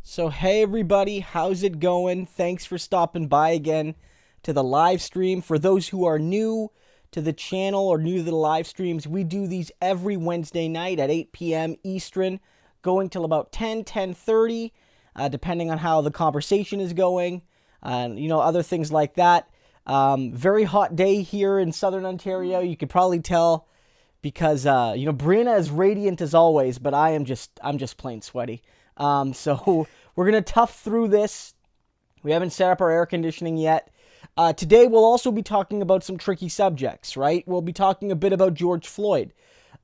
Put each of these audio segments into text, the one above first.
So hey everybody, how's it going? Thanks for stopping by again to the live stream. For those who are new to the channel or new to the live streams, we do these every Wednesday night at 8 p.m. Eastern, going till about 10:30, depending on how the conversation is going, other things like that. Very hot day here in Southern Ontario. You could probably tell because Brianna is radiant as always, but I'm just plain sweaty. So we're going to tough through this. We haven't set up our air conditioning yet. Today we'll also be talking about some tricky subjects, right? We'll be talking a bit about George Floyd.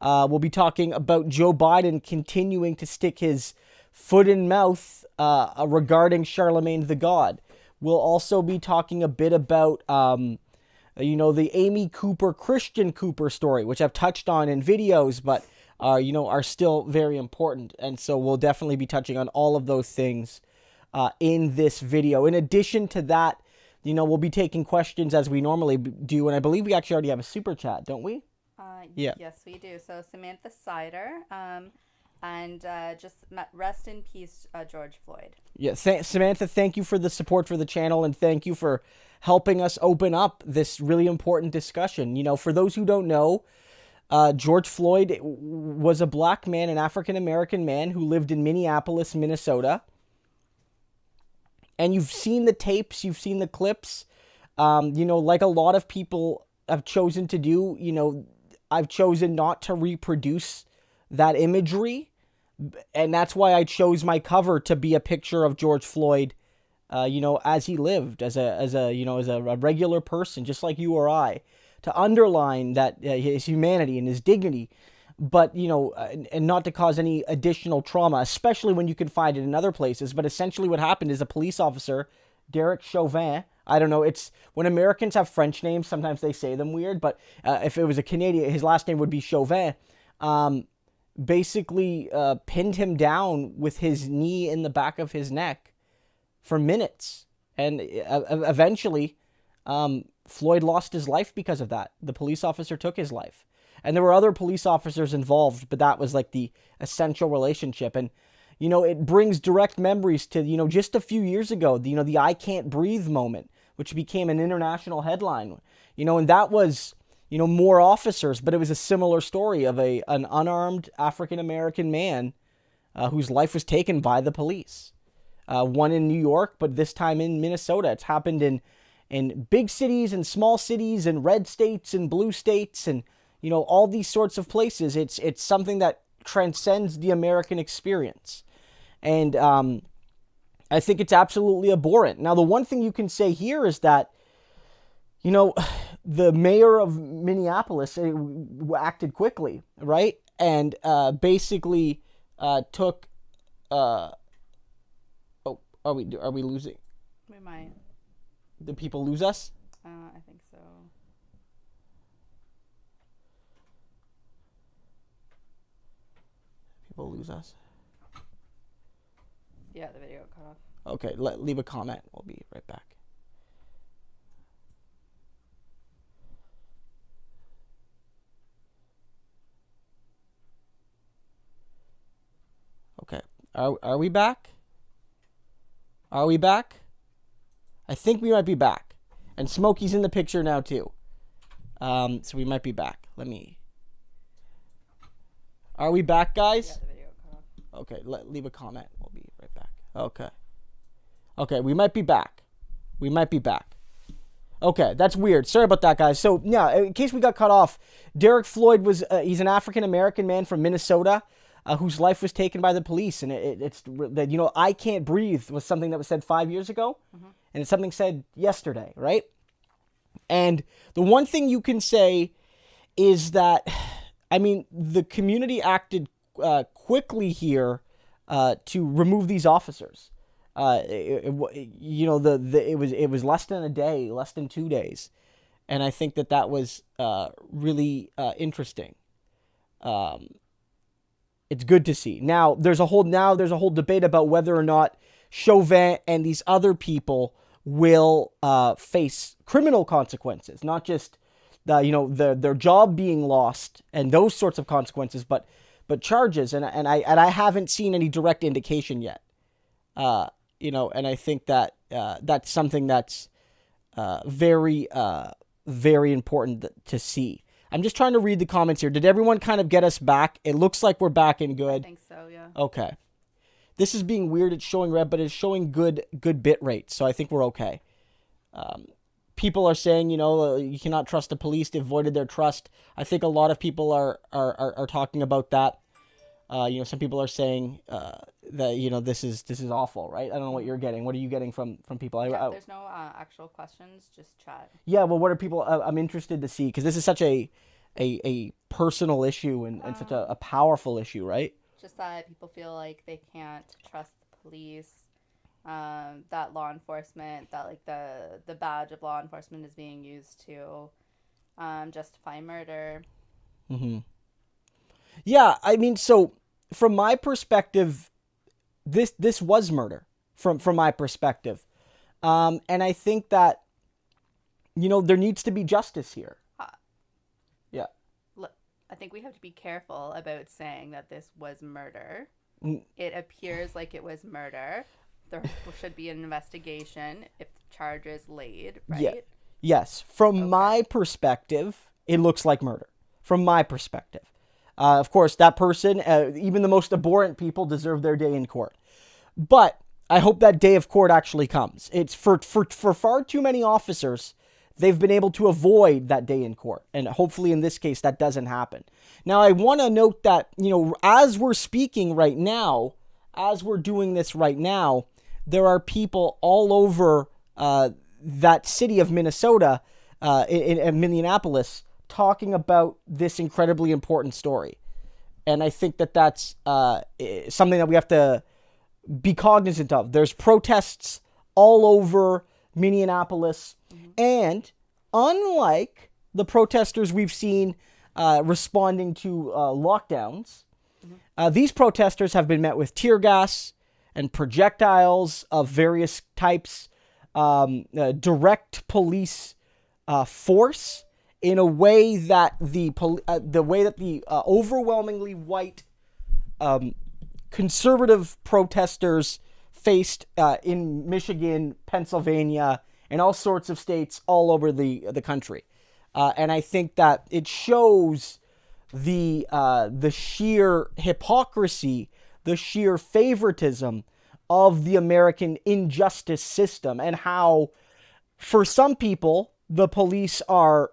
We'll be talking about Joe Biden continuing to stick his foot in mouth regarding Charlamagne the God. We'll also be talking a bit about the Amy Cooper, Christian Cooper story, which I've touched on in videos, but are still very important. And so we'll definitely be touching on all of those things in this video. In addition to that, we'll be taking questions as we normally do. And I believe we actually already have a super chat, don't we? Yeah. Yes, we do. So Samantha Sider, and just rest in peace, George Floyd. Yeah, Samantha, thank you for the support for the channel, and thank you for helping us open up this really important discussion. For those who don't know, George Floyd was a black man, an African-American man who lived in Minneapolis, Minnesota. And you've seen the tapes, you've seen the clips. Like a lot of people have chosen to do, I've chosen not to reproduce that imagery. And that's why I chose my cover to be a picture of George Floyd, as he lived, as a regular person, just like you or I, to underline that his humanity and his dignity, but, and not to cause any additional trauma, especially when you can find it in other places. But essentially what happened is a police officer, Derek Chauvin, I don't know, it's when Americans have French names, sometimes they say them weird, but if it was a Canadian, his last name would be Chauvin, basically pinned him down with his knee in the back of his neck for minutes. And eventually, Floyd lost his life because of that. The police officer took his life. And there were other police officers involved, but that was like the essential relationship. And, it brings direct memories to, just a few years ago, the I can't breathe moment, which became an international headline, and that was, more officers, but it was a similar story of an unarmed African-American man whose life was taken by the police. One in New York, but this time in Minnesota. It's happened in big cities and small cities and red states and blue states and, all these sorts of places. It's something that transcends the American experience. And I think it's absolutely abhorrent. Now, the one thing you can say here is that, the mayor of Minneapolis acted quickly, right? And basically took... are we losing? We might. Did people lose us? I think so. People lose us. Yeah, the video cut off. Okay, leave a comment. We'll be right back. Okay, are we back? Are we back? I think we might be back. And Smokey's in the picture now too. So we might be back. Are we back, guys? Yeah, the video cut off. Okay, leave a comment. We'll be right back. Okay, we might be back. Okay, that's weird. Sorry about that, guys. So, yeah, in case we got cut off, Derek Floyd was, he's an African-American man from Minnesota whose life was taken by the police. And it's that, I can't breathe was something that was said 5 years ago. Mm-hmm. And it's something said yesterday, right? And the one thing you can say is that, the community acted quickly here to remove these officers. It was less than a day, less than 2 days, and I think that was really interesting. It's good to see. Now there's a whole debate about whether or not Chauvin and these other people will face criminal consequences, not just their job being lost and those sorts of consequences, but charges. And I haven't seen any direct indication yet. And I think that that's something that's very, very important to see. I'm just trying to read the comments here. Did everyone kind of get us back? It looks like we're back in good. I think so, yeah. Okay. This is being weird. It's showing red, but it's showing good bit rate. So I think we're okay. People are saying, you cannot trust the police. They avoided their trust. I think a lot of people are talking about that. Some people are saying that this is awful, right? I don't know what you're getting. What are you getting from people? There's no actual questions, just chat. Yeah, well, what are people? I'm interested to see, because this is such a personal issue and such a powerful issue, right? Just that people feel like they can't trust the police. That law enforcement, that like the badge of law enforcement is being used to justify murder. Mm-hmm. Yeah, I mean, so from my perspective, this was murder from my perspective, and I think that there needs to be justice here. Yeah. Look, I think we have to be careful about saying that this was murder. It appears like it was murder. There should be an investigation if charges laid, right? Yeah. Yes. From my perspective, it looks like murder. From my perspective. Of course, that person, even the most abhorrent people, deserve their day in court. But I hope that day of court actually comes. It's for far too many officers, they've been able to avoid that day in court. And hopefully in this case, that doesn't happen. Now, I want to note that, as we're speaking right now, as we're doing this right now, there are people all over that city of Minnesota, in Minneapolis, talking about this incredibly important story. And I think that that's something that we have to be cognizant of. There's protests all over Minneapolis. Mm-hmm. And unlike the protesters we've seen responding to lockdowns, mm-hmm. These protesters have been met with tear gas and projectiles of various types, direct police force, in a way that the overwhelmingly white conservative protesters faced in Michigan, Pennsylvania, and all sorts of states all over the country. And I think that it shows the sheer hypocrisy, the sheer favoritism of the American injustice system, and how, for some people, the police are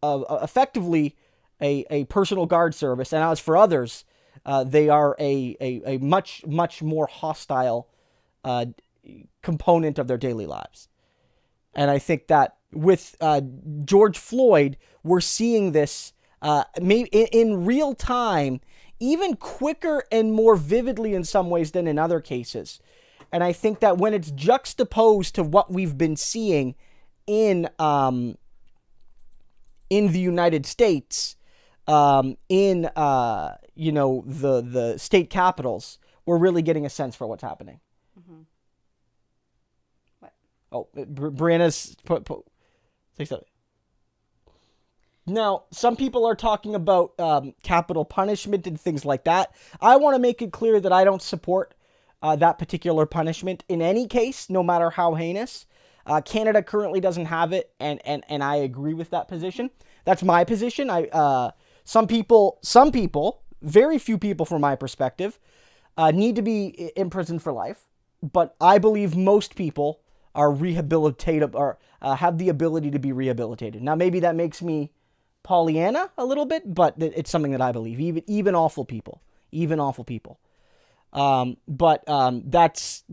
effectively a personal guard service, and as for others, they are a much more hostile component of their daily lives. And I think that with George Floyd, we're seeing this maybe in real time, even quicker and more vividly in some ways than in other cases. And I think that when it's juxtaposed to what we've been seeing in the United States, in the state capitals, we're really getting a sense for what's happening. Mm-hmm. What? Oh, Brianna's say something. Now, some people are talking about capital punishment and things like that. I want to make it clear that I don't support that particular punishment in any case, no matter how heinous. Canada currently doesn't have it, and I agree with that position. That's my position. Some people, very few people from my perspective, need to be imprisoned for life, but I believe most people are rehabilitated, or have the ability to be rehabilitated. Now, maybe that makes me Pollyanna a little bit, but it's something that I believe. Even awful people. But that's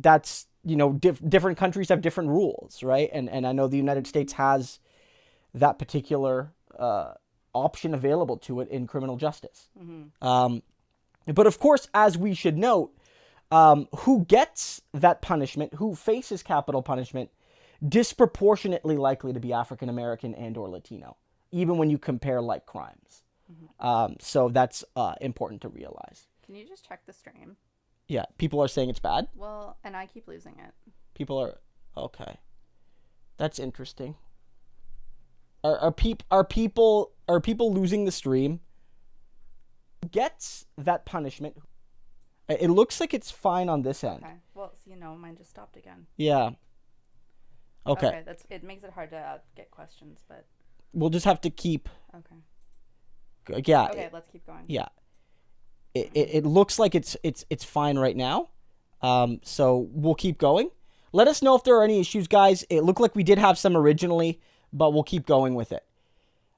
different countries have different rules, right? And I know the United States has that particular option available to it in criminal justice. Mm-hmm. But of course, as we should note, who gets that punishment, who faces capital punishment, disproportionately likely to be African American and or Latino, even when you compare like crimes. Mm-hmm. So that's important to realize. Can you just check the stream? Yeah, people are saying it's bad. Well, and I keep losing it. People are okay. That's interesting. Are people losing the stream? Gets that punishment? It looks like it's fine on this end. Okay. Well, see, mine just stopped again. Yeah. Okay. It makes it hard to get questions, but We'll just have to keep. okay. Yeah. Okay, let's keep going. Yeah. It looks like it's fine right now. So we'll keep going. Let us know if there are any issues, guys. It looked like we did have some originally, but we'll keep going with it.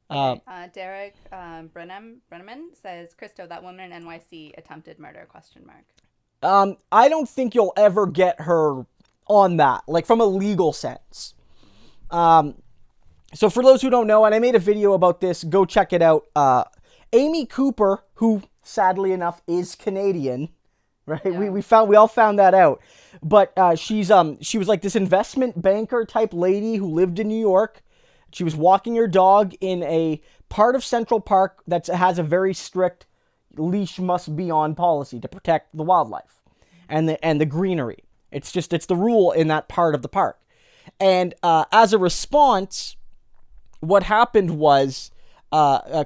Derek Brenneman says, Christo, that woman in NYC attempted murder, ? I don't think you'll ever get her on that, like from a legal sense. So for those who don't know, and I made a video about this, go check it out. Amy Cooper, who sadly enough is Canadian, right? Yeah. We all found that out. But she was like this investment banker type lady who lived in New York. She was walking her dog in a part of Central Park that has a very strict leash must be on policy to protect the wildlife and the greenery. It's the rule in that part of the park. And as a response, what happened was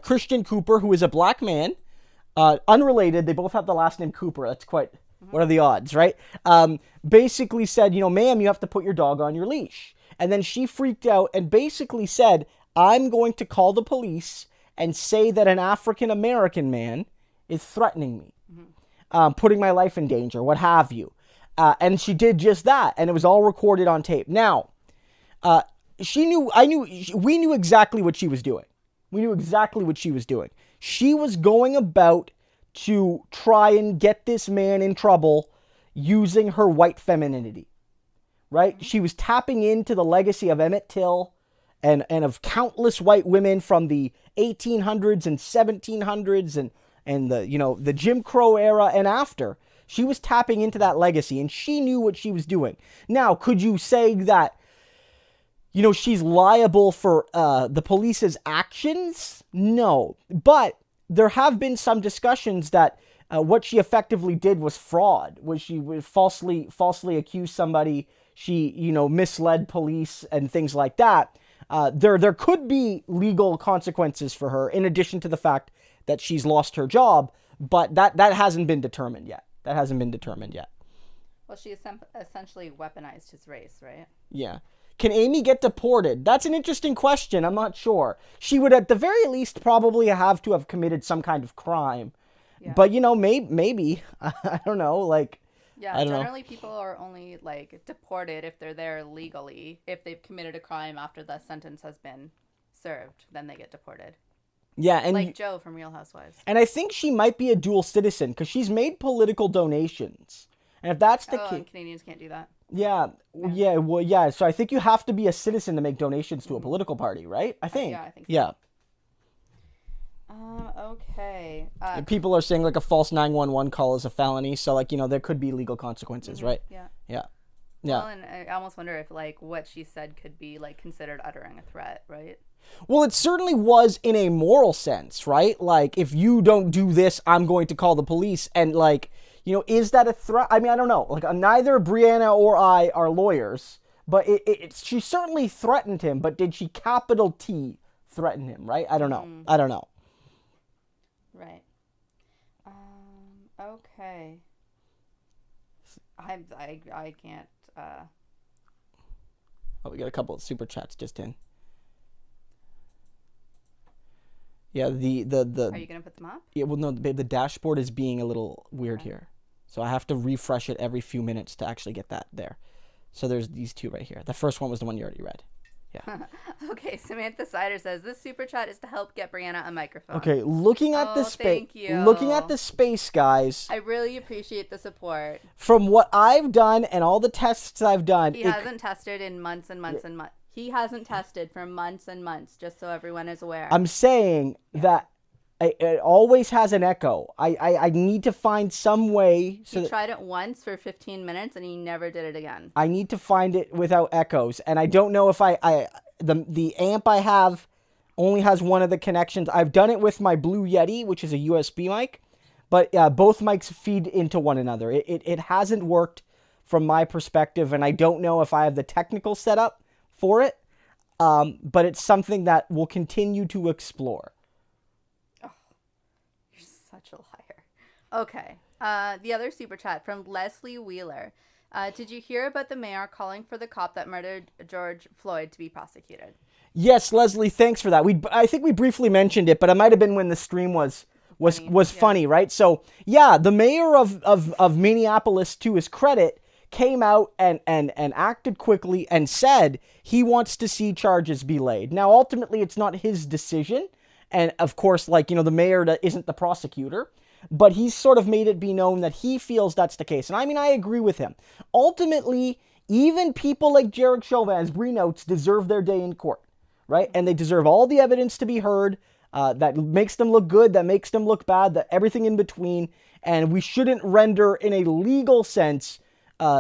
Christian Cooper, who is a black man, unrelated, they both have the last name Cooper. That's quite, what are the odds, right? Basically said, ma'am, you have to put your dog on your leash. And then she freaked out and basically said, I'm going to call the police and say that an African-American man is threatening me, putting my life in danger, what have you. And she did just that, and it was all recorded on tape. Now, we knew exactly what she was doing. We knew exactly what she was doing. She was going about to try and get this man in trouble using her white femininity, right? She was tapping into the legacy of Emmett Till and of countless white women from the 1800s and 1700s and the Jim Crow era and after. She was tapping into that legacy, and she knew what she was doing. Now, could you say that, she's liable for the police's actions? No. But there have been some discussions that what she effectively did was fraud. She would falsely accuse somebody. She, misled police and things like that. There could be legal consequences for her, in addition to the fact that she's lost her job. But that hasn't been determined yet. Well, she essentially weaponized his race, right? Yeah. Can Amy get deported? That's an interesting question. I'm not sure. She would at the very least probably have to have committed some kind of crime. Yeah. But, maybe. I don't know. Generally people are only, deported if they're there legally. If they've committed a crime after the sentence has been served, then they get deported. Yeah, and like Joe from Real Housewives. And I think she might be a dual citizen because she's made political donations. And if that's the case, and Canadians can't do that. Yeah. So I think you have to be a citizen to make donations to a political party, right? I think. Yeah, I think so. Yeah. Okay. People are saying a false 911 call is a felony, so there could be legal consequences, right? Yeah. Yeah. Well, and I almost wonder if what she said could be considered uttering a threat, right? Well, it certainly was in a moral sense, right? If you don't do this, I'm going to call the police. And is that a threat? I mean, I don't know. Neither Brianna or I are lawyers, but she certainly threatened him. But did she capital T threaten him, right? I don't know. I don't know. Right. Okay. I can't. Oh, we got a couple of super chats just in. Yeah, the Are you gonna put them up? Yeah, well, no, the dashboard is being a little weird here, so I have to refresh it every few minutes to actually get that there. So there's these two right here. The first one was the one you already read. Yeah. Okay, Samantha Sider says this super chat is to help get Brianna a microphone. Okay, looking at the space. Thank you. Looking at the space, guys. I really appreciate the support. From what I've done and all the tests I've done, he hasn't tested in months and months and months. He hasn't tested for months and months, just so everyone is aware. I'm saying that it always has an echo. I need to find some way. He tried it once for 15 minutes and he never did it again. I need to find it without echoes. And I don't know if the amp I have only has one of the connections. I've done it with my Blue Yeti, which is a USB mic. But both mics feed into one another. It hasn't worked from my perspective. And I don't know if I have the technical setup for it. But it's something that we'll continue to explore. Such a liar. Okay. The other super chat from Leslie Wheeler. Did you hear about the mayor calling for the cop that murdered George Floyd to be prosecuted? Yes, Leslie, thanks for that. I think we briefly mentioned it, but it might have been when the stream was funny, right? So yeah, the mayor of Minneapolis, to his credit, came out and acted quickly and said he wants to see charges be laid. Now, ultimately, it's not his decision, and of course, the mayor isn't the prosecutor, but he's sort of made it be known that he feels that's the case. And I mean, I agree with him. Ultimately, even people like Derek Chauvin's notes deserve their day in court, right? And they deserve all the evidence to be heard. That makes them look good, that makes them look bad, that everything in between. And we shouldn't render, in a legal sense,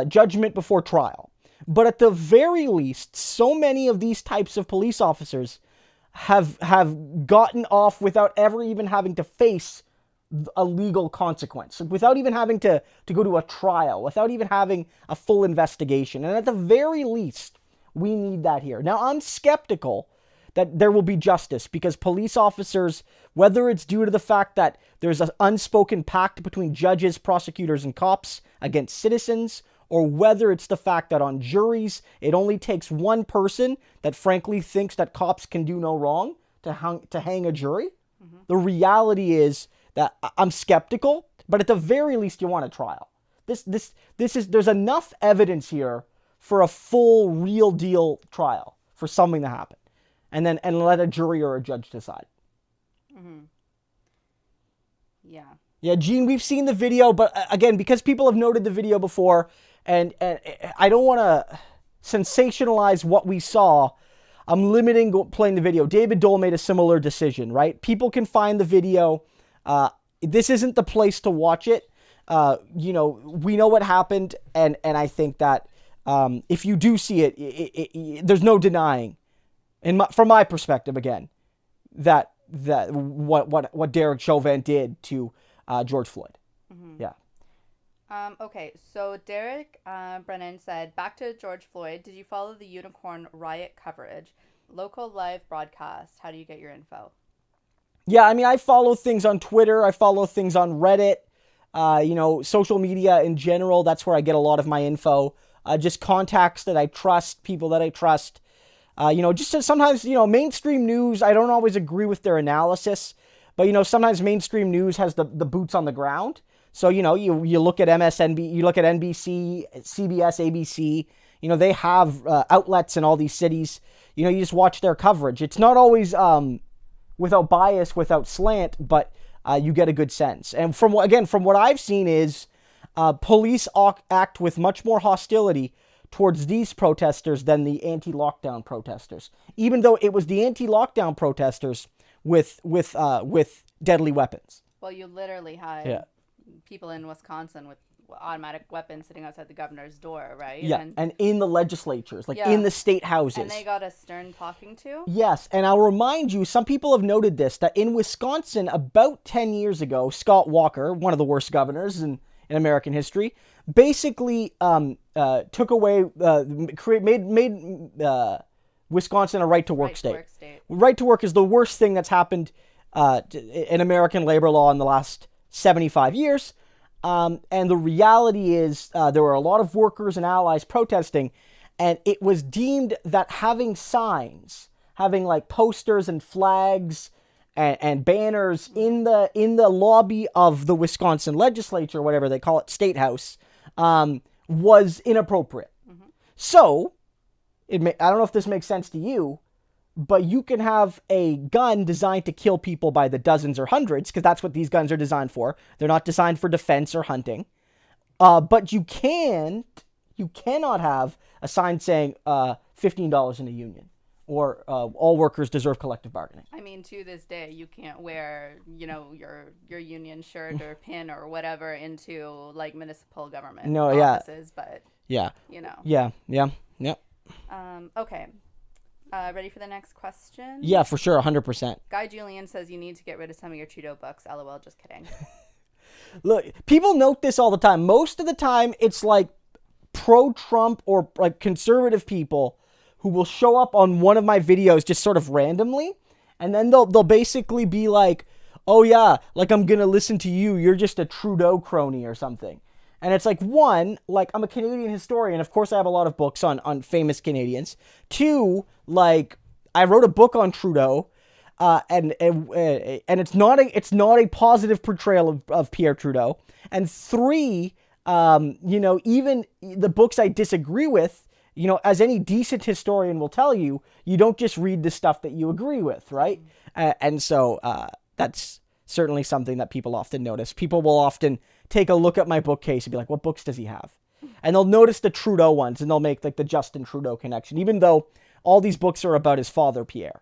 judgment before trial. But at the very least, so many of these types of police officers have gotten off without ever even having to face a legal consequence, without even having to go to a trial, without even having a full investigation. And at the very least, we need that here. Now, I'm skeptical that there will be justice, because police officers, whether it's due to the fact that there's an unspoken pact between judges, prosecutors, and cops against citizens, or whether it's the fact that on juries, it only takes one person that frankly thinks that cops can do no wrong to hang a jury. Mm-hmm. The reality is that I'm skeptical, but at the very least, you want a trial. There's enough evidence here for a full, real deal trial for something to happen. And let a jury or a judge decide. Mm-hmm. Yeah. Yeah, Gene, we've seen the video, but again, because people have noted the video before, and I don't want to sensationalize what we saw, I'm limiting playing the video. David Dole made a similar decision, right? People can find the video. This isn't the place to watch it. We know what happened, and I think that if you do see it, there's no denying. From my perspective, again, that what Derek Chauvin did to George Floyd. Mm-hmm. Yeah. Okay, so Derek Brennan said, back to George Floyd, did you follow the Unicorn riot coverage? Local live broadcast. How do you get your info? Yeah, I mean, I follow things on Twitter. I follow things on Reddit. Social media in general. That's where I get a lot of my info. Just contacts that I trust, people that I trust. Just sometimes, mainstream news, I don't always agree with their analysis, but, sometimes mainstream news has the boots on the ground. So, you look at MSNBC, you look at NBC, CBS, ABC, they have outlets in all these cities. You just watch their coverage. It's not always without bias, without slant, but you get a good sense. And from what I've seen is police act with much more hostility towards these protesters than the anti-lockdown protesters, even though it was the anti-lockdown protesters with deadly weapons. Well, you literally had people in Wisconsin with automatic weapons sitting outside the governor's door, right? Yeah, and in the legislatures, in the state houses. And they got a stern talking to? Yes, and I'll remind you, some people have noted this, that in Wisconsin, about 10 years ago, Scott Walker, one of the worst governors in American history, basically took away, made Wisconsin a right-to-work state. Right-to-work is the worst thing that's happened in American labor law in the last 75 years. And the reality is there were a lot of workers and allies protesting, and it was deemed that having signs, having posters and flags and banners in the lobby of the Wisconsin legislature, whatever they call it, State House, was inappropriate. Mm-hmm. So, I don't know if this makes sense to you, but you can have a gun designed to kill people by the dozens or hundreds, because that's what these guns are designed for. They're not designed for defense or hunting. But you cannot have a sign saying $15 in a union, or all workers deserve collective bargaining. I mean, to this day, you can't wear, your union shirt or pin or whatever into municipal government offices, but Yeah. Okay. Ready for the next question? Yeah, for sure, 100%. Guy Julian says you need to get rid of some of your Trudeau books. LOL, just kidding. Look, people note this all the time. Most of the time, it's pro-Trump or conservative people who will show up on one of my videos just sort of randomly, and then they'll basically be like, oh yeah, I'm gonna listen to you. You're just a Trudeau crony or something. And it's like, one, like, I'm a Canadian historian. Of course, I have a lot of books on famous Canadians. Two, like, I wrote a book on Trudeau, and it's not a positive portrayal of Pierre Trudeau. And three, even the books I disagree with, as any decent historian will tell you, you don't just read the stuff that you agree with, right? And so that's certainly something that people often notice. People will often take a look at my bookcase and be like, what books does he have? And they'll notice the Trudeau ones, and they'll make like the Justin Trudeau connection, even though all these books are about his father, Pierre.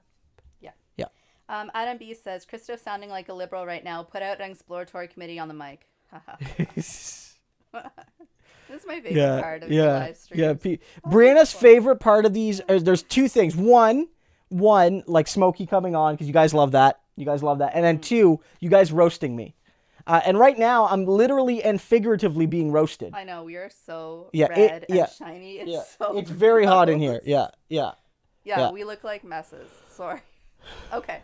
Yeah. Yeah. Adam B says, Christo sounding like a liberal right now. Put out an exploratory committee on the mic. This is my favorite part of the live stream. Yeah. Brianna's favorite part of these, there's two things. One, like Smokey coming on, because you guys love that. And then two, you guys roasting me. And right now, I'm literally and figuratively being roasted. I know, we are so red and shiny. It's very hot in here. Yeah, we look like messes. Sorry. Okay.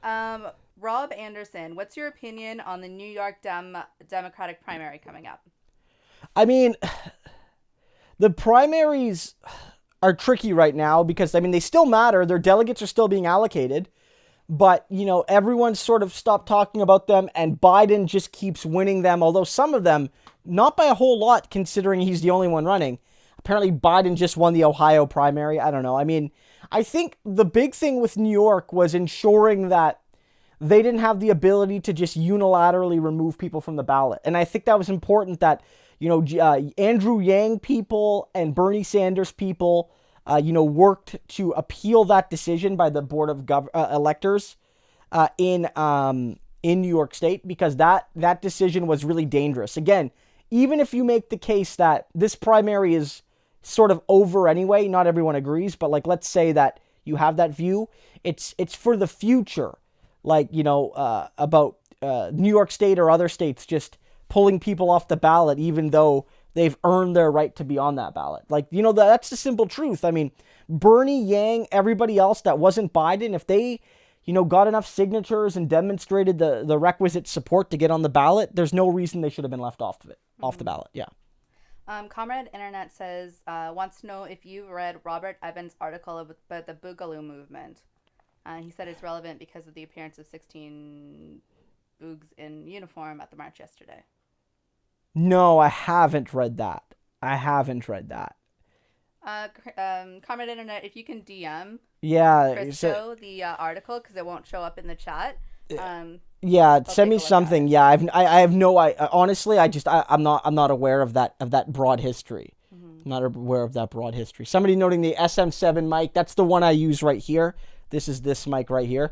Rob Anderson, what's your opinion on the New York Democratic primary coming up? I mean, the primaries are tricky right now because, they still matter. Their delegates are still being allocated. But, everyone's sort of stopped talking about them, and Biden just keeps winning them, although some of them, not by a whole lot, considering he's the only one running. Apparently, Biden just won the Ohio primary. I don't know. I think the big thing with New York was ensuring that they didn't have the ability to just unilaterally remove people from the ballot. And I think that was important that, Andrew Yang people and Bernie Sanders people worked to appeal that decision by the Board of Electors in New York State, because that decision was really dangerous. Again, even if you make the case that this primary is sort of over anyway, not everyone agrees, but like, let's say that you have that view, it's for the future, about New York State or other states just pulling people off the ballot, even though they've earned their right to be on that ballot. That's the simple truth. Bernie, Yang, everybody else that wasn't Biden, if they, got enough signatures and demonstrated the requisite support to get on the ballot, there's no reason they should have been left off the ballot. Yeah. Comrade Internet says, wants to know if you read Robert Evans' article about the Boogaloo movement. He said it's relevant because of the appearance of 16 Boogs in uniform at the march yesterday. No, I haven't read that. Comrade Internet, if you can DM Christo the article, because it won't show up in the chat. Send me something. Yeah, I have no. Honestly, I'm not aware of that broad history. Mm-hmm. Not aware of that broad history. Somebody noting the SM7 mic. That's the one I use right here. This is this mic right here.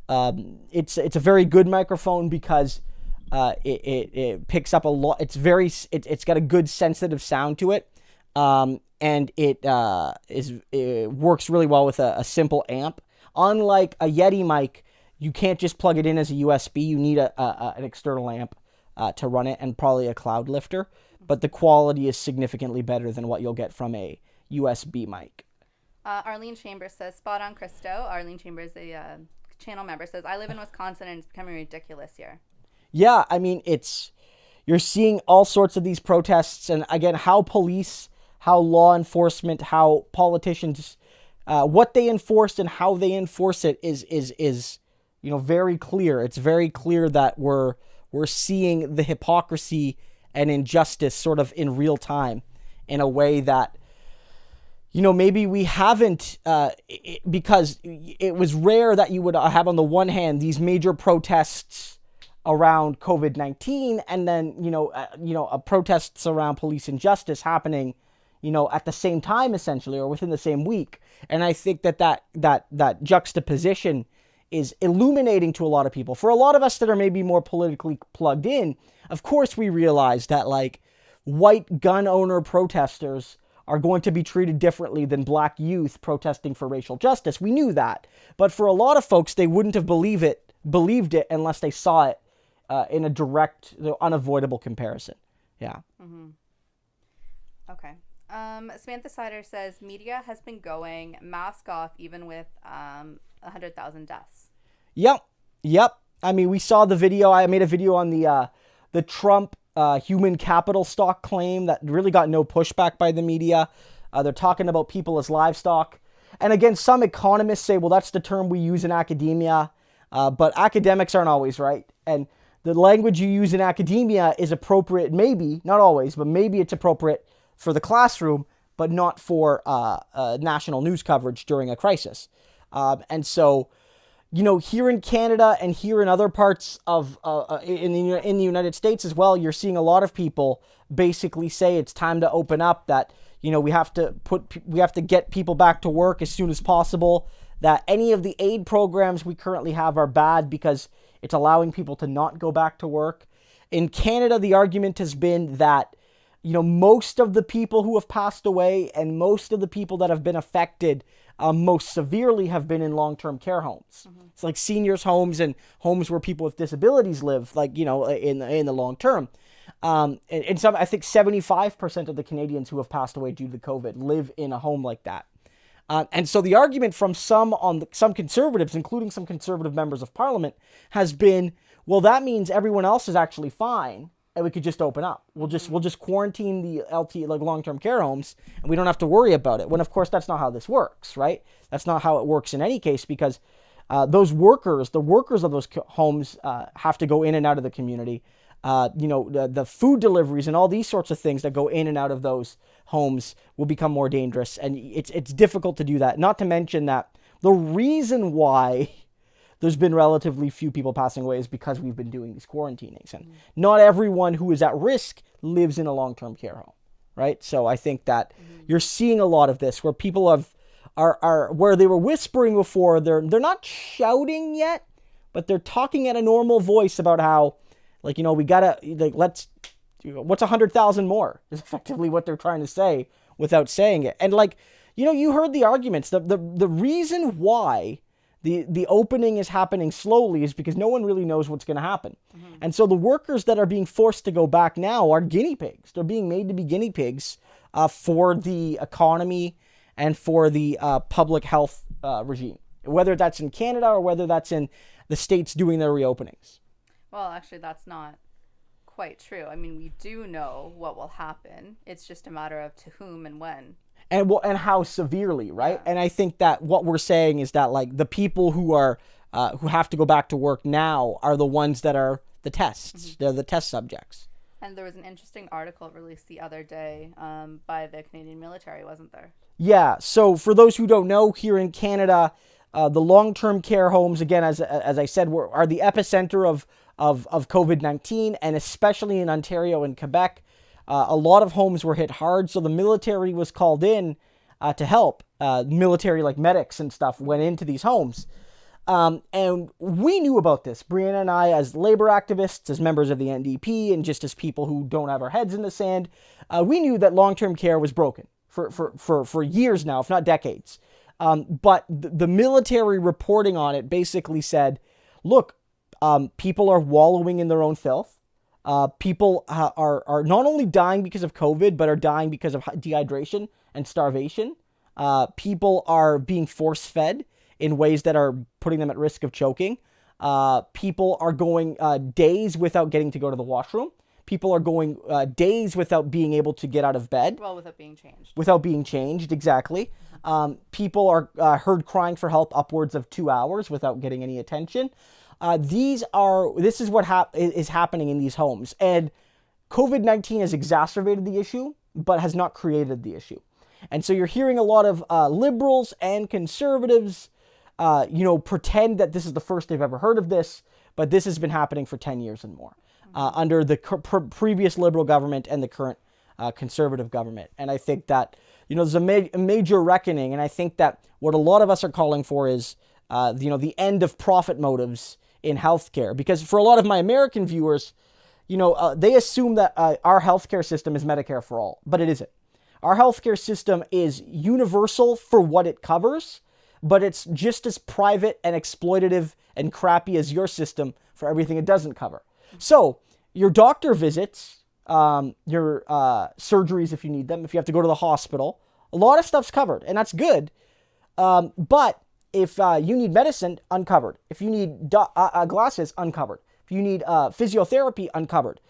It's a very good microphone because it picks up a lot. It's got a good sensitive sound to it, and it works really well with a simple amp. Unlike a Yeti mic, you can't just plug it in as a USB. You need an external amp to run it, and probably a cloud lifter. But the quality is significantly better than what you'll get from a USB mic. Arlene Chambers says, spot on, Christo. Arlene Chambers, a channel member, says, I live in Wisconsin and it's becoming ridiculous here. Yeah, you're seeing all sorts of these protests, and again, how police, how law enforcement, how politicians, what they enforce and how they enforce it is very clear. It's very clear that we're seeing the hypocrisy and injustice sort of in real time in a way that, maybe we haven't, because it was rare that you would have on the one hand these major protests around COVID-19 and then, protests around police injustice happening, at the same time, essentially, or within the same week. And I think that juxtaposition is illuminating to a lot of people. For a lot of us that are maybe more politically plugged in, of course we realize that, like, white gun owner protesters are going to be treated differently than black youth protesting for racial justice. We knew that. But for a lot of folks, they wouldn't have believed it unless they saw it in a direct, unavoidable comparison. Yeah. Mm-hmm. Okay. Samantha Sider says, media has been going mask off even with 100,000 deaths. Yep. We saw the video. I made a video on the Trump human capital stock claim that really got no pushback by the media. They're talking about people as livestock. And again, some economists say, well, that's the term we use in academia. But academics aren't always right. And the language you use in academia is appropriate, maybe, not always, but maybe it's appropriate for the classroom, but not for national news coverage during a crisis. And so, here in Canada and here in other parts of in the United States as well, you're seeing a lot of people basically say it's time to open up, that we have to get people back to work as soon as possible, that any of the aid programs we currently have are bad because it's allowing people to not go back to work. In Canada, the argument has been that most of the people who have passed away and most of the people that have been affected most severely have been in long-term care homes. Mm-hmm. It's like seniors' homes and homes where people with disabilities live, like, in the long term. And some, I think 75% of the Canadians who have passed away due to COVID live in a home like that. And so the argument from some conservatives, including some conservative members of parliament, has been, well, that means everyone else is actually fine, and we could just open up. We'll just quarantine the like long-term care homes, and we don't have to worry about it. When of course that's not how this works, right? That's not how it works in any case, because the workers of those homes have to go in and out of the community. The food deliveries and all these sorts of things that go in and out of those homes will become more dangerous, and it's difficult to do that. Not to mention that the reason why there's been relatively few people passing away is because we've been doing these quarantinings, and not everyone who is at risk lives in a long-term care home, right? So I think that you're seeing a lot of this where people are where they were whispering before, they're not shouting yet, but they're talking at a normal voice about how, we gotta, what's 100,000 more is effectively what they're trying to say without saying it. And you heard the arguments. The reason why the opening is happening slowly is because no one really knows what's going to happen. Mm-hmm. And so the workers that are being forced to go back now are guinea pigs. They're being made to be guinea pigs for the economy and for the public health regime, whether that's in Canada or whether that's in the states doing their reopenings. Well, actually, that's not quite true. I mean, we do know what will happen. It's just a matter of to whom and when. And how severely, right? Yeah. And I think that what we're saying is that the people who have to go back to work now are the ones that are the tests. Mm-hmm. They're the test subjects. And there was an interesting article released the other day by the Canadian military, wasn't there? Yeah. So for those who don't know, here in Canada, the long-term care homes, again, as I said, are the epicenter of COVID-19, and especially in Ontario and Quebec. A lot of homes were hit hard, so the military was called in to help. Military, like medics and stuff, went into these homes. And we knew about this. Brianna and I, as labor activists, as members of the NDP, and just as people who don't have our heads in the sand, we knew that long-term care was broken for years now, if not decades. But the military reporting on it basically said, look, people are wallowing in their own filth. People are not only dying because of COVID, but are dying because of dehydration and starvation. People are being force-fed in ways that are putting them at risk of choking. People are going days without getting to go to the washroom. People are going days without being able to get out of bed. Well, without being changed. Without being changed, exactly. People are heard crying for help upwards of 2 hours without getting any attention. This is what is happening in these homes. And COVID-19 has exacerbated the issue, but has not created the issue. And so you're hearing a lot of liberals and conservatives, pretend that this is the first they've ever heard of this, but this has been happening for 10 years and more under the previous Liberal government and the current Conservative government. And I think that, there's a major reckoning. And I think that what a lot of us are calling for is, the end of profit motives in healthcare. Because for a lot of my American viewers, they assume that our healthcare system is Medicare for all, but it isn't. Our healthcare system is universal for what it covers, but it's just as private and exploitative and crappy as your system for everything it doesn't cover. So your doctor visits, your surgeries if you need them, if you have to go to the hospital, a lot of stuff's covered, and that's good. But if you need medicine, uncovered. If you need glasses, uncovered. If you need physiotherapy, uncovered.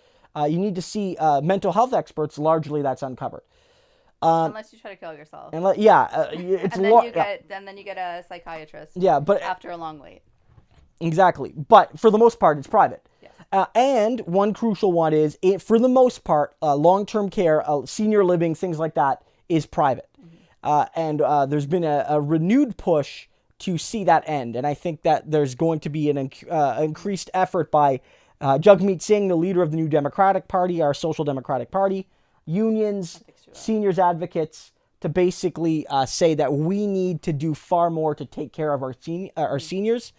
You need to see mental health experts. Largely, that's uncovered. Unless you try to kill yourself. And it's and then you get a psychiatrist. Yeah, but after a long wait. Exactly. But for the most part, it's private. Yes. And one crucial one is, for the most part, long-term care, senior living, things like that, is private. And there's been a renewed push to see that end. And I think that there's going to be an increased effort by Jagmeet Singh, the leader of the New Democratic Party, our Social Democratic Party, unions, seniors advocates, to basically say that we need to do far more to take care of our seniors,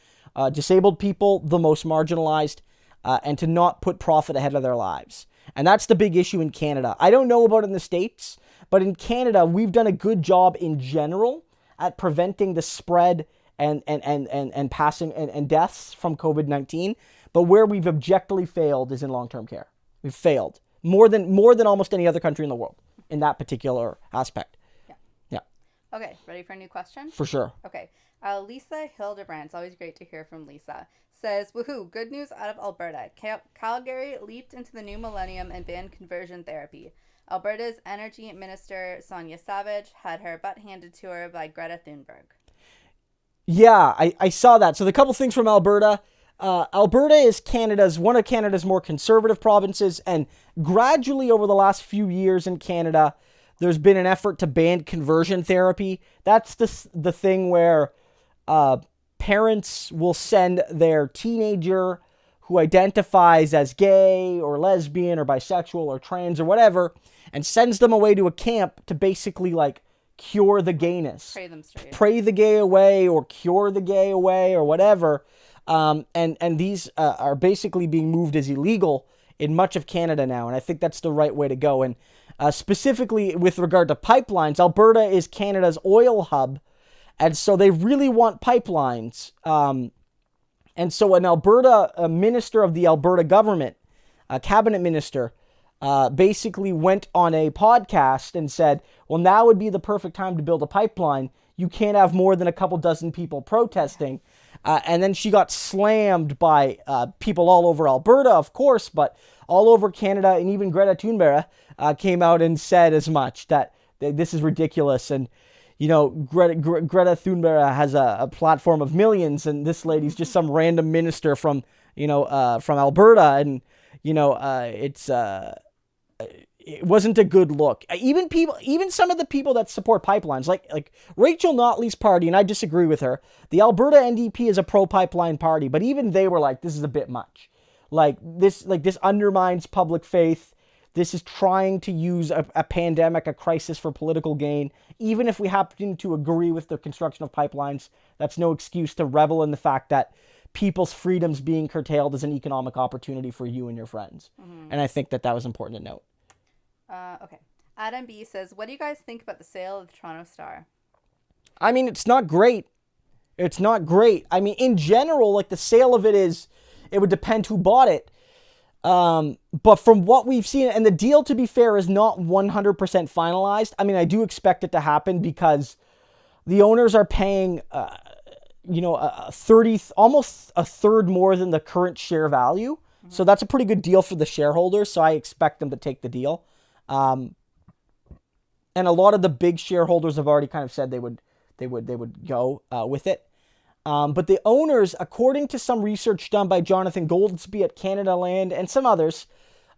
disabled people, the most marginalized, and to not put profit ahead of their lives. And that's the big issue in Canada. I don't know about in the States, but in Canada, we've done a good job in general at preventing the spread and passing and deaths from COVID-19. But where we've objectively failed is in long-term care. We've failed more than almost any other country in the world in that particular aspect. Yeah. Okay, ready for a new question? For sure. Okay. Lisa Hildebrand, it's always great to hear from Lisa, says, woohoo, good news out of Alberta. Calgary leaped into the new millennium and banned conversion therapy. Alberta's energy minister, Sonia Savage, had her butt handed to her by Greta Thunberg. Yeah, I saw that. So the couple things from Alberta. Alberta is one of Canada's more conservative provinces, and gradually over the last few years in Canada, there's been an effort to ban conversion therapy. That's the thing where parents will send their teenager who identifies as gay or lesbian or bisexual or trans or whatever, and sends them away to a camp to basically cure the gayness. Pray them straight. Pray the gay away or cure the gay away or whatever. And these are basically being moved as illegal in much of Canada now. And I think that's the right way to go. And specifically with regard to pipelines, Alberta is Canada's oil hub. And so they really want pipelines. And so a minister of the Alberta government, a cabinet minister, basically went on a podcast and said, well, now would be the perfect time to build a pipeline. You can't have more than a couple dozen people protesting. And then she got slammed by people all over Alberta, of course, but all over Canada, and even Greta Thunberg came out and said as much, that this is ridiculous. And, Greta Thunberg has a platform of millions, and this lady's just some random minister from Alberta, and, it wasn't a good look. Even some of the people that support pipelines, like Rachel Notley's party, and I disagree with her. The Alberta NDP is a pro-pipeline party, but even they were like, this is a bit much. This undermines public faith. This is trying to use a pandemic, a crisis for political gain. Even if we happen to agree with the construction of pipelines, that's no excuse to revel in the fact that people's freedoms being curtailed is an economic opportunity for you and your friends. Mm-hmm. And I think that was important to note. Okay. Adam B says, what do you guys think about the sale of the Toronto Star? I mean, it's not great. It's not great. I mean, in general, the sale of it would depend who bought it. But from what we've seen, and the deal, to be fair, is not 100% finalized. I mean, I do expect it to happen because the owners are paying, almost a third more than the current share value. Mm-hmm. So that's a pretty good deal for the shareholders. So I expect them to take the deal. And a lot of the big shareholders have already kind of said they would go with it. But the owners, according to some research done by Jonathan Goldsby at Canada Land and some others,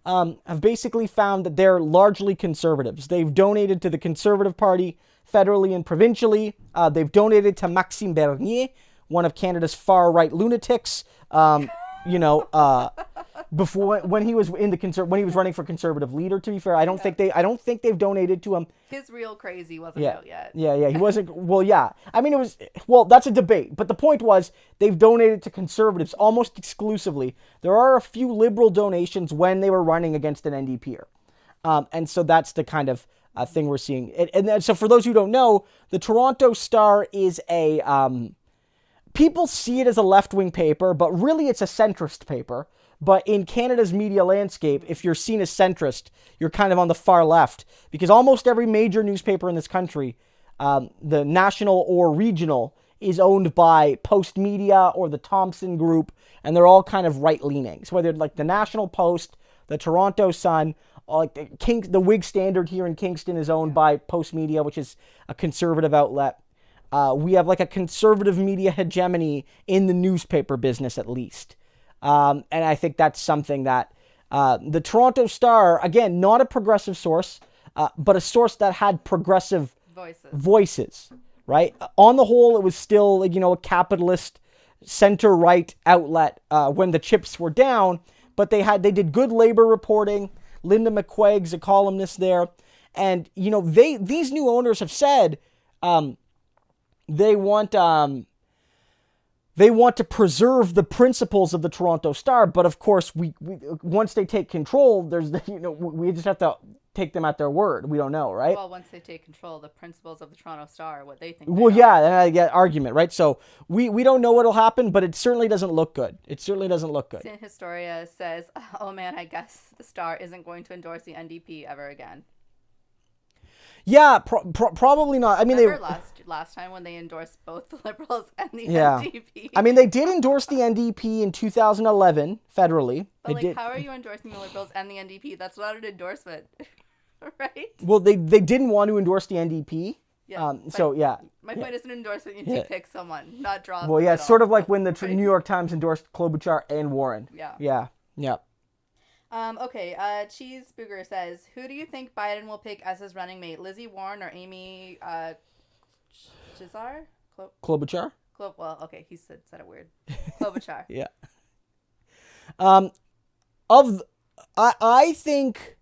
have basically found that they're largely conservatives. They've donated to the Conservative Party federally and provincially. They've donated to Maxime Bernier, one of Canada's far-right lunatics. Before when he was when he was running for Conservative leader. To be fair, I don't think they've donated to him. His real crazy wasn't out yet. Yeah, he wasn't. Well, yeah. I mean, that's a debate. But the point was, they've donated to Conservatives almost exclusively. There are a few Liberal donations when they were running against an NDPer, and so that's the kind of thing we're seeing. And so, for those who don't know, the Toronto Star is a people see it as a left-wing paper, but really it's a centrist paper. But in Canada's media landscape, if you're seen as centrist, you're kind of on the far left. Because almost every major newspaper in this country, the national or regional, is owned by Post Media or the Thompson Group. And they're all kind of right-leaning. So whether the National Post, the Toronto Sun, like the Whig Standard here in Kingston is owned by Post Media, which is a conservative outlet. We have like a conservative media hegemony in the newspaper business, at least. And I think that's something that the Toronto Star, again, not a progressive source, but a source that had progressive voices, right? On the whole, it was still, a capitalist center-right outlet when the chips were down, but they did good labor reporting. Linda McQuaig's a columnist there. And, these new owners have said they want to preserve the principles of the Toronto Star, but of course, we once they take control, we just have to take them at their word. We don't know, right? Well, once they take control, the principles of the Toronto Star, what they think. Well, yeah, and I get argument, right? So we don't know what'll happen, but it certainly doesn't look good. Sin Historia says, "Oh man, I guess the Star isn't going to endorse the NDP ever again." Yeah, probably not. I mean, remember last time when they endorsed both the Liberals and the NDP. I mean, they did endorse the NDP in 2011 federally. But how are you endorsing the Liberals and the NDP? That's not an endorsement, right? Well, they didn't want to endorse the NDP. Yeah. My point is an endorsement. You need to pick someone, not draw. Well, yeah, sort of like when the New York Times endorsed Klobuchar and Warren. Yeah. Yeah. Okay, Cheese Booger says, who do you think Biden will pick as his running mate, Lizzie Warren or Amy Chizar? Klobuchar? Well, okay, he said it weird. Klobuchar. Yeah. I think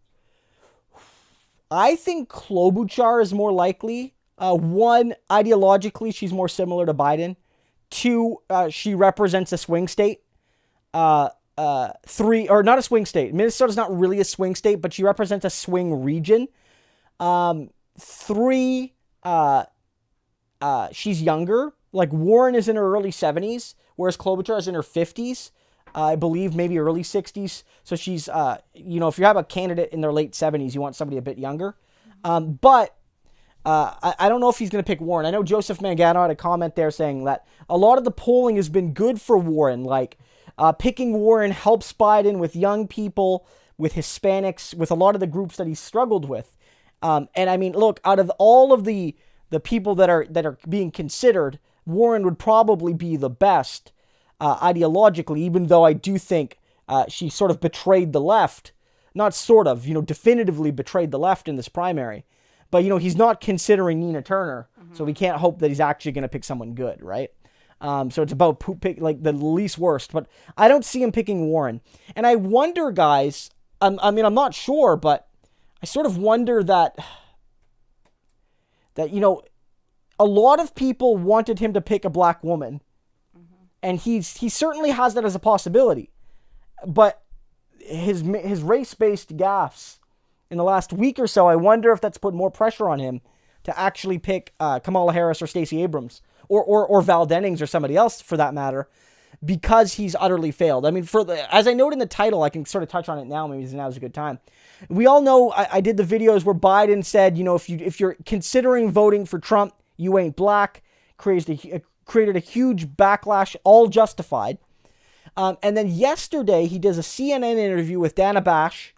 Klobuchar is more likely. One, ideologically, she's more similar to Biden. Two, she represents a swing state. Three, or not a swing state. Minnesota's not really a swing state, but she represents a swing region. Three, she's younger. Like Warren is in her early 70s, whereas Klobuchar is in her 50s. I believe maybe early 60s. So she's, if you have a candidate in their late 70s, you want somebody a bit younger. But I don't know if he's going to pick Warren. I know Joseph Mangano had a comment there saying that a lot of the polling has been good for Warren. Like, picking Warren helps Biden with young people, with Hispanics, with a lot of the groups that he's struggled with. And I mean, look, out of all of the people that are being considered, Warren would probably be the best ideologically, even though I do think she sort of betrayed the left. Not sort of, definitively betrayed the left in this primary. But, he's not considering Nina Turner, so we can't hope that he's actually going to pick someone good, right? So it's about pick like the least worst, but I don't see him picking Warren. And I wonder, guys, I'm not sure, but I sort of wonder that a lot of people wanted him to pick a black woman, and he certainly has that as a possibility. But his race-based gaffes in the last week or so, I wonder if that's put more pressure on him to actually pick Kamala Harris or Stacey Abrams. Or Val Dennings or somebody else for that matter, because he's utterly failed. I mean, as I noted in the title, I can sort of touch on it now. Maybe now's a good time. We all know I did the videos where Biden said, if you're considering voting for Trump, you ain't black. Created a huge backlash, all justified. And then yesterday he does a CNN interview with Dana Bash,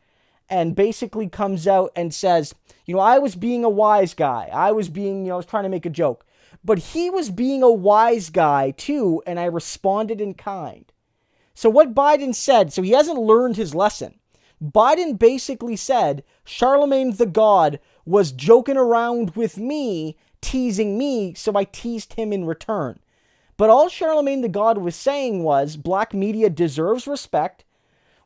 and basically comes out and says, I was being a wise guy. I was trying to make a joke. But he was being a wise guy too, and I responded in kind. So what Biden said, so he hasn't learned his lesson. Biden basically said, Charlamagne the God was joking around with me, teasing me, so I teased him in return. But all Charlamagne the God was saying was, black media deserves respect.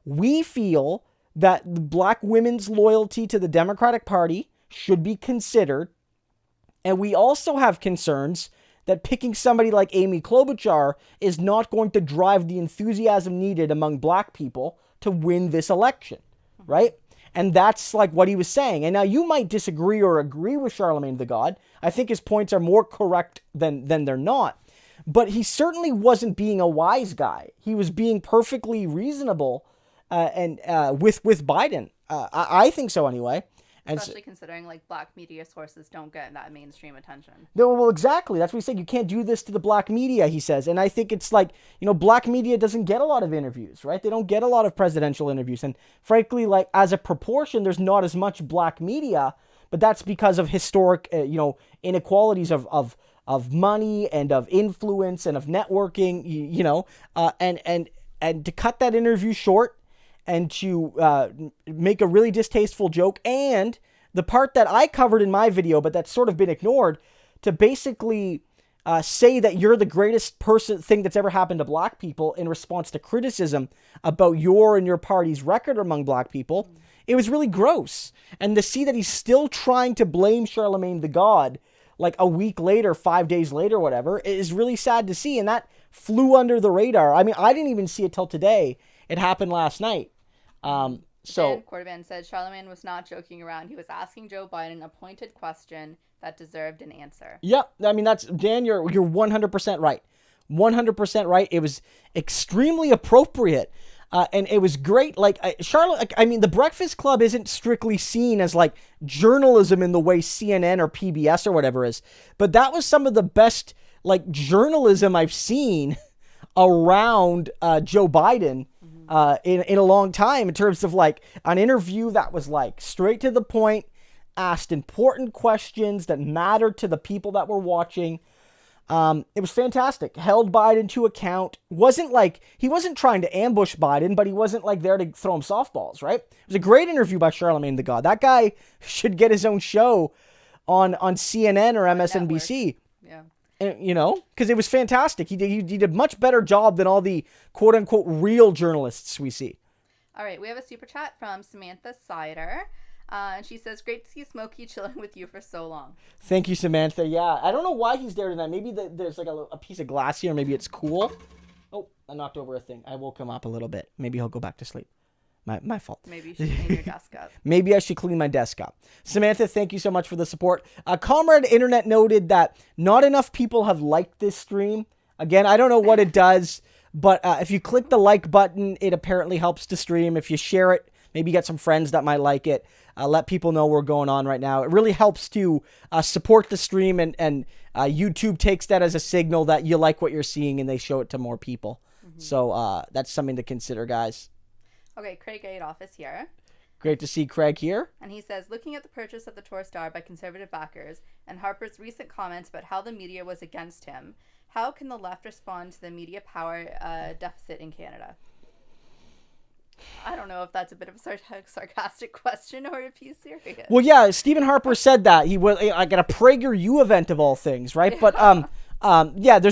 We feel that black women's loyalty to the Democratic Party should be considered. And we also have concerns that picking somebody like Amy Klobuchar is not going to drive the enthusiasm needed among black people to win this election, right? And that's like what he was saying. And now you might disagree or agree with Charlamagne the God. I think his points are more correct than they're not. But he certainly wasn't being a wise guy. He was being perfectly reasonable and with Biden. I think so anyway. And especially considering like black media sources don't get that mainstream attention. No, well, exactly. That's what he's saying. You can't do this to the black media, he says. And I think it's like, black media doesn't get a lot of interviews, right? They don't get a lot of presidential interviews. And frankly, like as a proportion, there's not as much black media, but that's because of historic, inequalities of money and of influence and of networking, and to cut that interview short and to make a really distasteful joke, and the part that I covered in my video, but that's sort of been ignored, to basically say that you're the greatest thing that's ever happened to black people in response to criticism about your and your party's record among black people, it was really gross. And to see that he's still trying to blame Charlamagne the God, like a week later, 5 days later, whatever, is really sad to see. And that flew under the radar. I mean, I didn't even see it till today. It happened last night. Dan Cordovan said Charlamagne was not joking around. He was asking Joe Biden a pointed question that deserved an answer. Yep. I mean, that's Dan, you're 100% right. 100% right. It was extremely appropriate. And it was great. Like the Breakfast Club isn't strictly seen as like journalism in the way CNN or PBS or whatever is, but that was some of the best like journalism I've seen around Joe Biden in a long time, in terms of like an interview that was like straight to the point, asked important questions that mattered to the people that were watching. It was fantastic. Held Biden to account. He wasn't trying to ambush Biden, but he wasn't like there to throw him softballs, right? It was a great interview by Charlamagne the God. That guy should get his own show on CNN or MSNBC. Yeah. And, because it was fantastic. He did a much better job than all the quote unquote real journalists we see. All right. We have a super chat from Samantha Sider. And she says, great to see Smokey chilling with you for so long. Thank you, Samantha. Yeah, I don't know why he's there tonight. Maybe there's like a piece of glass here. Maybe it's cool. Oh, I knocked over a thing. I woke him up a little bit. Maybe he'll go back to sleep. My fault. Maybe you should clean your desk up. Maybe I should clean my desk up. Samantha, thank you so much for the support. Comrade Internet noted that not enough people have liked this stream. Again, I don't know what it does, but if you click the like button, it apparently helps to stream. If you share it, maybe get some friends that might like it. Let people know we're going on right now. It really helps to support the stream, and YouTube takes that as a signal that you like what you're seeing, and they show it to more people. Mm-hmm. So that's something to consider, guys. Okay, Craig Adolph is here. Great to see Craig here. And he says, looking at the purchase of the Tour Star by conservative backers and Harper's recent comments about how the media was against him, how can the left respond to the media power deficit in Canada? I don't know if that's a bit of a sarcastic question or if he's serious. Well, yeah, Stephen Harper said that he was like at a PragerU event of all things, right? Yeah. But yeah, there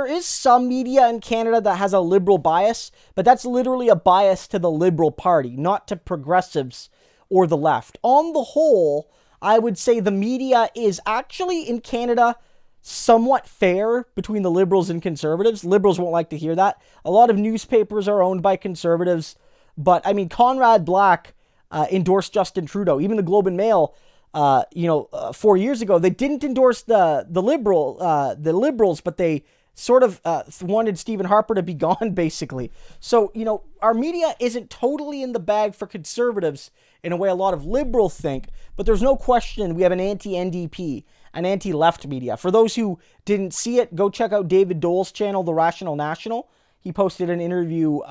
is some media in Canada that has a liberal bias, but that's literally a bias to the Liberal Party, not to progressives or the left. On the whole, I would say the media is actually in Canada somewhat fair between the Liberals and Conservatives. Liberals won't like to hear that. A lot of newspapers are owned by Conservatives, but I mean, Conrad Black endorsed Justin Trudeau. Even the Globe and Mail, 4 years ago, they didn't endorse the Liberals, but they sort of wanted Stephen Harper to be gone, basically. So, our media isn't totally in the bag for Conservatives in a way a lot of Liberals think, but there's no question we have an anti-NDP, an anti-left media. For those who didn't see it, go check out David Dole's channel, The Rational National. He posted an interview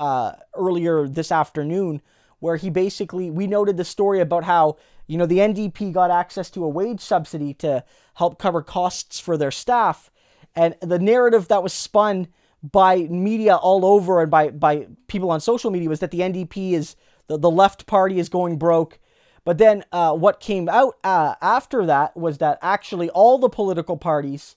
earlier this afternoon where we noted the story about how, the NDP got access to a wage subsidy to help cover costs for their staff. And the narrative that was spun by media all over and by people on social media was that the NDP is, the left party is going broke. But then what came out after that was that actually all the political parties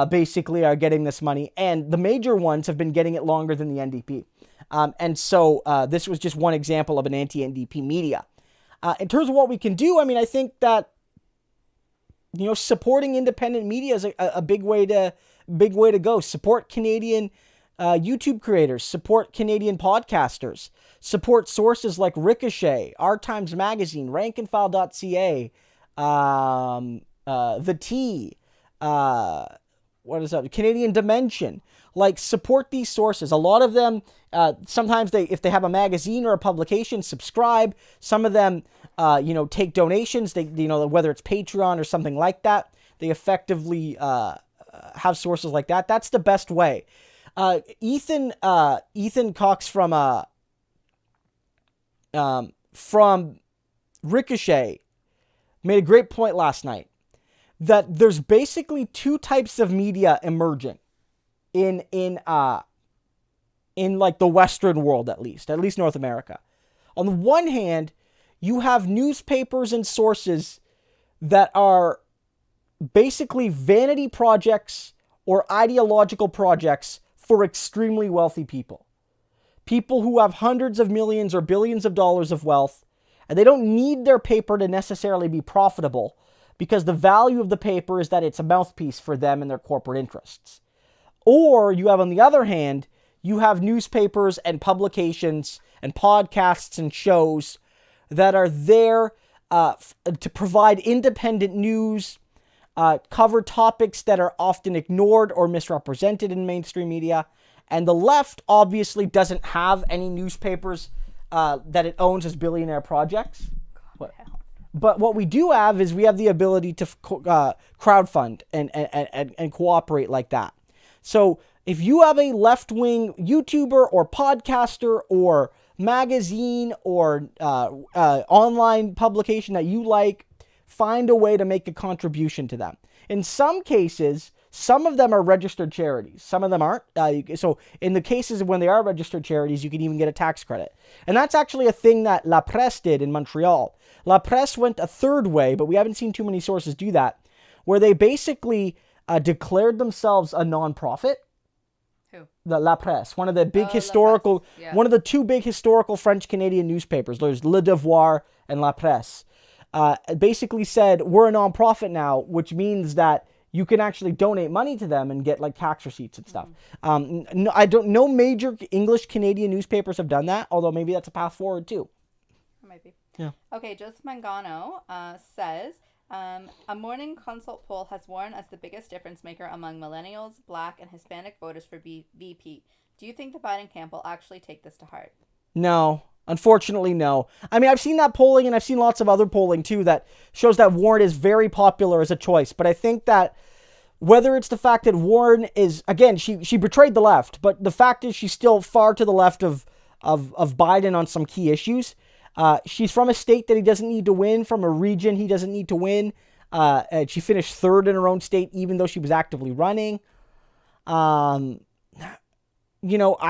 basically are getting this money, and the major ones have been getting it longer than the NDP. And so this was just one example of an anti-NDP media. In terms of what we can do, I mean, I think that, supporting independent media is a big way to go. Support Canadian YouTube creators, support Canadian podcasters, support sources like Ricochet, Our Times Magazine, rankandfile.ca, The T, what is that? Canadian Dimension. Like, support these sources. A lot of them, sometimes if they have a magazine or a publication, subscribe. Some of them, take donations. They, whether it's Patreon or something like that, they effectively have sources like that. That's the best way. Ethan Cox from Ricochet made a great point last night, that there's basically two types of media emerging in like the Western world, at least North America. On the one hand, you have newspapers and sources that are basically vanity projects or ideological projects for extremely wealthy people. People who have hundreds of millions or billions of dollars of wealth, and they don't need their paper to necessarily be profitable, because the value of the paper is that it's a mouthpiece for them and their corporate interests. Or you have, on the other hand, you have newspapers and publications and podcasts and shows that are there to provide independent news, cover topics that are often ignored or misrepresented in mainstream media. And the left obviously doesn't have any newspapers that it owns as billionaire projects. But what we do have is we have the ability to crowdfund and cooperate like that. So if you have a left-wing YouTuber or podcaster or magazine or online publication that you like, find a way to make a contribution to them. In some cases, some of them are registered charities. Some of them aren't. So in the cases when they are registered charities, you can even get a tax credit. And that's actually a thing that La Presse did in Montreal. La Presse went a third way, but we haven't seen too many sources do that, where they basically declared themselves a non-profit. Who? The La Presse, one of the big historical, one of the two big historical French-Canadian newspapers. There's Le Devoir and La Presse. Basically said, we're a non-profit now, which means that you can actually donate money to them and get like tax receipts and stuff. No major English Canadian newspapers have done that, although maybe that's a path forward too. It might be. Yeah. Okay, Joseph Mangano says, a morning consult poll has Warren as the biggest difference maker among millennials, Black, and Hispanic voters for VP. Do you think the Biden camp will actually take this to heart? No. Unfortunately, no. I mean, I've seen that polling, and I've seen lots of other polling, too, that shows that Warren is very popular as a choice. But I think that whether it's the fact that Warren is, again, she betrayed the left, but the fact is she's still far to the left of Biden on some key issues. She's from a state that he doesn't need to win, from a region he doesn't need to win. She finished third in her own state, even though she was actively running. I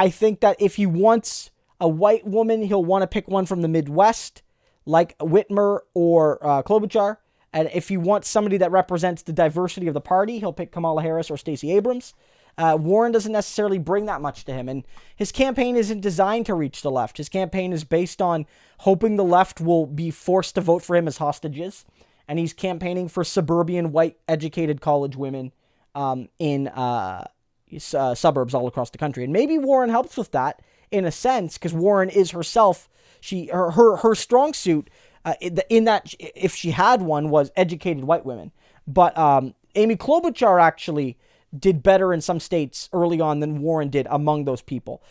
think that if he wants a white woman, he'll want to pick one from the Midwest, like Whitmer or Klobuchar. And if he wants somebody that represents the diversity of the party, he'll pick Kamala Harris or Stacey Abrams. Warren doesn't necessarily bring that much to him. And his campaign isn't designed to reach the left. His campaign is based on hoping the left will be forced to vote for him as hostages. And he's campaigning for suburban, white, educated college women in suburbs all across the country. And maybe Warren helps with that, in a sense, because Warren is herself, her strong suit in that, if she had one, was educated white women. But Amy Klobuchar actually did better in some states early on than Warren did among those people.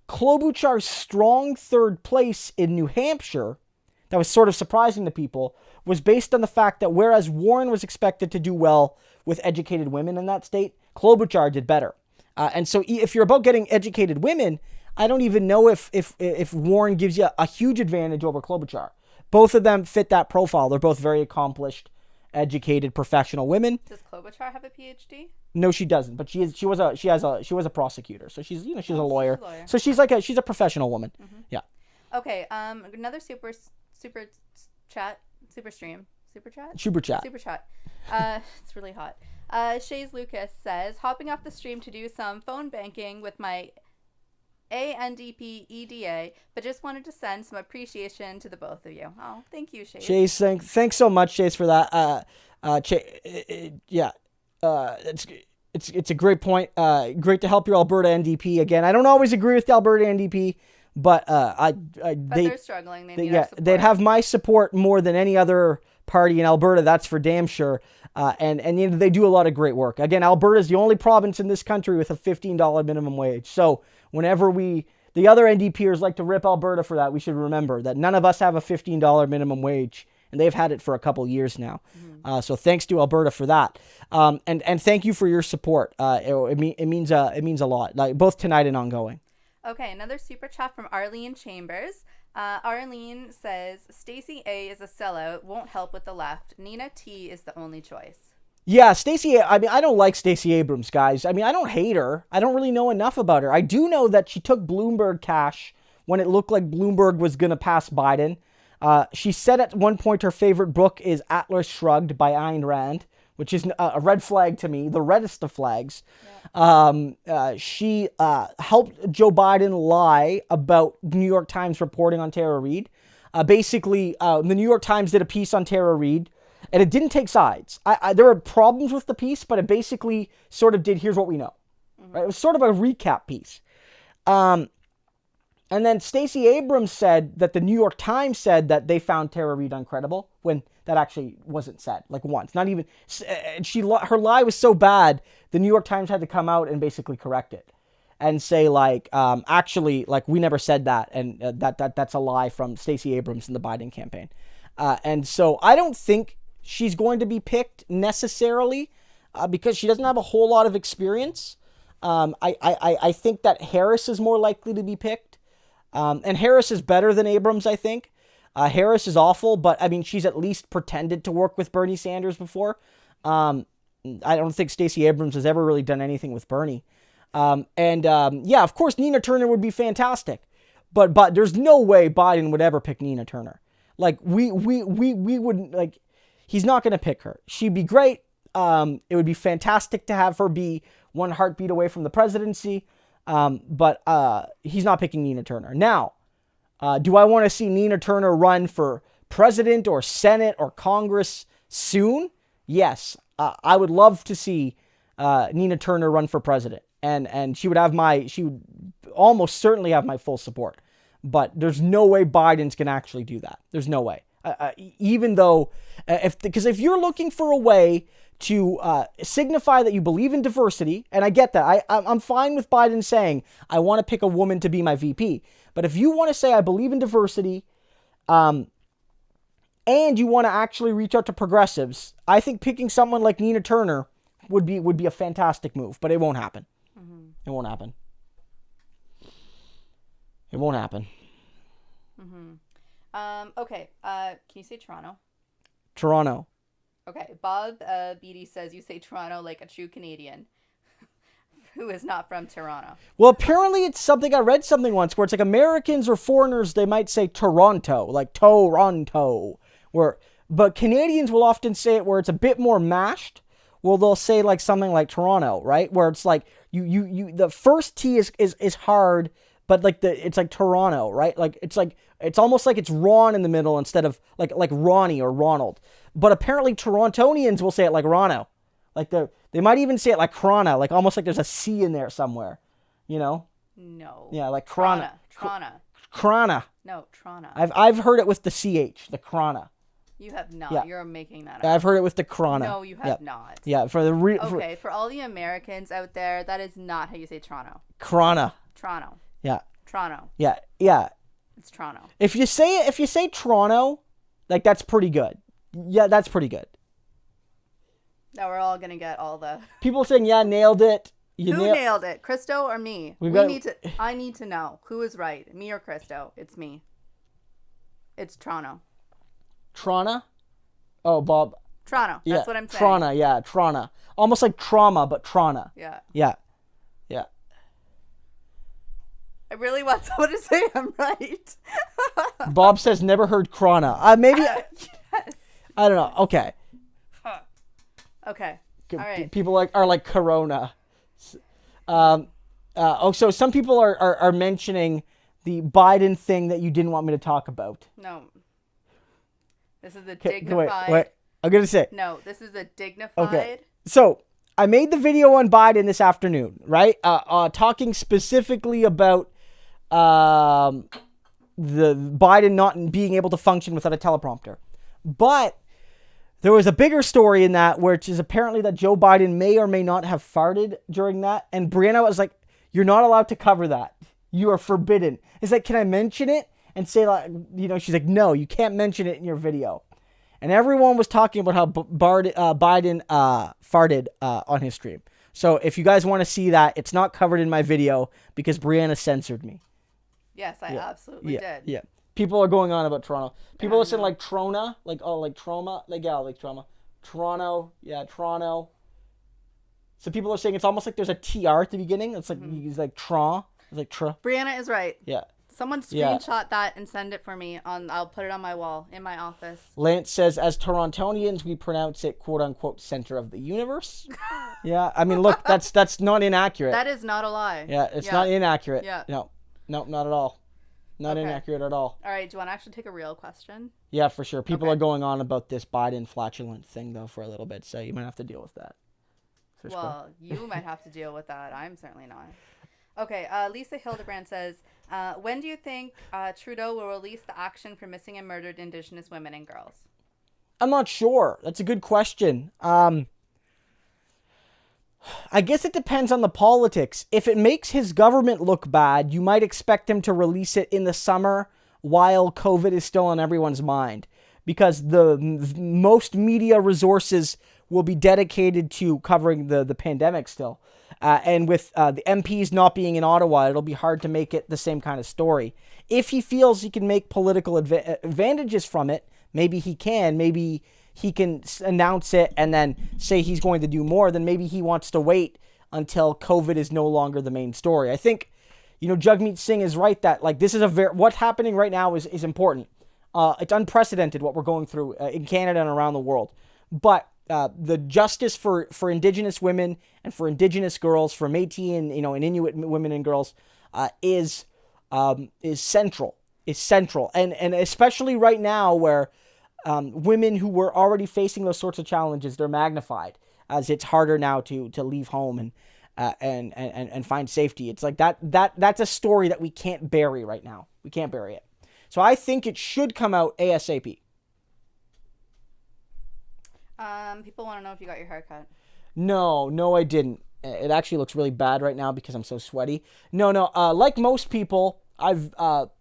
Klobuchar's strong third place in New Hampshire, that was sort of surprising to people, was based on the fact that whereas Warren was expected to do well with educated women in that state, Klobuchar did better. And so if you're about getting educated women, I don't even know if Warren gives you a huge advantage over Klobuchar. Both of them fit that profile. They're both very accomplished, educated, professional women. Does Klobuchar have a PhD? No, she doesn't. But she was a prosecutor. So she's a lawyer. So she's a professional woman. Mm-hmm. Yeah. Okay. Another super chat. It's really hot. Shays Lucas says, hopping off the stream to do some phone banking with my ANDP EDA, but just wanted to send some appreciation to the both of you. Oh, thank you, Shays. Shays, thanks so much, Shays, for that. It's a great point. Great to help your Alberta NDP again. I don't always agree with the Alberta NDP, But they're struggling. They need our yeah, support. they'd have my support more than any other party in Alberta. That's for damn sure. And they do a lot of great work. Again, Alberta is the only province in this country with a $15 minimum wage. So whenever the other NDPers like to rip Alberta for that, we should remember that none of us have a $15 minimum wage, and they've had it for a couple years now. So thanks to Alberta for that. And thank you for your support. It means a lot, like both tonight and ongoing. Okay, another super chat from Arlene Chambers. Arlene says, Stacey A is a sellout, won't help with the left. Nina T is the only choice. Yeah, Stacey, I mean, I don't like Stacey Abrams, guys. I mean, I don't hate her. I don't really know enough about her. I do know that she took Bloomberg cash when it looked like Bloomberg was going to pass Biden. She said at one point her favorite book is Atlas Shrugged by Ayn Rand, which is a red flag to me, the reddest of flags. Yeah. She helped Joe Biden lie about New York Times reporting on Tara Reade. Basically, the New York Times did a piece on Tara Reade, and it didn't take sides. There were problems with the piece, but it basically sort of did, here's what we know. Right? It was sort of a recap piece. And then Stacey Abrams said that the New York Times said that they found Tara Reade uncredible when that actually wasn't said, like once. Not even, her lie was so bad, the New York Times had to come out and basically correct it and say like, actually, like we never said that, and that's a lie from Stacey Abrams in the Biden campaign. And so I don't think she's going to be picked necessarily because she doesn't have a whole lot of experience. I think that Harris is more likely to be picked. And Harris is better than Abrams, I think. Harris is awful, but I mean, she's at least pretended to work with Bernie Sanders before. I don't think Stacey Abrams has ever really done anything with Bernie. Yeah, of course, Nina Turner would be fantastic, but there's no way Biden would ever pick Nina Turner. Like we wouldn't, like, he's not going to pick her. She'd be great. It would be fantastic to have her be one heartbeat away from the presidency. But he's not picking Nina Turner. Now, do I want to see Nina Turner run for president or Senate or Congress soon? Yes. I would love to see Nina Turner run for president. And she would almost certainly have my full support. But there's no way Biden's going to actually do that. There's no way. Even though, because if you're looking for a way to signify that you believe in diversity, and I get that. I'm fine with Biden saying, I want to pick a woman to be my VP. But if you want to say, I believe in diversity, and you want to actually reach out to progressives, I think picking someone like Nina Turner would be a fantastic move. But it won't happen. Mm-hmm. It won't happen. It won't happen. Mm-hmm. Okay. Can you say Toronto? Toronto. Okay, Bob Beatty says you say Toronto like a true Canadian who is not from Toronto. Well, apparently it's something, I read something once where it's like Americans or foreigners, they might say Toronto, like Toronto. But Canadians will often say it where it's a bit more mashed. Well, they'll say like something like Toronto, right? Where it's like you the first T is hard, but like it's like Toronto, right? Like it's almost like it's Ron in the middle instead of like Ronnie or Ronald. But apparently Torontonians will say it like Rono. Like they might even say it like Krana, like almost like there's a C in there somewhere. You know? No. Yeah, like Krana. Krana. No, Trana. I've heard it with the CH, the Krana. You have not. Yeah. You're making that up. I've heard it with the Krana. No, you have not. Yeah, for all the Americans out there, that is not how you say Toronto. Krana. Toronto. Yeah. Toronto. Yeah. It's Toronto. If you say Toronto, like that's pretty good. Yeah, that's pretty good. Now we're all gonna get all the people saying, "Yeah, nailed it." Who nailed it, Christo or me? I need to know who is right, me or Christo. It's me. It's Toronto. Trana? Oh, Bob. Toronto. That's what I'm saying. Trana, yeah, Trana. Almost like trauma, but Trana. Yeah. Yeah. I really want someone to say I'm right. Bob says never heard Krana. Maybe. Yes. I don't know. Okay. Huh. Okay. All right. People are like Corona. So some people are mentioning the Biden thing that you didn't want me to talk about. No. This is a dignified. Wait. I'm gonna say. No, this is a dignified. Okay. So I made the video on Biden this afternoon, right? Talking specifically about the Biden not being able to function without a teleprompter. But there was a bigger story in that, which is apparently that Joe Biden may or may not have farted during that. And Brianna was like, you're not allowed to cover that. You are forbidden. It's like, can I mention it? And say, like, you know, she's like, no, you can't mention it in your video. And everyone was talking about how Biden farted on his stream. So if you guys want to see that, it's not covered in my video because Brianna censored me. Yes, I absolutely did. Yeah. People are going on about Toronto. People are saying like Trona, like trauma, like trauma. Toronto, Toronto. So people are saying it's almost like there's a TR at the beginning. It's like it's like Tron. It's like tra. Brianna is right. Yeah. Someone screenshot that and send it for me. I'll put it on my wall in my office. Lance says, as Torontonians, we pronounce it "quote unquote" center of the universe. Yeah, I mean, look, that's not inaccurate. That is not a lie. Yeah, it's not inaccurate. Yeah. No, not at all. Not inaccurate at all. All right, do you want to actually take a real question? Yeah, for sure. People are going on about this Biden flatulent thing though for a little bit, so you might have to deal with that. Well, you might have to deal with that. I'm certainly not. Okay, Lisa Hildebrand says, when do you think Trudeau will release the action for missing and murdered Indigenous women and girls? I'm not sure. That's a good question. I guess it depends on the politics. If it makes his government look bad, you might expect him to release it in the summer while COVID is still on everyone's mind. Because the most media resources will be dedicated to covering the pandemic still. And with the MPs not being in Ottawa, it'll be hard to make it the same kind of story. If he feels he can make political advantages from it, maybe he can. Maybe he can announce it and then say he's going to do more. Then maybe he wants to wait until COVID is no longer the main story. I think, Jagmeet Singh is right that this is what's happening right now is important. It's unprecedented what we're going through in Canada and around the world. But the justice for Indigenous women and for Indigenous girls, for Métis and and Inuit women and girls, is central. Is central, and especially right now where women who were already facing those sorts of challenges, they're magnified as it's harder now to leave home and find safety. It's like that's a story that we can't bury right now. We can't bury it. So I think it should come out ASAP. People want to know if you got your hair cut. No, I didn't. It actually looks really bad right now because I'm so sweaty. No. Like most people, I don't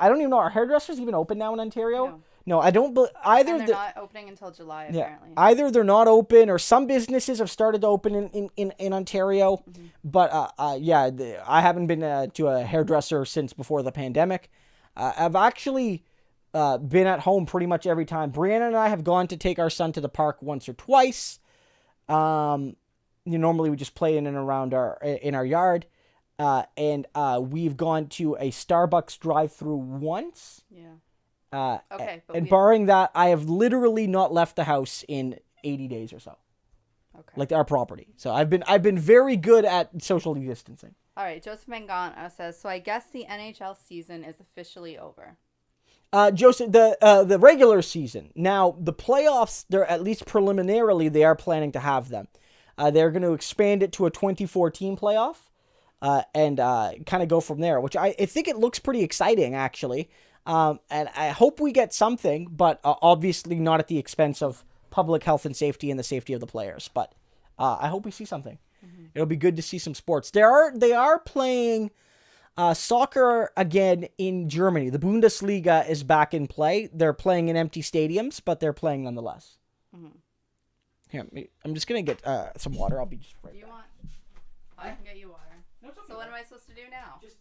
even know, are hairdressers even open now in Ontario? No, I don't. Either they're not opening until July, apparently. Either they're not open, or some businesses have started to open in Ontario. Mm-hmm. But I haven't been to a hairdresser since before the pandemic. I've actually been at home pretty much every time. Brianna and I have gone to take our son to the park once or twice. Normally we just play in and around our yard. And we've gone to a Starbucks drive-through once. Yeah. Okay. And barring that, I have literally not left the house in 80 days or so. Okay. Like our property. So I've been very good at social distancing. All right. Joseph Mangana says, so I guess the NHL season is officially over. Joseph, the regular season. Now, the playoffs, they're at least preliminarily, they are planning to have them. They're going to expand it to a 24-team playoff. And kind of go from there, which I think it looks pretty exciting, actually. And I hope we get something, but obviously not at the expense of public health and safety and the safety of the players. But I hope we see something. Mm-hmm. It'll be good to see some sports. They are playing soccer again in Germany. The Bundesliga is back in play. They're playing in empty stadiums, but they're playing nonetheless. Mm-hmm. Here, I'm just going to get some water. I'll be just right back. I can get you water. So what am I supposed to do now? Just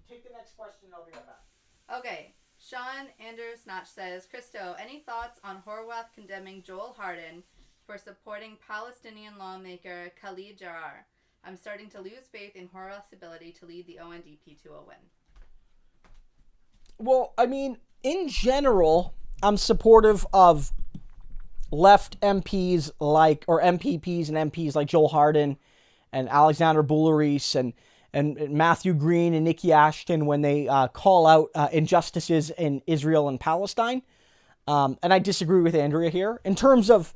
take the next question and I'll be right back. Okay. Sean Anders Notch says, Christo, any thoughts on Horwath condemning Joel Harden for supporting Palestinian lawmaker Khalid Jarrah? I'm starting to lose faith in Horwath's ability to lead the ONDP to a win. Well, I mean, in general, I'm supportive of left MPs or MPPs and MPs like Joel Harden and Alexander Boulerice and Matthew Green and Nikki Ashton when they call out injustices in Israel and Palestine. And I disagree with Andrea here. In terms of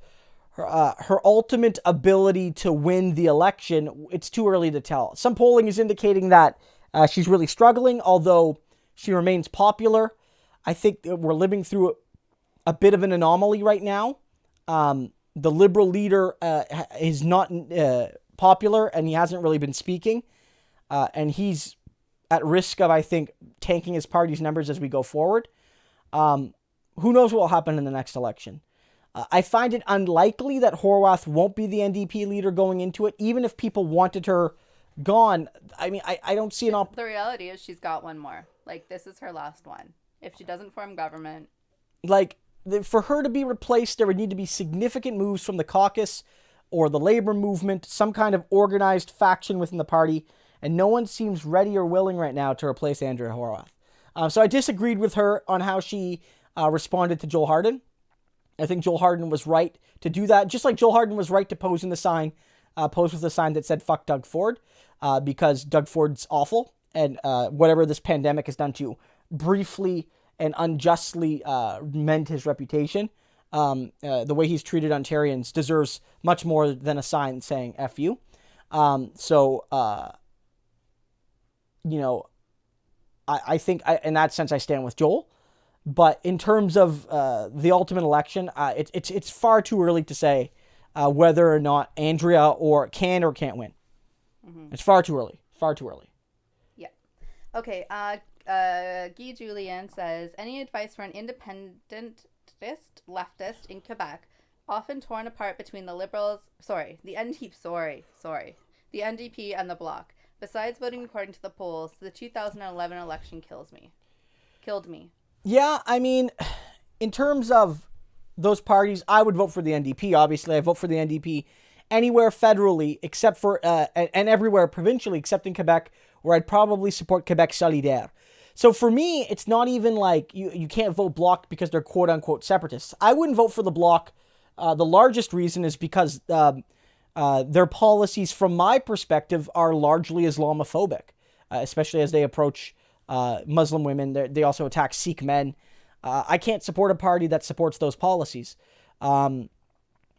her ultimate ability to win the election, it's too early to tell. Some polling is indicating that she's really struggling, although she remains popular. I think that we're living through a bit of an anomaly right now. The Liberal leader is not popular, and he hasn't really been speaking. And he's at risk of, I think, tanking his party's numbers as we go forward. Who knows what will happen in the next election? I find it unlikely that Horwath won't be the NDP leader going into it, even if people wanted her gone. I mean, I don't see an The reality is she's got one more. Like, this is her last one. If she doesn't form government. Like, for her to be replaced, there would need to be significant moves from the caucus or the labor movement, some kind of organized faction within the party, and no one seems ready or willing right now to replace Andrea Horwath. So I disagreed with her on how she responded to Joel Harden. I think Joel Harden was right to do that, just like Joel Harden was right to pose with a sign that said "fuck Doug Ford," because Doug Ford's awful, and whatever this pandemic has done to briefly and unjustly mend his reputation. The way he's treated Ontarians deserves much more than a sign saying "F you." I think in that sense I stand with Joel. But in terms of the ultimate election, it's far too early to say whether or not Andrea can or can't win. Mm-hmm. It's far too early. Far too early. Yeah. Okay. Guy Julien says, any advice for an independentist leftist in Quebec, often torn apart between the Liberals, the NDP and the Bloc. Besides voting according to the polls, the 2011 election killed me. Yeah, I mean, in terms of those parties, I would vote for the NDP. Obviously, I vote for the NDP anywhere federally, except for, and everywhere provincially, except in Quebec, where I'd probably support Quebec Solidaire. So for me, it's not even like you can't vote Bloc because they're quote-unquote separatists. I wouldn't vote for the Bloc. The largest reason is because their policies, from my perspective, are largely Islamophobic, especially as they approach Muslim women. They also attack Sikh men. I can't support a party that supports those policies.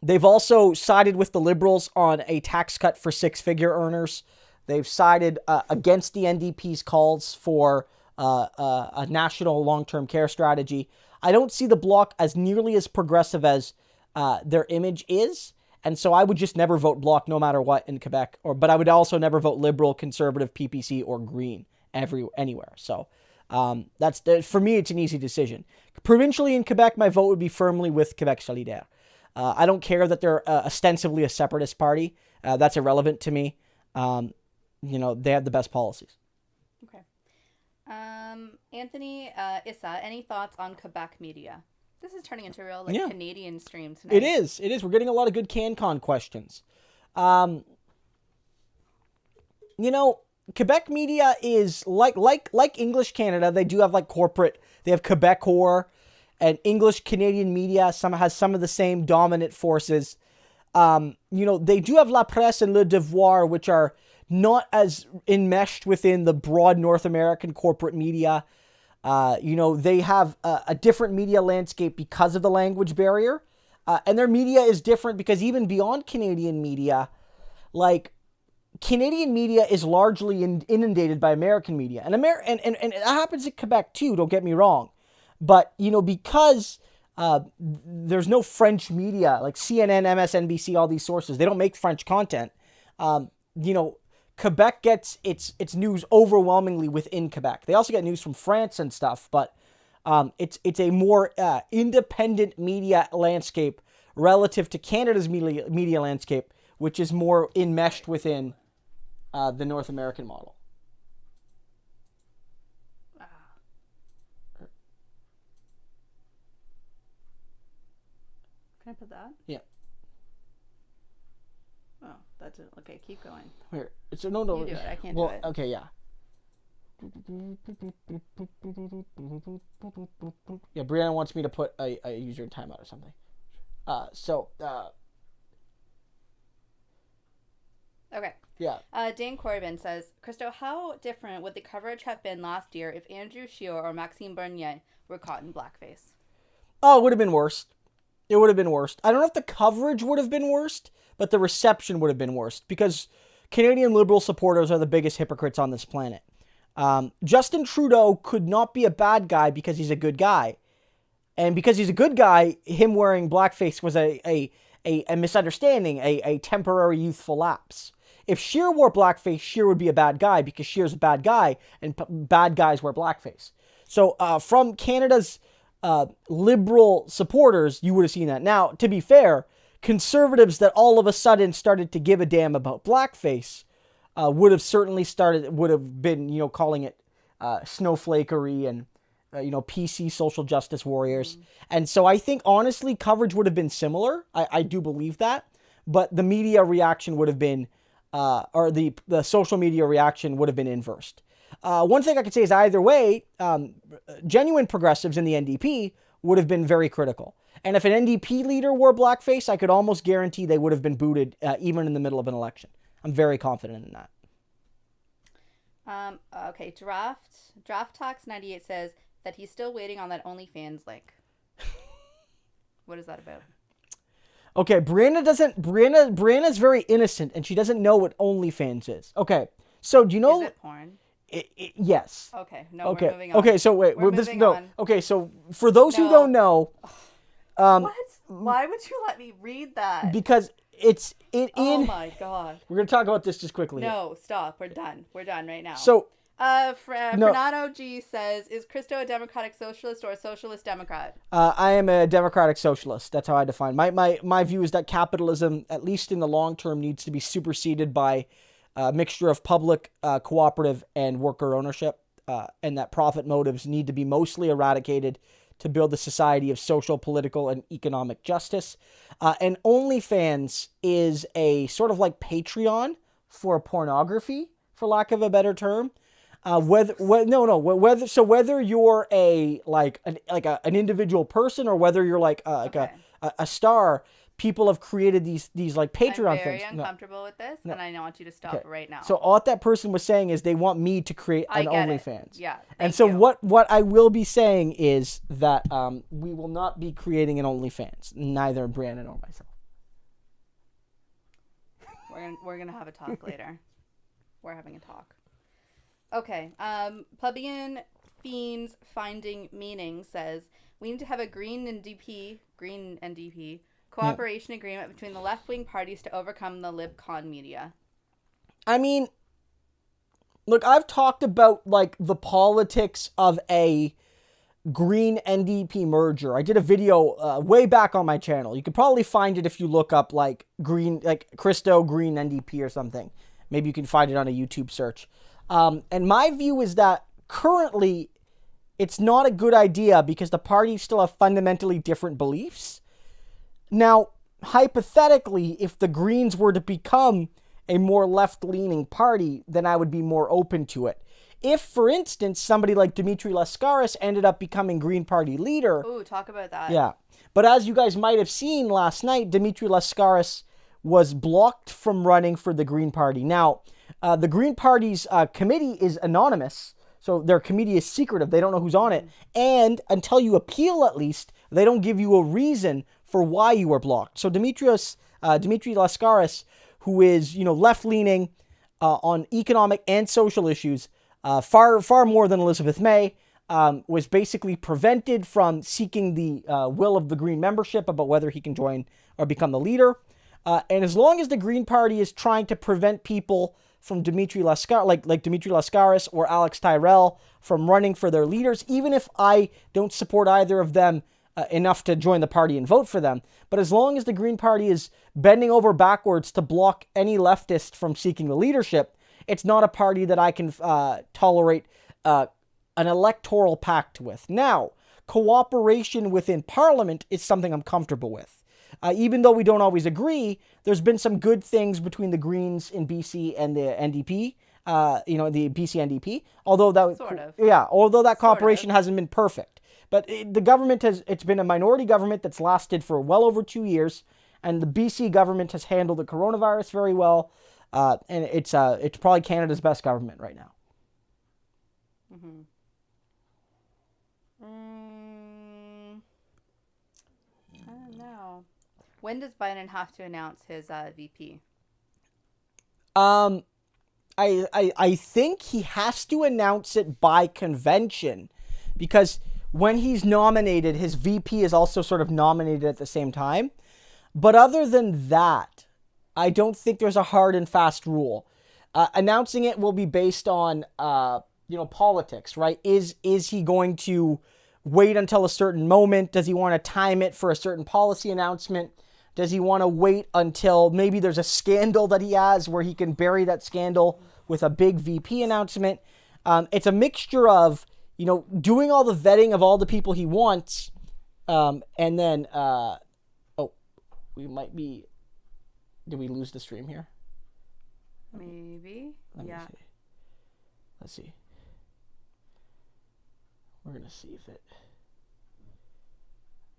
They've also sided with the Liberals on a tax cut for six-figure earners. They've sided against the NDP's calls for a national long-term care strategy. I don't see the Bloc as nearly as progressive as their image is, and so I would just never vote Bloc no matter what in Quebec. But I would also never vote Liberal, Conservative, PPC, or Green anywhere. So that's for me, it's an easy decision. Provincially in Quebec, my vote would be firmly with Quebec Solidaire. I don't care that they're ostensibly a separatist party. That's irrelevant to me. They have the best policies. Okay. Anthony Issa, any thoughts on Quebec media? This is turning into a real Canadian stream tonight. It is. We're getting a lot of good CanCon questions. Quebec media is like English Canada. They do have they have Quebecor, and English Canadian media has some of the same dominant forces. They do have La Presse and Le Devoir, which are not as enmeshed within the broad North American corporate media. They have a different media landscape because of the language barrier. And their media is different because even beyond Canadian media, Canadian media is largely inundated by American media. And and that happens in Quebec too, don't get me wrong. But, because there's no French media, like CNN, MSNBC, all these sources, they don't make French content. Quebec gets its news overwhelmingly within Quebec. They also get news from France and stuff, but it's a more independent media landscape relative to Canada's media landscape, which is more enmeshed within the North American model. Can I put that? Yeah. Oh, that's it. Okay, keep going. Here. No. You do it. I can't do it. Okay, yeah. Yeah, Brianna wants me to put a user in timeout or something. Okay. Yeah. Dan Corbin says, Christo, how different would the coverage have been last year if Andrew Scheer or Maxime Bernier were caught in blackface? Oh, it would have been worse. It would have been worse. I don't know if the coverage would have been worst, but the reception would have been worse because Canadian Liberal supporters are the biggest hypocrites on this planet. Justin Trudeau could not be a bad guy because he's a good guy. And because he's a good guy, him wearing blackface was a misunderstanding, a temporary youthful lapse. If Scheer wore blackface, Scheer would be a bad guy because Scheer's a bad guy and bad guys wear blackface. So from Canada's Liberal supporters, you would have seen that. Now, to be fair, conservatives that all of a sudden started to give a damn about blackface would have been, calling it snowflakery and, PC social justice warriors. And so I think, honestly, coverage would have been similar. I do believe that. But the media reaction would have been, or the social media reaction would have been inverse. One thing I could say is either way, genuine progressives in the NDP would have been very critical. And if an NDP leader wore blackface, I could almost guarantee they would have been booted even in the middle of an election. I'm very confident in that. Okay, Draft Talks 98 says that he's still waiting on that OnlyFans link. What is that about? Okay, Brianna's very innocent and she doesn't know what OnlyFans is. Okay, so do you know? Is it porn? Yes. Okay, no, okay. We're moving on. Okay, so wait, we're moving on. Okay, so for those who don't know, what? Why would you let me read that? Because oh my god. We're gonna talk about this just quickly. No, stop. We're done. We're done right now. So, Fernando G says, "Is Christo a democratic socialist or a socialist democrat?" I am a democratic socialist. That's how I define. My view is that capitalism, at least in the long term, needs to be superseded by a mixture of public, cooperative, and worker ownership, and that profit motives need to be mostly eradicated to build a society of social, political, and economic justice. And OnlyFans is a sort of like Patreon for pornography, for lack of a better term. Whether you're an individual person or whether you're a star, people have created these like Patreon things. I'm very uncomfortable with this, and I want you to stop right now. So all that person was saying is they want me to create an OnlyFans. Yeah. And so what I will be saying is that we will not be creating an OnlyFans, neither Brandon nor myself. We're gonna have a talk later. We're having a talk. Okay. Plebeian Fiends Finding Meaning says we need to have a Green NDP cooperation agreement between the left-wing parties to overcome the LibCon media. I mean, look, I've talked about like the politics of a Green NDP merger. I did a video way back on my channel. You could probably find it if you look up like Christo Green NDP or something. Maybe you can find it on a YouTube search. And my view is that currently it's not a good idea because the parties still have fundamentally different beliefs. Now, hypothetically, if the Greens were to become a more left-leaning party, then I would be more open to it. If, for instance, somebody like Dimitri Lascaris ended up becoming Green Party leader... Ooh, talk about that. Yeah. But as you guys might have seen last night, Dimitri Lascaris was blocked from running for the Green Party. Now, the Green Party's committee is anonymous, so their committee is secretive. They don't know who's on it. And until you appeal, at least, they don't give you a reason for why you were blocked. So Dimitri Lascaris, who is, left-leaning on economic and social issues, far more than Elizabeth May, was basically prevented from seeking the will of the Green membership about whether he can join or become the leader. And as long as the Green Party is trying to prevent people from Dimitri Lascaris, like Dimitri Lascaris or Alex Tyrell, from running for their leaders, even if I don't support either of them enough to join the party and vote for them, but as long as the Green Party is bending over backwards to block any leftist from seeking the leadership, it's not a party that I can tolerate an electoral pact with. Now, cooperation within Parliament is something I'm comfortable with. Even though we don't always agree, there's been some good things between the Greens in BC and the NDP, the BC NDP, although that cooperation hasn't been perfect. But the government it's been a minority government that's lasted for well over 2 years, and the BC government has handled the coronavirus very well, and it's probably Canada's best government right now. Mm-hmm. I don't know. When does Biden have to announce his VP? I think he has to announce it by convention, because when he's nominated, his VP is also sort of nominated at the same time. But other than that, I don't think there's a hard and fast rule. Announcing it will be based on, politics, right? Is he going to wait until a certain moment? Does he want to time it for a certain policy announcement? Does he want to wait until maybe there's a scandal that he has where he can bury that scandal with a big VP announcement? It's a mixture of, doing all the vetting of all the people he wants, and then, we might be, did we lose the stream here? Maybe. Yeah. Let's see. We're going to see if it,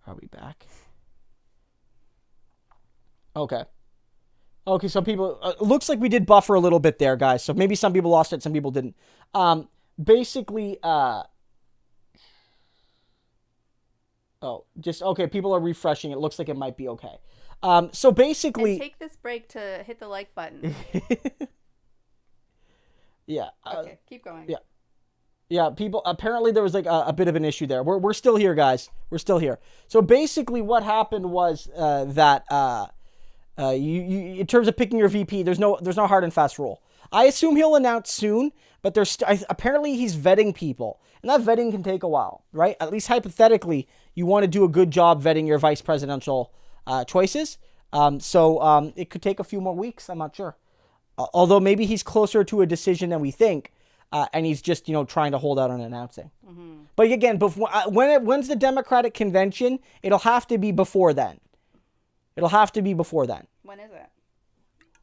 are we back? Okay, so people, looks like we did buffer a little bit there, guys. So maybe some people lost it, some people didn't. Basically, people are refreshing. It looks like it might be okay. So basically... And take this break to hit the like button. Yeah. Okay, keep going. Yeah. Yeah, people, apparently there was like a bit of an issue there. We're still here, guys. We're still here. So basically what happened was that... you in terms of picking your VP, there's no hard and fast rule. I assume he'll announce soon, but apparently he's vetting people, and that vetting can take a while, right? At least hypothetically, you want to do a good job vetting your vice presidential choices. So it could take a few more weeks. I'm not sure. Although maybe he's closer to a decision than we think, and he's just trying to hold out on announcing. Mm-hmm. But again, before when's the Democratic convention? It'll have to be before then. It'll have to be before then. When is it?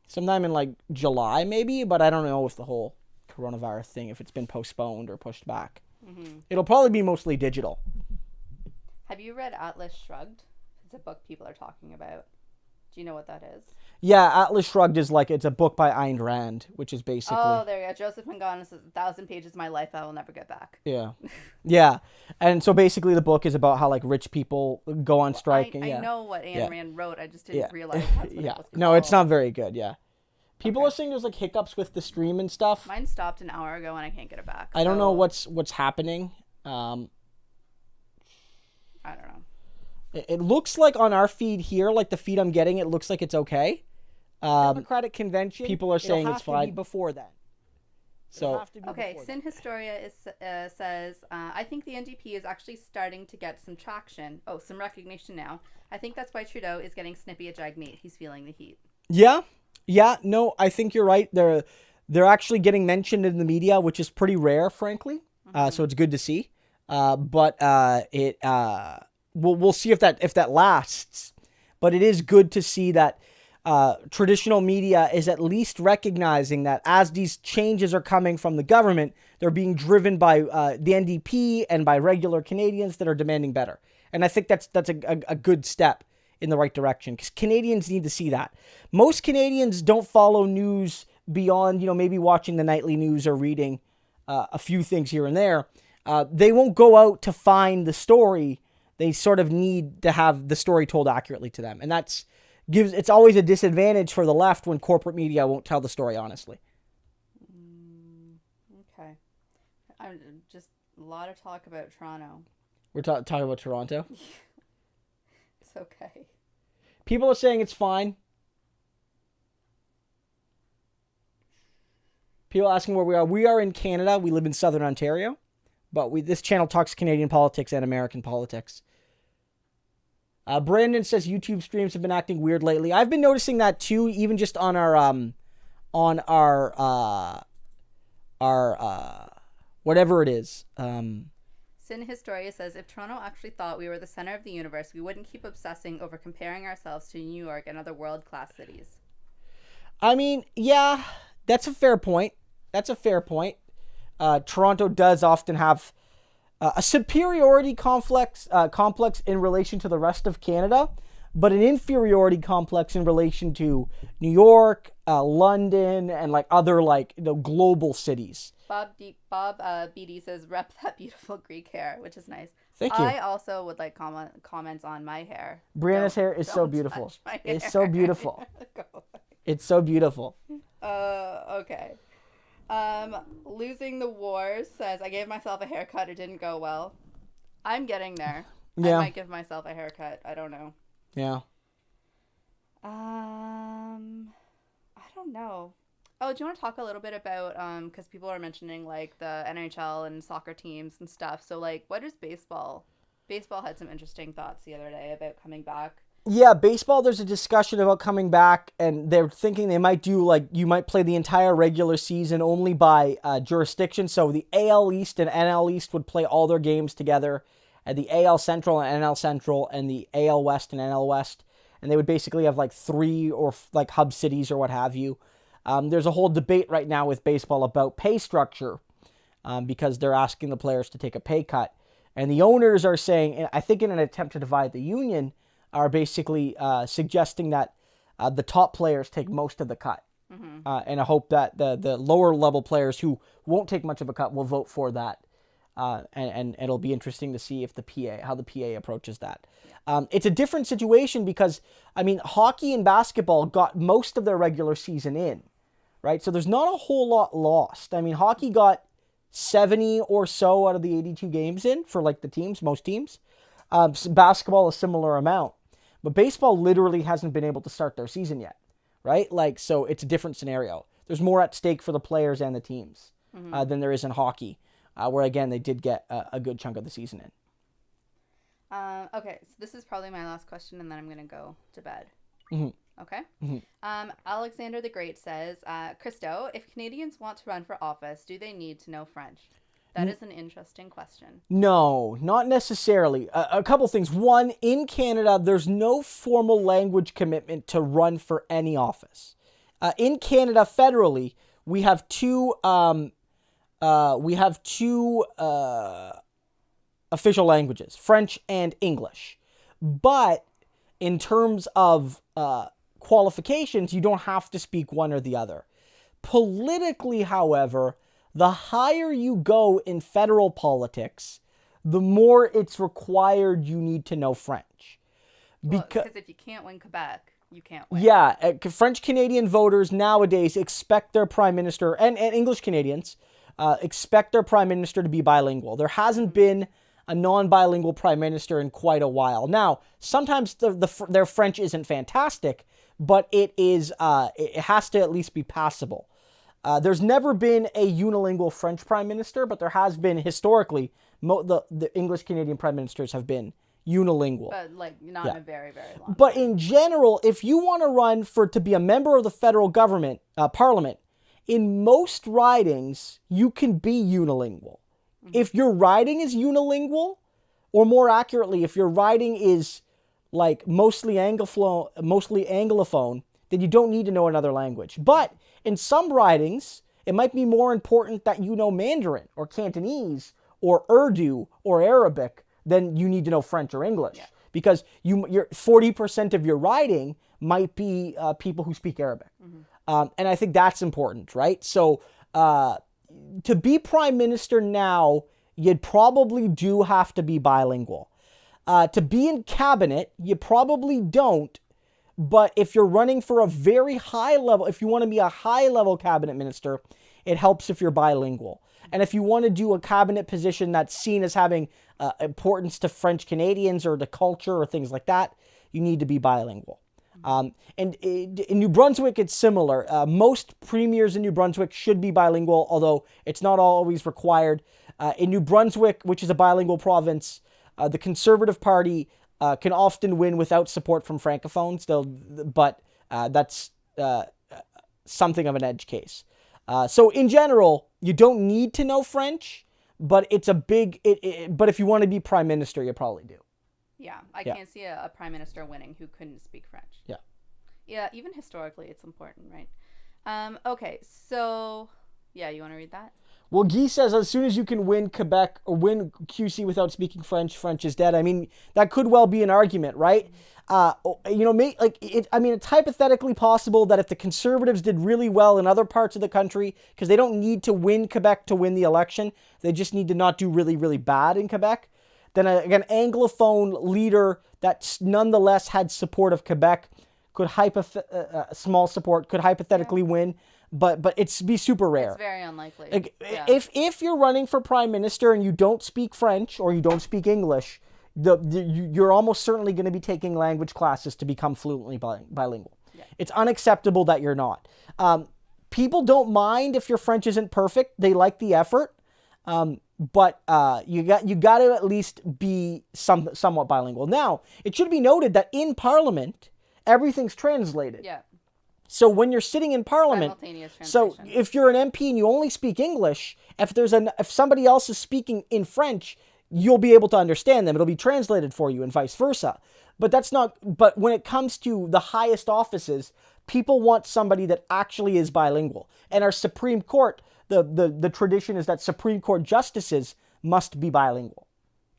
Sometime in like July, maybe, but I don't know if the whole coronavirus thing, if it's been postponed or pushed back. Mm-hmm. It'll probably be mostly digital. Have you read Atlas Shrugged? It's a book people are talking about. Do you know what that is? Yeah, Atlas Shrugged is it's a book by Ayn Rand, which is basically... Oh, there you go. Joseph Mangano says, 1,000 pages of my life I will never get back. Yeah. Yeah. And so basically the book is about how rich people go on strike. I know what Ayn Rand wrote. I just didn't realize that's what it was. No, it's not very good. Yeah. People are saying there's hiccups with the stream and stuff. Mine stopped an hour ago and I can't get it back. I don't know what's happening. I don't know. It looks like on our feed here, the feed I'm getting, it looks like it's okay. Democratic convention. People are saying it's fine before then. So Sin Historia says, I think the NDP is actually starting to get some traction. Oh, some recognition now. I think that's why Trudeau is getting snippy at Jagmeet. He's feeling the heat. Yeah. No, I think you're right. They're actually getting mentioned in the media, which is pretty rare, frankly. Mm-hmm. So it's good to see. But we'll see if that lasts. But it is good to see that traditional media is at least recognizing that as these changes are coming from the government, they're being driven by the NDP and by regular Canadians that are demanding better. And I think that's a good step in the right direction, because Canadians need to see that. Most Canadians don't follow news beyond, maybe watching the nightly news or reading a few things here and there. They won't go out to find the story. They sort of need to have the story told accurately to them. And it's always a disadvantage for the left when corporate media won't tell the story honestly. Okay. I'm just a lot of talk about Toronto. We're talking about Toronto? It's okay. People are saying it's fine. People asking where we are. We are in Canada. We live in Southern Ontario. But this channel talks Canadian politics and American politics. Brandon says YouTube streams have been acting weird lately. I've been noticing that too, even just on our whatever it is. Sin Historia says, if Toronto actually thought we were the center of the universe, we wouldn't keep obsessing over comparing ourselves to New York and other world-class cities. I mean, yeah, that's a fair point. Toronto does often have a superiority complex in relation to the rest of Canada, but an inferiority complex in relation to New York, London, and other global cities. Bob BD says, "Rep that beautiful Greek hair," which is nice. Thank you. I also would like comments on my hair. Brianna's hair is so beautiful. It's so beautiful. It's so beautiful. Okay. Losing the War says, "I gave myself a haircut. It didn't go well." I'm getting there. Yeah. I might give myself a haircut. I don't know. Yeah. I don't know. Oh, do you want to talk a little bit about because people are mentioning like the NHL and soccer teams and stuff. So like, what is baseball? Baseball had some interesting thoughts the other day about coming back. Yeah, baseball, there's a discussion about coming back, and they're thinking they might do, like, you might play the entire regular season only by jurisdiction. So the AL East and NL East would play all their games together, and the AL Central and NL Central, and the AL West and NL West. And they would basically have, like, 3 or, like, hub cities or what have you. There's a whole debate right now with baseball about pay structure because they're asking the players to take a pay cut. And the owners are saying, I think in an attempt to divide the union, are basically suggesting that the top players take most of the cut. Mm-hmm. And I hope that the lower level players who won't take much of a cut will vote for that. And it'll be interesting to see if how the PA approaches that. It's a different situation because, I mean, hockey and basketball got most of their regular season in, right? So there's not a whole lot lost. I mean, hockey got 70 or so out of the 82 games in for like the teams, most teams. Basketball, a similar amount. But baseball literally hasn't been able to start their season yet, right? Like, so it's a different scenario. There's more at stake for the players and the teams than there is in hockey, where, again, they did get a good chunk of the season in. Okay, so this is probably my last question, and then I'm going to go to bed. Mm-hmm. Okay? Mm-hmm. Alexander the Great says, Christo, if Canadians want to run for office, do they need to know French? That is an interesting question. No, not necessarily. A couple things. One, in Canada, there's no formal language commitment to run for any office. In Canada, federally, we have two official languages, French and English. But in terms of qualifications, you don't have to speak one or the other. Politically, however, the higher you go in federal politics, the more it's required you need to know French. Because if you can't win Quebec, you can't win. Yeah, French Canadian voters nowadays expect their prime minister, and English Canadians, expect their prime minister to be bilingual. There hasn't been a non-bilingual prime minister in quite a while. Now, sometimes their French isn't fantastic, but it has to at least be passable. There's never been a unilingual French prime minister, but there has been historically. The English Canadian prime ministers have been unilingual. But not in a very, very long time. But in general, if you want to run to be a member of the federal government, parliament, in most ridings, you can be unilingual. Mm-hmm. If your riding is unilingual, or more accurately, if your riding is like mostly Anglophone, then you don't need to know another language. But in some ridings, it might be more important that you know Mandarin or Cantonese or Urdu or Arabic than you need to know French or English. Yeah. Because your 40% of your riding might be people who speak Arabic. Mm-hmm. And I think that's important, right? So to be prime minister now, you'd probably do have to be bilingual. To be in cabinet, you probably don't. But if you're running for a very high level, if you want to be a high level cabinet minister, it helps if you're bilingual. And if you want to do a cabinet position that's seen as having importance to French Canadians or the culture or things like that, you need to be bilingual. And in New Brunswick, it's similar. Most premiers in New Brunswick should be bilingual, although it's not always required. In New Brunswick, which is a bilingual province, the Conservative Party can often win without support from Francophones, but that's something of an edge case. So in general, you don't need to know French, but it's a big... but if you want to be prime minister, you probably do. Yeah, I can't see a prime minister winning who couldn't speak French. Yeah. Yeah, even historically, it's important, right? Okay, so... Yeah, you want to read that? Well, Guy says as soon as you can win Quebec or win QC without speaking French, French is dead. I mean, that could well be an argument, right? It's hypothetically possible that if the Conservatives did really well in other parts of the country, because they don't need to win Quebec to win the election, they just need to not do really, really bad in Quebec, then an Anglophone leader that nonetheless had support of Quebec could small support could hypothetically win, but it's be super rare. It's very unlikely. If you're running for prime minister and you don't speak French or you don't speak English, you're almost certainly going to be taking language classes to become fluently bilingual. Yeah. It's unacceptable that you're not. People don't mind if your French isn't perfect. They like the effort. But you got to at least be somewhat bilingual. Now, it should be noted that in Parliament, everything's translated. Yeah. So when you're sitting in Parliament, so if you're an MP and you only speak English, if somebody else is speaking in French, you'll be able to understand them. It'll be translated for you and vice versa. But when it comes to the highest offices, people want somebody that actually is bilingual. And our Supreme Court, the tradition is that Supreme Court justices must be bilingual.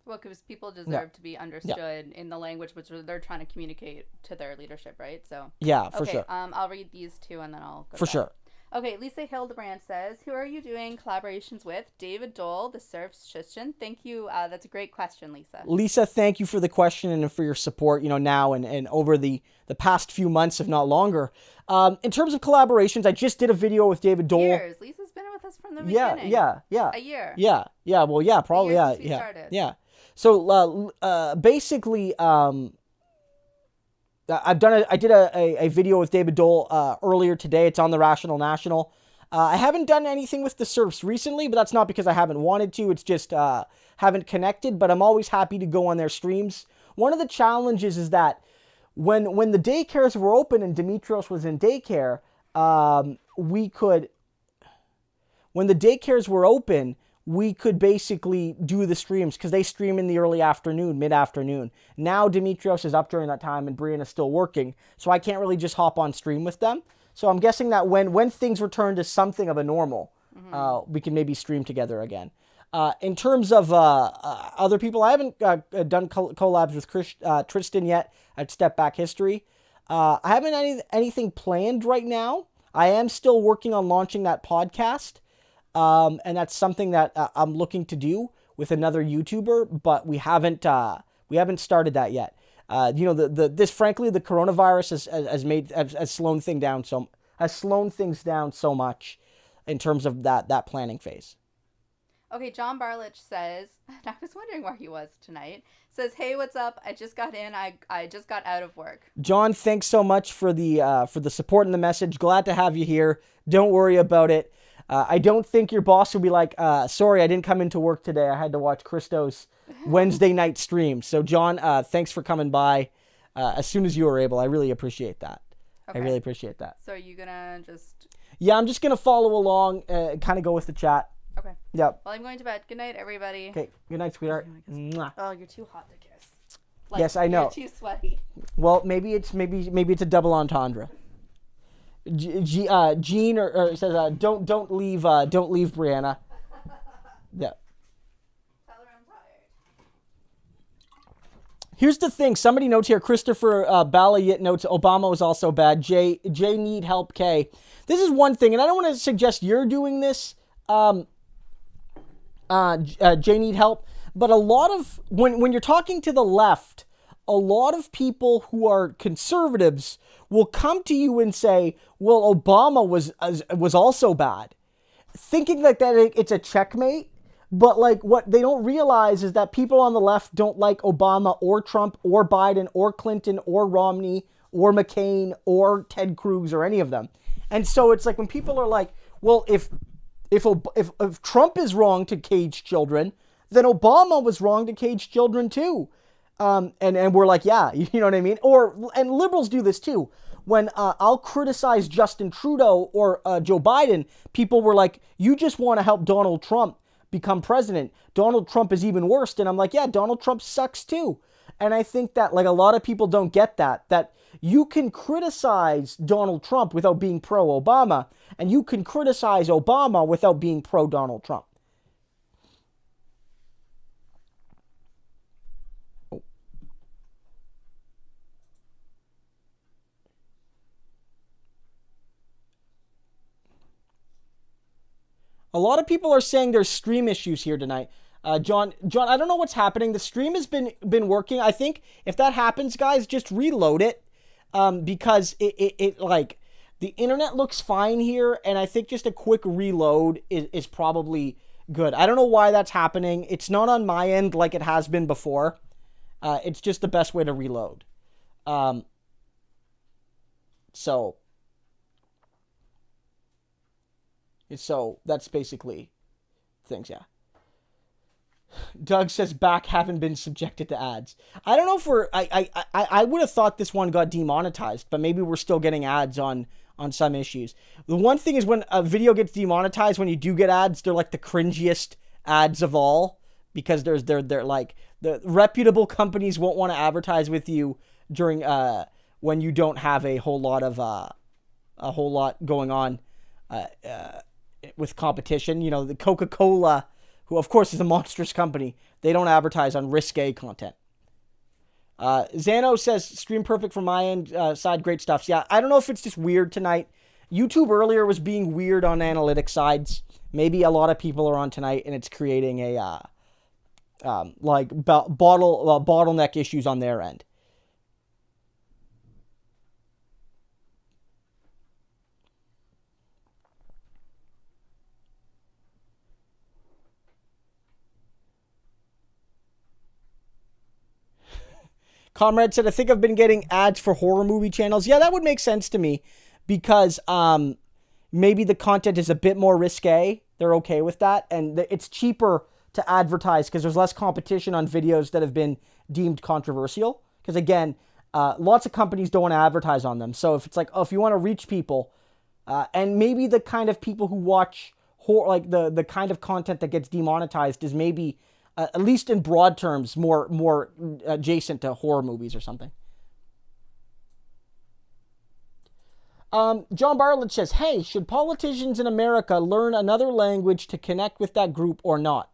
Well, because people deserve to be understood in the language which they're trying to communicate to their leadership, right? So for sure. I'll read these two and then I'll go for back. Sure. Okay, Lisa Hildebrand says, who are you doing collaborations with? David Dole, the Surfs Christian. Thank you. That's a great question, Lisa. Lisa, thank you for the question and for your support, now and over the past few months, if not longer. In terms of collaborations, I just did a video with David Dole. Years. Lisa's been with us from the beginning. Yeah. A year. Yeah. Well, yeah, probably. Yeah. So basically, I did a video with David Dole earlier today. It's on the Rational National. I haven't done anything with the Surfs recently, but that's not because I haven't wanted to. It's just haven't connected, but I'm always happy to go on their streams. One of the challenges is that when the daycares were open and Dimitrios was in daycare, when the daycares were open, we could basically do the streams because they stream in the early afternoon, mid-afternoon. Now Dimitrios is up during that time and Brianna's still working, so I can't really just hop on stream with them. So I'm guessing that when things return to something of a normal, we can maybe stream together again. In terms of other people, I haven't done collabs with Tristan yet at Step Back History. I haven't anything planned right now. I am still working on launching that podcast. And that's something that I'm looking to do with another YouTuber, but we haven't started that yet. Frankly, the coronavirus has slowed things down so much in terms of that planning phase. Okay, John Barlich says, and I was wondering where he was tonight, says, hey, what's up? I just got in. I just got out of work. John, thanks so much for the support and the message. Glad to have you here. Don't worry about it. I don't think your boss will be like, sorry, I didn't come into work today. I had to watch Christo's Wednesday night stream. So, John, thanks for coming by as soon as you were able. I really appreciate that. Okay. I really appreciate that. So, are you going to just... Yeah, I'm just going to follow along, kind of go with the chat. Okay. Yep. Well, I'm going to bed. Good night, everybody. Okay. Good night, sweetheart. Oh, you're too hot to kiss. Yes, I know. You're too sweaty. Well, maybe it's a double entendre. Gene or says don't leave Brianna. Yeah. Tell her I'm tired. Here's the thing. Somebody notes here. Christopher Balayit notes Obama was also bad. J need help. K. This is one thing, and I don't want to suggest you're doing this. J need help, but a lot of when you're talking to the left, a lot of people who are conservatives will come to you and say, well, Obama was also bad, thinking like that it's a checkmate. But like what they don't realize is that people on the left don't like Obama or Trump or Biden or Clinton or Romney or McCain or Ted Cruz or any of them. And so it's like when people are like, well, if Trump is wrong to cage children, then Obama was wrong to cage children too. And we're like, yeah, you know what I mean? And liberals do this too. When I'll criticize Justin Trudeau or Joe Biden, people were like, you just want to help Donald Trump become president. Donald Trump is even worse. And I'm like, yeah, Donald Trump sucks too. And I think that like a lot of people don't get that you can criticize Donald Trump without being pro-Obama, and you can criticize Obama without being pro-Donald Trump. A lot of people are saying there's stream issues here tonight. John, I don't know what's happening. The stream has been working. I think if that happens, guys, just reload it, because it like the internet looks fine here, and I think just a quick reload is probably good. I don't know why that's happening. It's not on my end like it has been before. It's just the best way to reload. So that's basically things, yeah. Doug says back haven't been subjected to ads. I don't know if I would have thought this one got demonetized, but maybe we're still getting ads on some issues. The one thing is when a video gets demonetized, when you do get ads, they're like the cringiest ads of all, because they're like the reputable companies won't want to advertise with you during when you don't have a whole lot going on with competition. You know, the Coca-Cola, who of course is a monstrous company, they don't advertise on risque content. Zano says, stream perfect from my end, side, great stuff. So yeah, I don't know if it's just weird tonight. YouTube earlier was being weird on analytic sides. Maybe a lot of people are on tonight and it's creating a, bottleneck issues on their end. Comrade said, I think I've been getting ads for horror movie channels. Yeah, that would make sense to me, because maybe the content is a bit more risque. They're okay with that. And it's cheaper to advertise because there's less competition on videos that have been deemed controversial. Because again, lots of companies don't want to advertise on them. So if it's like, if you want to reach people, and maybe the kind of people who watch horror, like the kind of content that gets demonetized is maybe, at least in broad terms, more adjacent to horror movies or something. John Bartlett says, hey, should politicians in America learn another language to connect with that group or not?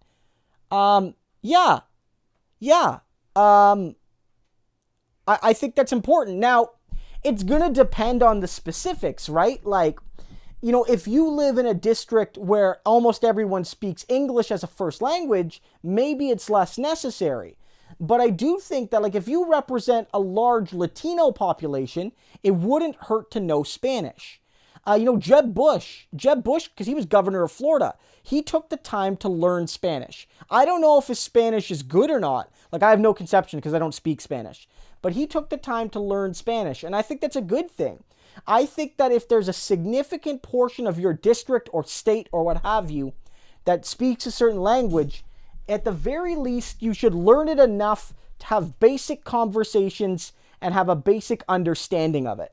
Yeah. I think that's important. Now, it's going to depend on the specifics, right? Like, you know, if you live in a district where almost everyone speaks English as a first language, maybe it's less necessary. But I do think that, like, if you represent a large Latino population, it wouldn't hurt to know Spanish. Jeb Bush, because he was governor of Florida, he took the time to learn Spanish. I don't know if his Spanish is good or not. Like, I have no conception because I don't speak Spanish. But he took the time to learn Spanish, and I think that's a good thing. I think that if there's a significant portion of your district or state or what have you that speaks a certain language, at the very least, you should learn it enough to have basic conversations and have a basic understanding of it.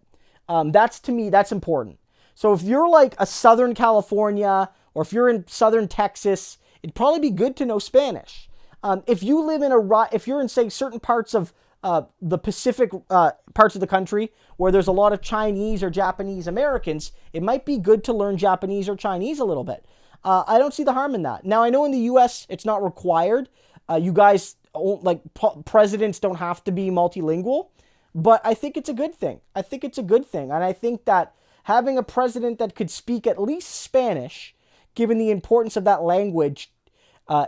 To me, that's important. So if you're like a Southern California, or if you're in Southern Texas, it'd probably be good to know Spanish. If you live if you're in, say, certain parts of the Pacific parts of the country where there's a lot of Chinese or Japanese Americans, it might be good to learn Japanese or Chinese a little bit. I don't see the harm in that. Now, I know in the U.S. it's not required. You guys, presidents don't have to be multilingual, but I think it's a good thing. And I think that having a president that could speak at least Spanish, given the importance of that language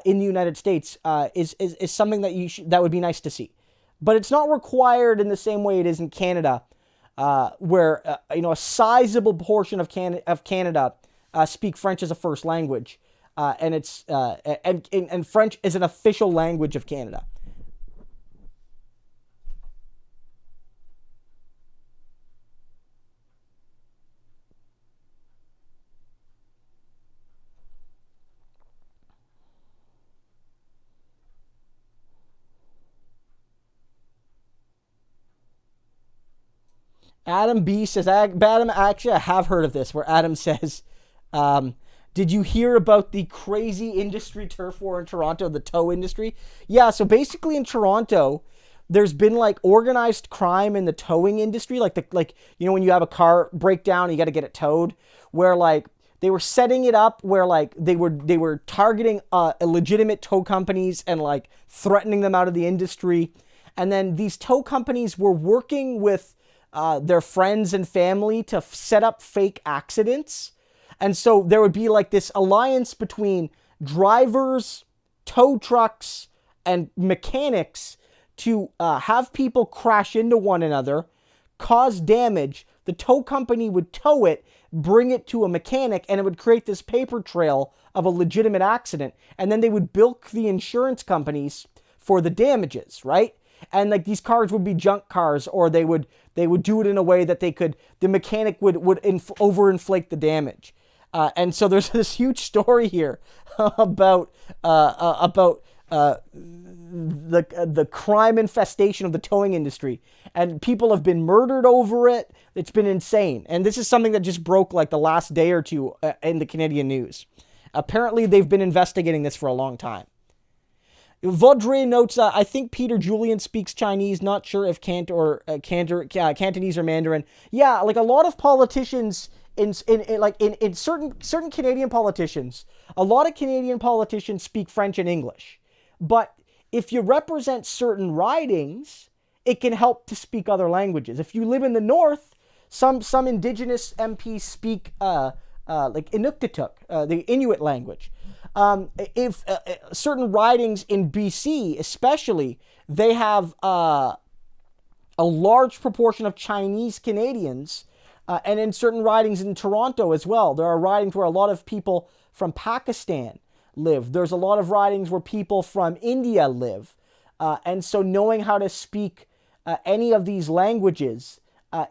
in the United States, is something that would be nice to see. But it's not required in the same way it is in Canada, where a sizable portion of Canada speak French as a first language, and it's and French is an official language of Canada. Adam B says, Adam, actually, I have heard of this, where Adam says, did you hear about the crazy industry turf war in Toronto, the tow industry? Yeah, so basically in Toronto, there's been like organized crime in the towing industry, like when you have a car breakdown, you got to get it towed, where like they were setting it up where like they were targeting legitimate tow companies and like threatening them out of the industry. And then these tow companies were working with their friends and family to set up fake accidents. And so there would be like this alliance between drivers, tow trucks, and mechanics to have people crash into one another, cause damage. The tow company would tow it, bring it to a mechanic, and it would create this paper trail of a legitimate accident. And then they would bilk the insurance companies for the damages, right? And like these cars would be junk cars, or they would do it in a way that the mechanic would overinflate the damage. And so there's this huge story here about the crime infestation of the towing industry, and people have been murdered over it. It's been insane. And this is something that just broke like the last day or two in the Canadian news. Apparently they've been investigating this for a long time. Vaudrey notes, I think Peter Julian speaks Chinese, not sure if Cantonese or Mandarin. Yeah, like a lot of politicians in certain Canadian politicians, a lot of Canadian politicians speak French and English. But if you represent certain ridings, it can help to speak other languages. If you live in the north, some Indigenous MPs speak like Inuktitut, the Inuit language. If certain ridings in BC, especially, they have a large proportion of Chinese Canadians, and in certain ridings in Toronto as well. There are ridings where a lot of people from Pakistan live. There's a lot of ridings where people from India live. And so knowing how to speak any of these languages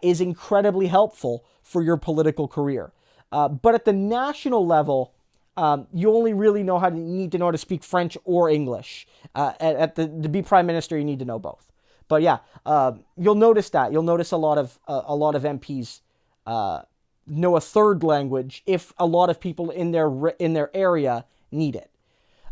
is incredibly helpful for your political career. But at the national level, you only really need to know how to speak French or English. To be prime minister, you need to know both. But yeah, you'll notice that. You'll notice a lot of MPs know a third language if a lot of people in their area need it.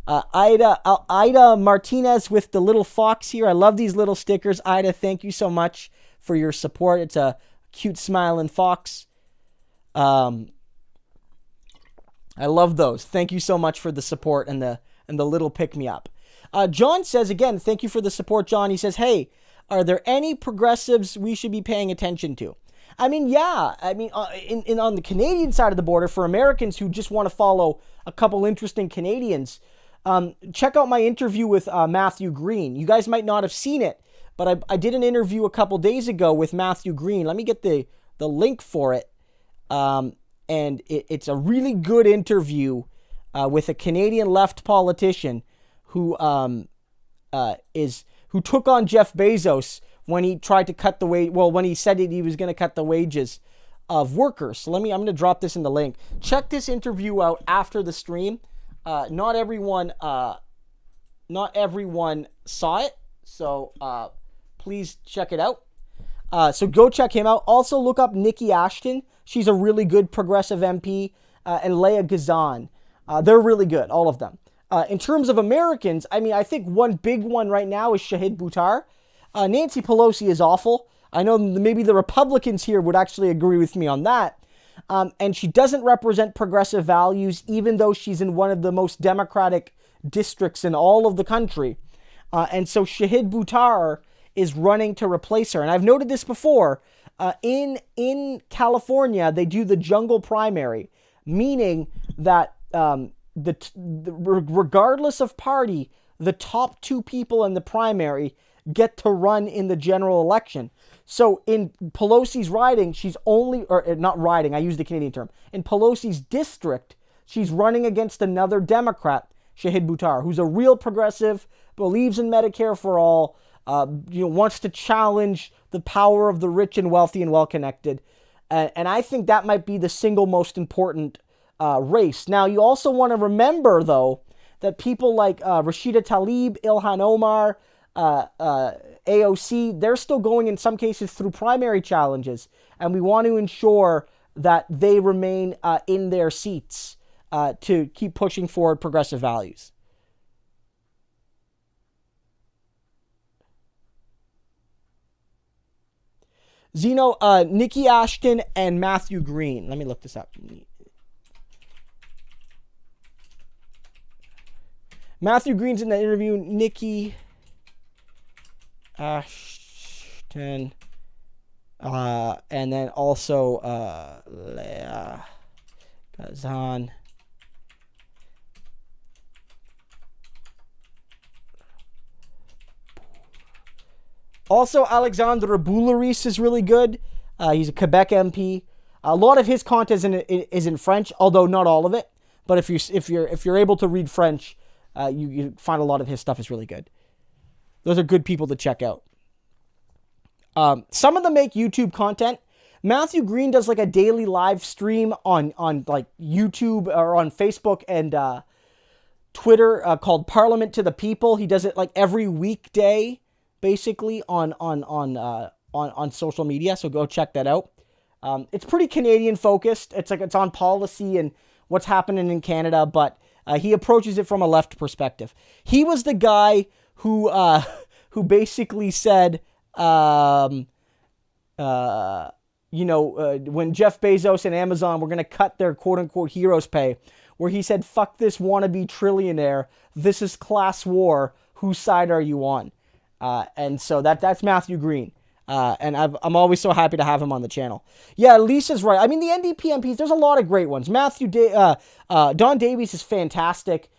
Ida Martinez with the little fox here. I love these little stickers. Ida, thank you so much for your support. It's a cute smiling fox. I love those. Thank you so much for the support and the little pick-me-up. John says, again, thank you for the support, John. He says, hey, are there any progressives we should be paying attention to? I mean, yeah. I mean, on the Canadian side of the border, for Americans who just want to follow a couple interesting Canadians, check out my interview with Matthew Green. You guys might not have seen it, but I did an interview a couple days ago with Matthew Green. Let me get the link for it. And it's a really good interview with a Canadian left politician who took on Jeff Bezos when he tried to cut the when he said he was going to cut the wages of workers. So I'm going to drop this in the link. Check this interview out after the stream. Not everyone saw it, so please check it out. So go check him out. Also look up Nikki Ashton. She's a really good progressive MP, and Leah Gazan. They're really good, all of them. In terms of Americans, I mean, I think one big one right now is Shahid Buttar. Nancy Pelosi is awful. I know maybe the Republicans here would actually agree with me on that. And she doesn't represent progressive values, even though she's in one of the most democratic districts in all of the country. And so Shahid Buttar is running to replace her. And I've noted this before. In California, they do the jungle primary, meaning that regardless of party, the top two people in the primary get to run in the general election. So in Pelosi's riding, not riding, I use the Canadian term. In Pelosi's district, she's running against another Democrat, Shahid Buttar, who's a real progressive, believes in Medicare for all, wants to challenge the power of the rich and wealthy and well-connected. And I think that might be the single most important race. Now, you also want to remember, though, that people like Rashida Tlaib, Ilhan Omar, AOC, they're still going in some cases through primary challenges. And we want to ensure that they remain in their seats to keep pushing forward progressive values. Zeno, Nikki Ashton and Matthew Green. Let me look this up. Matthew Green's in the interview. Nikki Ashton. And then also Kazan. Also, Alexandre Boularice is really good. He's a Quebec MP. A lot of his content is in French, although not all of it. But if you're able to read French, you find a lot of his stuff is really good. Those are good people to check out. Some of them make YouTube content. Matthew Green does like a daily live stream on like YouTube or on Facebook and Twitter called Parliament to the People. He does it like every weekday, basically on social media. So go check that out. It's pretty Canadian focused. It's on policy and what's happening in Canada, but he approaches it from a left perspective. He was the guy who basically said, when Jeff Bezos and Amazon were going to cut their quote-unquote heroes pay, where he said, fuck this wannabe trillionaire, this is class war, whose side are you on? And so that's Matthew Green. And I'm always so happy to have him on the channel. Yeah, Lisa's right. I mean, the NDP MPs, there's a lot of great ones. Don Davies is fantastic.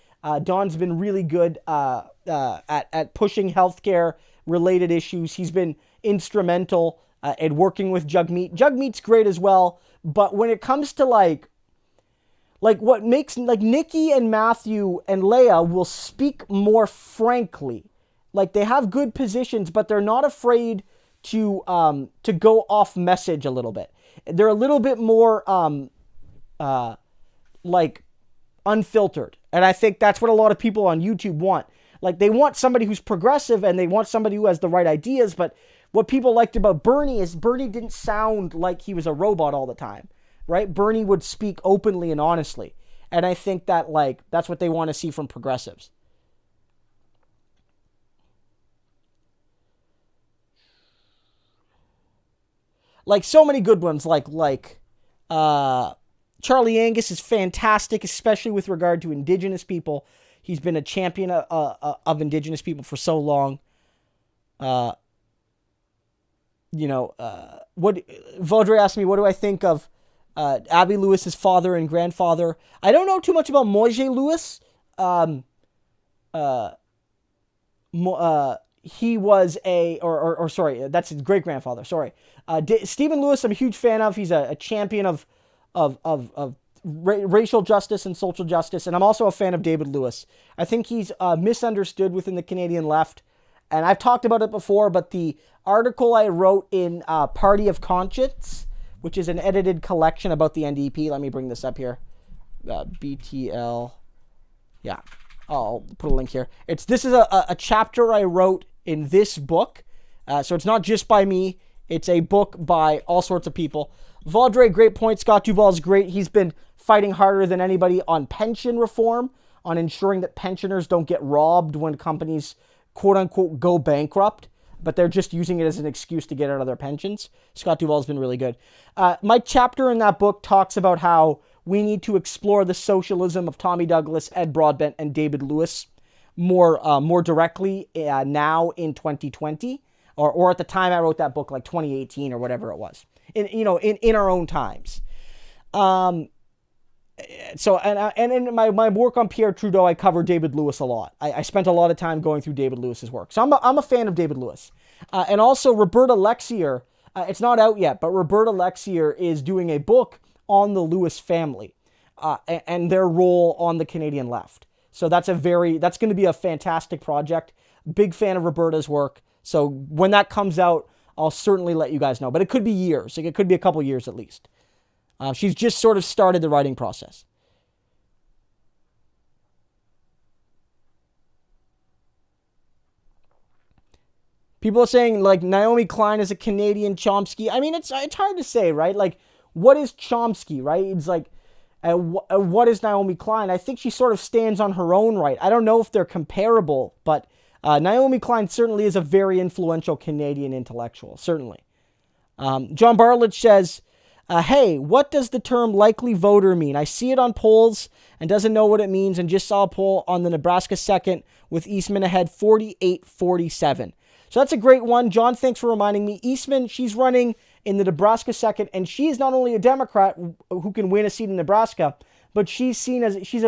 Don's been really good at pushing healthcare-related issues. He's been instrumental at working with Jagmeet. Jagmeet's great as well, but when it comes to like what makes like Nikki and Matthew and Leia will speak more frankly. Like they have good positions, but they're not afraid to go off message a little bit. They're a little bit more like unfiltered, and I think that's what a lot of people on YouTube want. Like they want somebody who's progressive and they want somebody who has the right ideas. But what people liked about Bernie is Bernie didn't sound like he was a robot all the time, right? Bernie would speak openly and honestly, and I think that like that's what they want to see from progressives. Like so many good ones, like Charlie Angus is fantastic, especially with regard to Indigenous people. He's been a champion of Indigenous people for so long. What Vaudrey asked me, what do I think of Abby Lewis's father and grandfather? I don't know too much about Moise Lewis. He was sorry, that's his great grandfather. Sorry, Stephen Lewis. I'm a huge fan of. He's a champion of racial justice and social justice, and I'm also a fan of David Lewis. I think he's misunderstood within the Canadian left, and I've talked about it before. But the article I wrote in Party of Conscience, which is an edited collection about the NDP. Let me bring this up here. BTL. Yeah, I'll put a link here. This is a chapter I wrote in this book. So it's not just by me. It's a book by all sorts of people. Vaudrey, great point. Scott Duvall's great. He's been fighting harder than anybody on pension reform, on ensuring that pensioners don't get robbed when companies, quote unquote, go bankrupt, but they're just using it as an excuse to get out of their pensions. Scott Duvall's been really good. My chapter in that book talks about how we need to explore the socialism of Tommy Douglas, Ed Broadbent, and David Lewis more directly now in 2020, or at the time I wrote that book, like 2018 or whatever it was, in our own times. So in my work on Pierre Trudeau, I covered David Lewis a lot. I spent a lot of time going through David Lewis's work. So I'm a fan of David Lewis. And also Roberta Lexier, it's not out yet, but Roberta Lexier is doing a book on the Lewis family and their role on the Canadian left. So that's going to be a fantastic project. Big fan of Roberta's work. So when that comes out, I'll certainly let you guys know. But it could be years. Like it could be a couple years at least. She's just sort of started the writing process. People are saying like Naomi Klein is a Canadian Chomsky. I mean, it's hard to say, right? Like, what is Chomsky, right? It's like, what is Naomi Klein? I think she sort of stands on her own right. I don't know if they're comparable, but Naomi Klein certainly is a very influential Canadian intellectual, certainly. John Bartlett says, hey, what does the term likely voter mean? I see it on polls and doesn't know what it means, and just saw a poll on the Nebraska 2nd with Eastman ahead 48-47. So that's a great one. John, thanks for reminding me. Eastman, she's running in the Nebraska second, and she is not only a Democrat who can win a seat in Nebraska, but she's a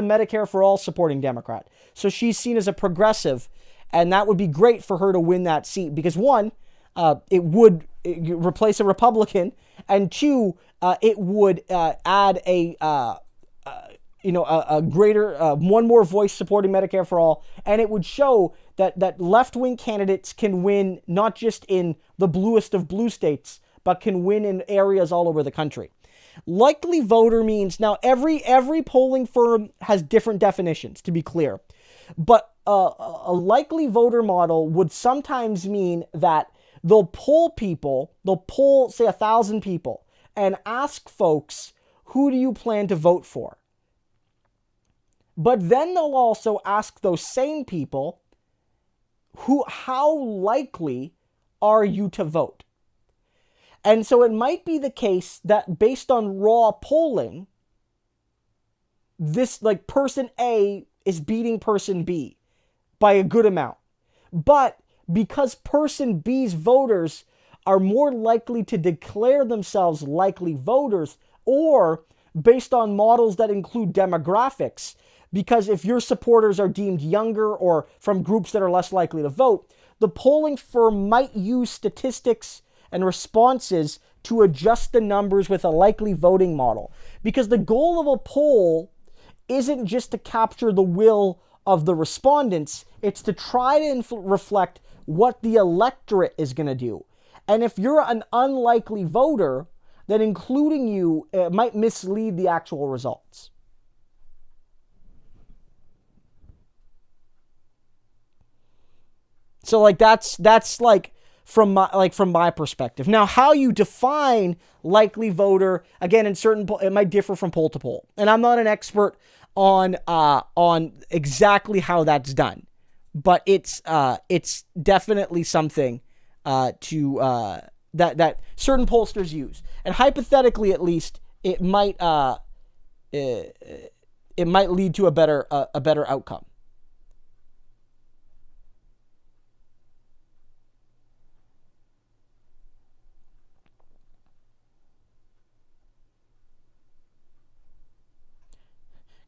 Medicare for All supporting Democrat. So she's seen as a progressive, and that would be great for her to win that seat because one, it would replace a Republican, and two, it would add a greater, one more voice supporting Medicare for All, and it would show that left-wing candidates can win not just in the bluest of blue states, but can win in areas all over the country. Likely voter means, now every polling firm has different definitions, to be clear, but a likely voter model would sometimes mean that they'll poll, say 1,000 people, and ask folks, who do you plan to vote for? But then they'll also ask those same people, how likely are you to vote? And so it might be the case that based on raw polling, this person A is beating person B by a good amount. But because person B's voters are more likely to declare themselves likely voters, or based on models that include demographics, because if your supporters are deemed younger or from groups that are less likely to vote, the polling firm might use statistics and responses to adjust the numbers with a likely voting model. Because the goal of a poll isn't just to capture the will of the respondents, it's to try to reflect what the electorate is going to do. And if you're an unlikely voter, then including you might mislead the actual results. So that's from my perspective. Now, how you define likely voter, again, it might differ from poll to poll, and I'm not an expert on exactly how that's done, but it's definitely something that certain pollsters use, and hypothetically, at least, it might lead to a better outcome.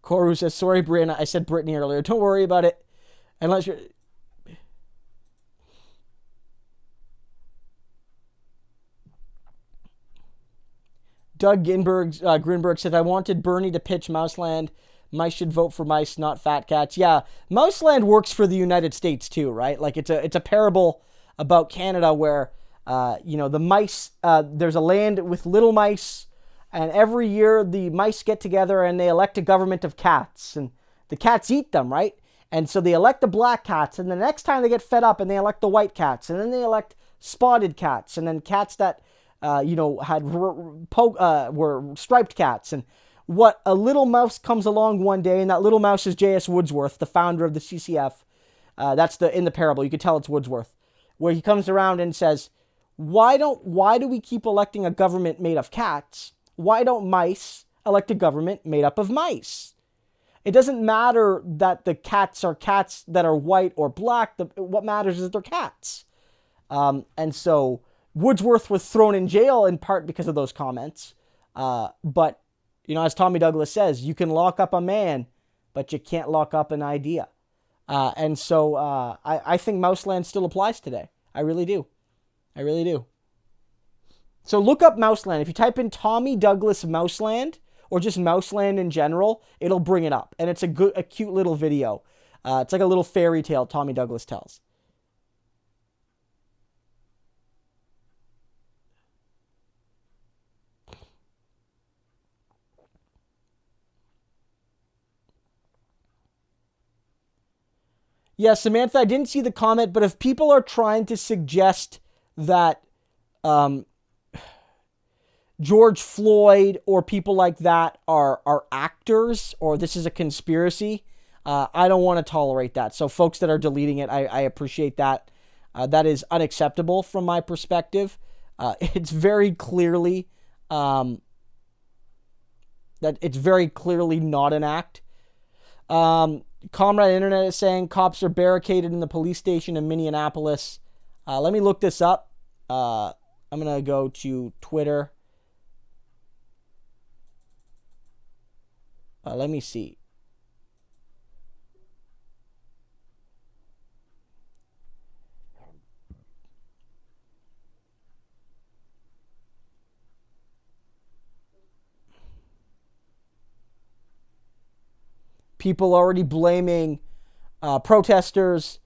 Koru says, sorry, Brianna, I said Brittany earlier. Don't worry about it. Unless you're... Doug Grinberg said, I wanted Bernie to pitch Mouseland. Mice should vote for mice, not fat cats. Yeah, Mouseland works for the United States too, right? It's a parable about Canada where, the mice, there's a land with little mice, and every year the mice get together and they elect a government of cats, and the cats eat them, right? And so they elect the black cats, and the next time they get fed up and they elect the white cats, and then they elect spotted cats, and then cats that, were striped cats. And what a little mouse comes along one day, and that little mouse is J.S. Woodsworth, the founder of the CCF. That's in the parable. You could tell it's Woodsworth, where he comes around and says, why do we keep electing a government made of cats? Why don't mice elect a government made up of mice? It doesn't matter that the cats are cats that are white or black. What matters is that they're cats. And so Woodsworth was thrown in jail in part because of those comments. But, as Tommy Douglas says, you can lock up a man, but you can't lock up an idea. And so I think Mouseland still applies today. I really do. So look up Mouseland. If you type in Tommy Douglas Mouseland, or just Mouseland in general, it'll bring it up. And it's a cute little video. It's like a little fairy tale Tommy Douglas tells. Yeah, Samantha, I didn't see the comment, but if people are trying to suggest that George Floyd or people like that are actors, or this is a conspiracy, I don't want to tolerate that. So folks that are deleting it, I appreciate that. That is unacceptable from my perspective. It's very clearly not an act. Comrade Internet is saying cops are barricaded in the police station in Minneapolis. Let me look this up. I'm going to go to Twitter. Let me see. People already blaming protesters.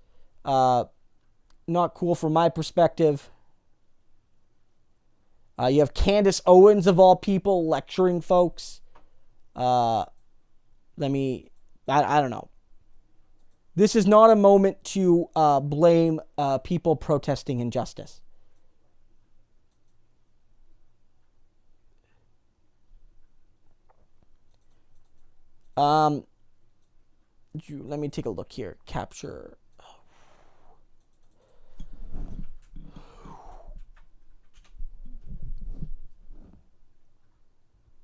Not cool from my perspective. You have Candace Owens, of all people, lecturing folks. I don't know. This is not a moment to blame people protesting injustice. Let me take a look here. Capture.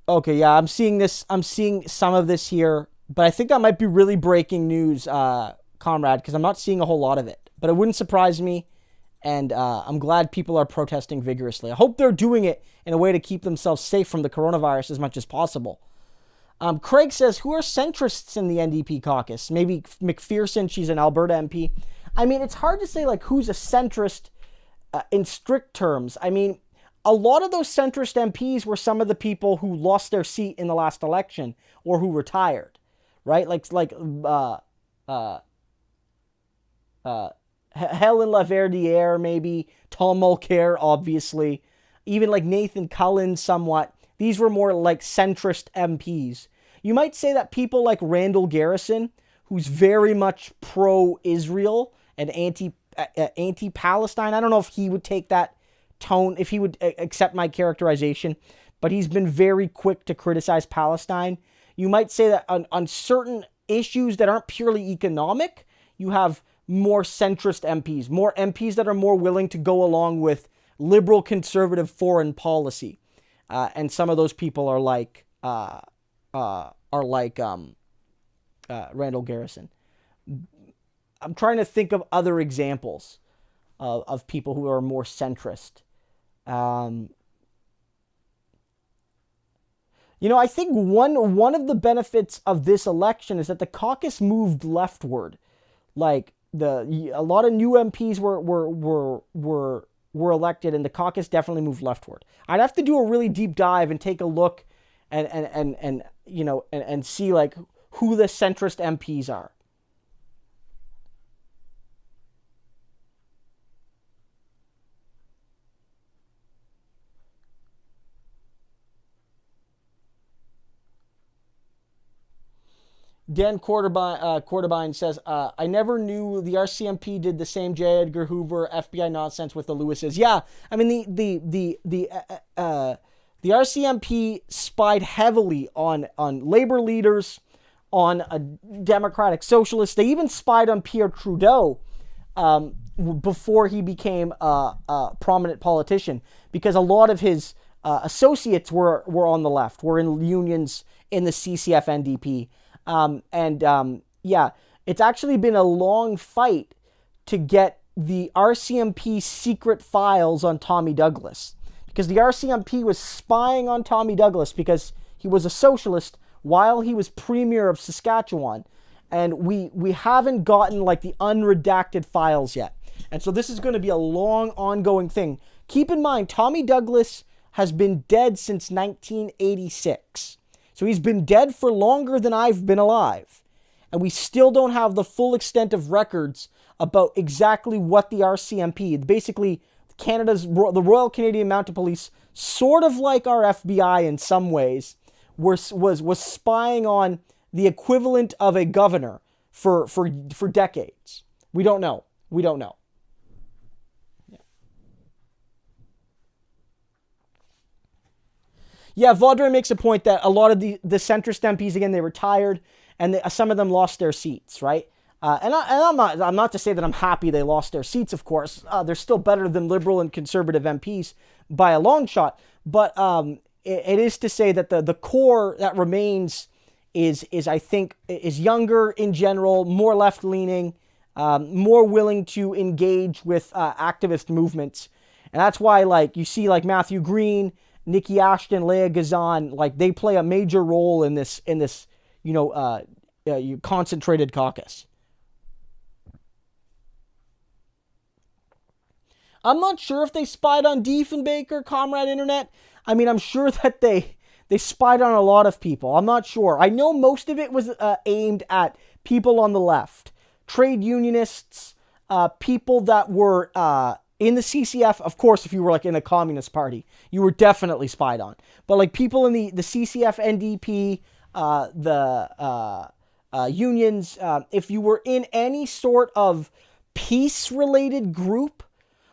Okay, yeah, I'm seeing this. I'm seeing some of this here, but I think that might be really breaking news, comrade, because I'm not seeing a whole lot of it. But it wouldn't surprise me, and I'm glad people are protesting vigorously. I hope they're doing it in a way to keep themselves safe from the coronavirus as much as possible. Craig says, who are centrists in the NDP caucus? Maybe McPherson, she's an Alberta MP. I mean, it's hard to say, like, who's a centrist in strict terms. I mean, a lot of those centrist MPs were some of the people who lost their seat in the last election or who retired, right? Like Helen Laverdiere, maybe Tom Mulcair, obviously, even like Nathan Cullen, somewhat. These were more like centrist MPs. You might say that people like Randall Garrison, who's very much pro-Israel and anti-Palestine. I don't know if he would take that tone, if he would accept my characterization, but he's been very quick to criticize Palestine. You might say that on certain issues that aren't purely economic, you have more centrist MPs, more MPs that are more willing to go along with liberal conservative foreign policy. And some of those people are like Randall Garrison. I'm trying to think of other examples of people who are more centrist. I think one of the benefits of this election is that the caucus moved leftward. Like a lot of new MPs were elected, and the caucus definitely moved leftward. I'd have to do a really deep dive and take a look and see like who the centrist MPs are. Dan Quarterbine says, I never knew the RCMP did the same J. Edgar Hoover FBI nonsense with the Lewises. Yeah, I mean, the RCMP spied heavily on labor leaders, on Democratic Socialists. They even spied on Pierre Trudeau before he became a prominent politician, because a lot of his associates were on the left, were in unions in the CCF NDP. It's actually been a long fight to get the RCMP secret files on Tommy Douglas, because the RCMP was spying on Tommy Douglas because he was a socialist while he was premier of Saskatchewan, and we haven't gotten like the unredacted files yet. And so this is going to be a long ongoing thing. Keep in mind, Tommy Douglas has been dead since 1986. So he's been dead for longer than I've been alive. And we still don't have the full extent of records about exactly what the RCMP, basically the Royal Canadian Mounted Police, sort of like our FBI in some ways, was spying on the equivalent of a governor for decades. We don't know. Yeah, Vaudreuil makes a point that a lot of the centrist MPs, again, they retired, and some of them lost their seats, right? I'm not to say that I'm happy they lost their seats, of course. They're still better than liberal and conservative MPs by a long shot. But it is to say that the core that remains is I think is younger in general, more left leaning, more willing to engage with activist movements. And that's why, like, you see, like, Matthew Green, Nikki Ashton, Leah Gazan, like, they play a major role in this, concentrated caucus. I'm not sure if they spied on Diefenbaker, Comrade Internet. I mean, I'm sure that they spied on a lot of people. I'm not sure. I know most of it was aimed at people on the left. Trade unionists, people that were in the CCF. Of course, if you were like in a communist party, you were definitely spied on. But like people in the CCF, NDP, the unions, if you were in any sort of peace-related group,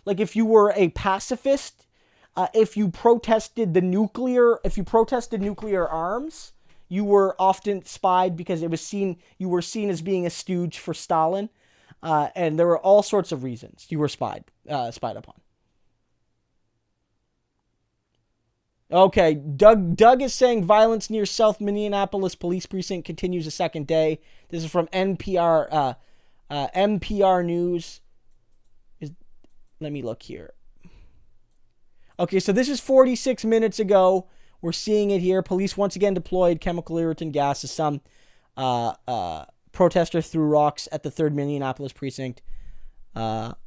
like if you were a pacifist, if you protested nuclear arms, you were often spied because you were seen as being a stooge for Stalin, and there were all sorts of reasons you were spied upon. Okay, Doug is saying violence near South Minneapolis police precinct continues a second day. This is from NPR News. Let me look here. Okay, so this is 46 minutes ago. We're seeing it here. Police once again deployed chemical irritant gas as some protester threw rocks at the 3rd Minneapolis precinct. At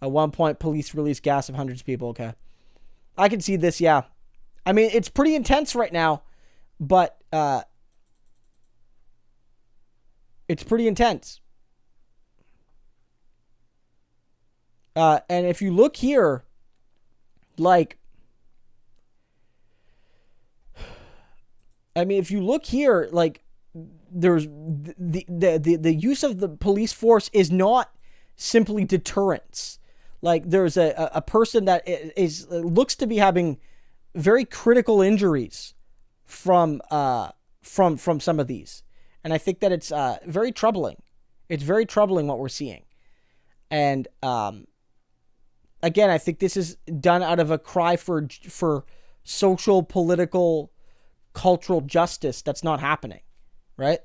one point, police released gas of hundreds of people. Okay. I can see this, yeah. I mean, it's pretty intense right now, but it's pretty intense. And if you look here, like, there's the use of the police force is not simply deterrence. Like, there's a person that looks to be having very critical injuries from some of these, and I think that it's very troubling. It's very troubling what we're seeing, and again, I think this is done out of a cry for social, political, cultural justice that's not happening, right?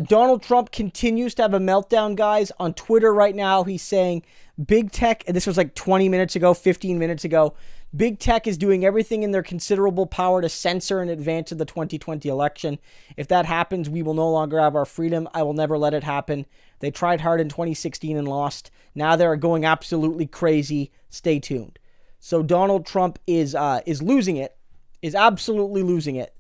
Donald Trump continues to have a meltdown, guys. On Twitter right now, he's saying big tech, and this was like 20 minutes ago, 15 minutes ago, big tech is doing everything in their considerable power to censor in advance of the 2020 election. If that happens, we will no longer have our freedom. I will never let it happen. They tried hard in 2016 and lost. Now they're going absolutely crazy. Stay tuned. So Donald Trump is losing it, is absolutely losing it.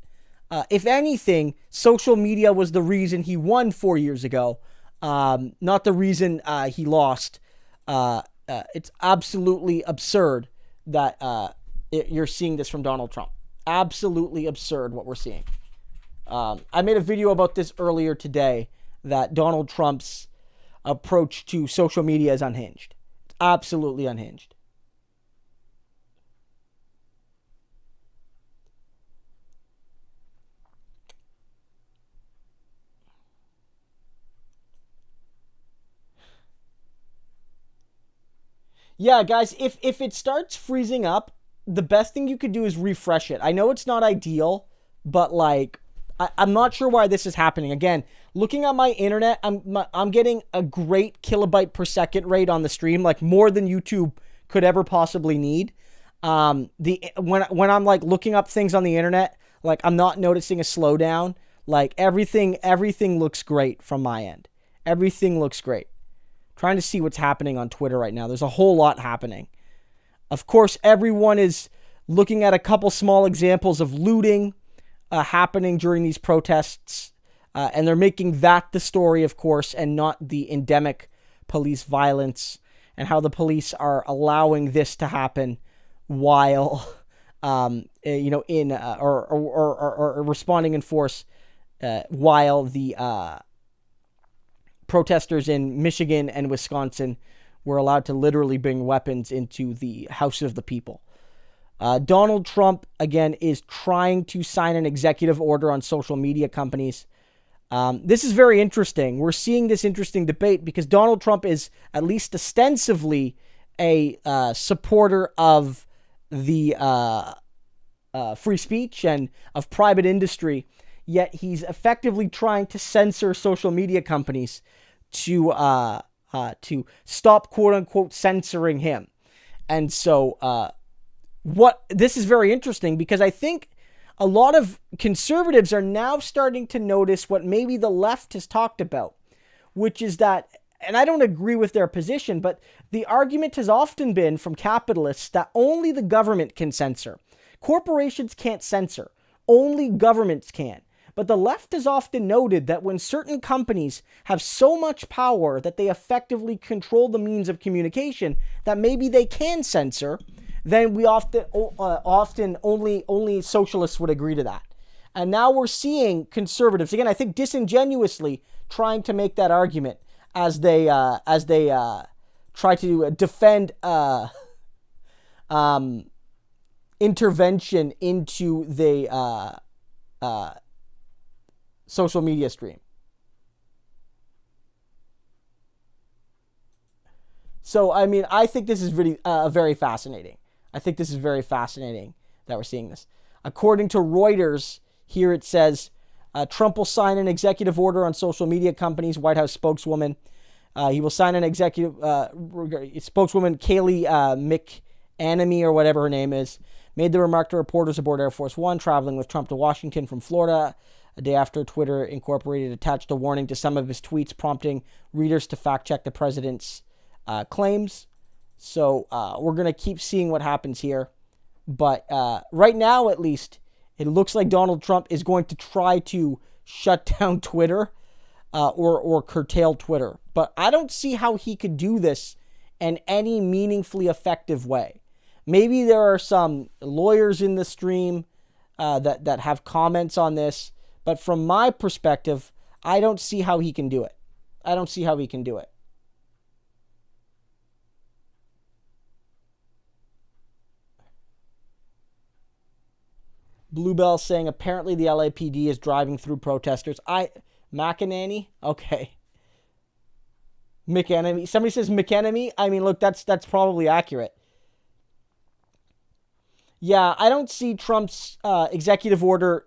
If anything, social media was the reason he won 4 years ago, not the reason he lost. It's absolutely absurd that you're seeing this from Donald Trump. Absolutely absurd what we're seeing. I made a video about this earlier today, that Donald Trump's approach to social media is unhinged. It's absolutely unhinged. Yeah, guys, if it starts freezing up, the best thing you could do is refresh it. I know it's not ideal, but like, I'm not sure why this is happening. Again, looking at my internet, I'm getting a great kilobyte per second rate on the stream, like more than YouTube could ever possibly need. When I'm like looking up things on the internet, like I'm not noticing a slowdown. Like everything looks great from my end. Everything looks great. Trying to see what's happening on Twitter right now. There's a whole lot happening. Of course, everyone is looking at a couple small examples of looting happening during these protests. And they're making that the story, of course, and not the endemic police violence and how the police are allowing this to happen while, or responding in force while the protesters in Michigan and Wisconsin were allowed to literally bring weapons into the House of the People. Donald Trump, again, is trying to sign an executive order on social media companies. This is very interesting. We're seeing this interesting debate because Donald Trump is at least ostensibly a supporter of the free speech and of private industry, yet he's effectively trying to censor social media companies to to stop, quote unquote, censoring him. And so this is very interesting, because I think a lot of conservatives are now starting to notice what maybe the left has talked about, which is that, and I don't agree with their position, but the argument has often been from capitalists that only the government can censor. Corporations can't censor. Only governments can. But the left has often noted that when certain companies have so much power that they effectively control the means of communication that maybe they can censor, then we often only socialists would agree to that. And now we're seeing conservatives, again, I think disingenuously, trying to make that argument as they try to defend intervention into the social media stream. So, I mean, I think this is really very fascinating. I think this is very fascinating that we're seeing this. According to Reuters, here it says, Trump will sign an executive order on social media companies, White House spokeswoman. He will sign an executive, spokeswoman Kayleigh McEnany, or whatever her name is, made the remark to reporters aboard Air Force One traveling with Trump to Washington from Florida a day after Twitter Incorporated attached a warning to some of his tweets, prompting readers to fact-check the president's claims. So we're going to keep seeing what happens here. But right now, at least, it looks like Donald Trump is going to try to shut down Twitter or curtail Twitter. But I don't see how he could do this in any meaningfully effective way. Maybe there are some lawyers in the stream that have comments on this. But from my perspective, I don't see how he can do it. I don't see how he can do it. Bluebell saying apparently the LAPD is driving through protesters. McEnany? Okay. McEnany. Somebody says McEnany. I mean, look, that's probably accurate. Yeah, I don't see Trump's executive order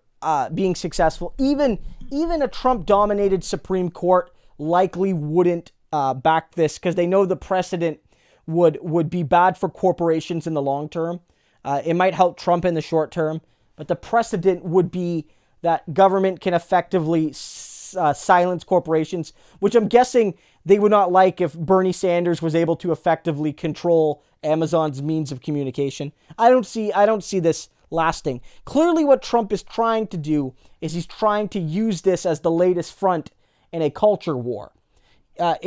being successful. Even a Trump-dominated Supreme Court likely wouldn't back this, because they know the precedent would be bad for corporations in the long term. It might help Trump in the short term, but the precedent would be that government can effectively silence corporations, which I'm guessing they would not like if Bernie Sanders was able to effectively control Amazon's means of communication. I don't see this lasting. Clearly what Trump is trying to do is he's trying to use this as the latest front in a culture war.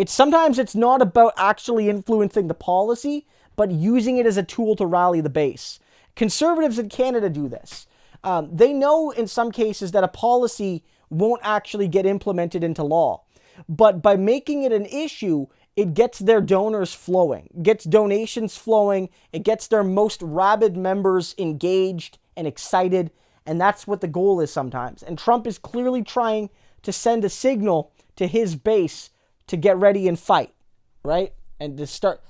Sometimes it's not about actually influencing the policy, but using it as a tool to rally the base. Conservatives in Canada do this. They know in some cases that a policy won't actually get implemented into law. But by making it an issue, it gets their donors flowing, gets donations flowing, it gets their most rabid members engaged and excited, and that's what the goal is sometimes. And Trump is clearly trying to send a signal to his base to get ready and fight, right? And to start...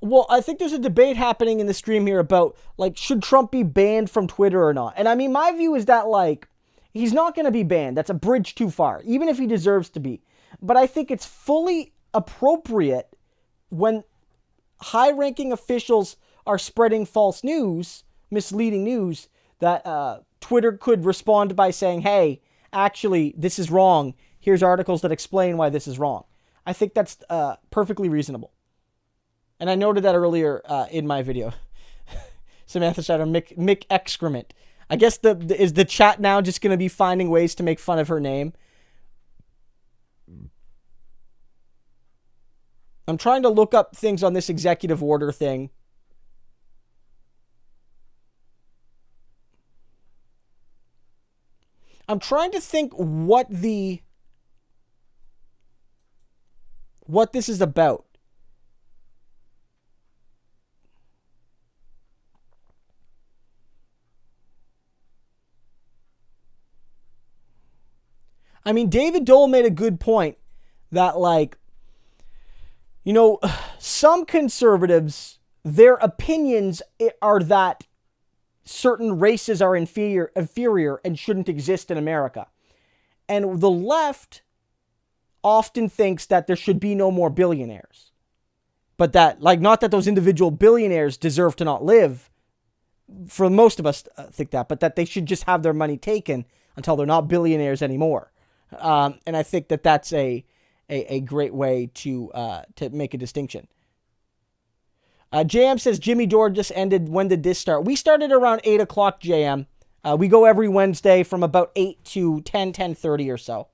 Well, I think there's a debate happening in the stream here about, like, should Trump be banned from Twitter or not? And I mean, my view is that, like, he's not going to be banned. That's a bridge too far, even if he deserves to be. But I think it's fully appropriate when high-ranking officials are spreading false news, misleading news, that Twitter could respond by saying, hey, actually, this is wrong. Here's articles that explain why this is wrong. I think that's perfectly reasonable. And I noted that earlier in my video. Samantha Shadow, Mick Excrement. I guess is the chat now just going to be finding ways to make fun of her name? I'm trying to look up things on this executive order thing. I'm trying to think what the... what this is about. I mean, David Dole made a good point that, like, you know, some conservatives, their opinions are that certain races are inferior and shouldn't exist in America. And the left often thinks that there should be no more billionaires. But that, like, not that those individual billionaires deserve to not live. For most of us think that, but that they should just have their money taken until they're not billionaires anymore. And I think that that's a great way to make a distinction. JM says, Jimmy Dore just ended. When did this start? We started around 8 o'clock, JM. We go every Wednesday from about 8 to 10:30 or so.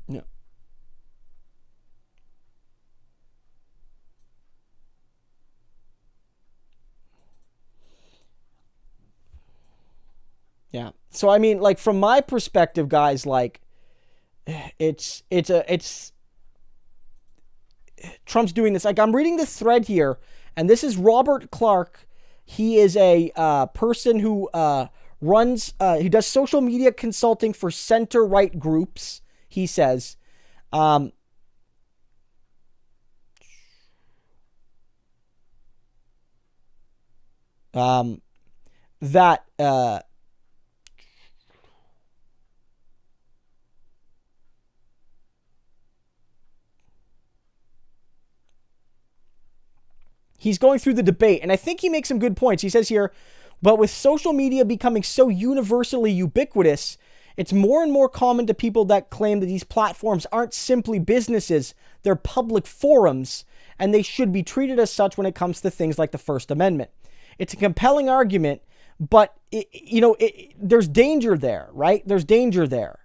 No. Yeah. So, I mean, like, from my perspective, guys, like, it's Trump's doing this. Like, I'm reading this thread here, and this is Robert Clark. He is a person who he does social media consulting for center-right groups, he says. He's going through the debate, and I think he makes some good points. He says here, but with social media becoming so universally ubiquitous, it's more and more common to people that claim that these platforms aren't simply businesses, they're public forums, and they should be treated as such when it comes to things like the First Amendment. It's a compelling argument, but, there's danger there, right? There's danger there.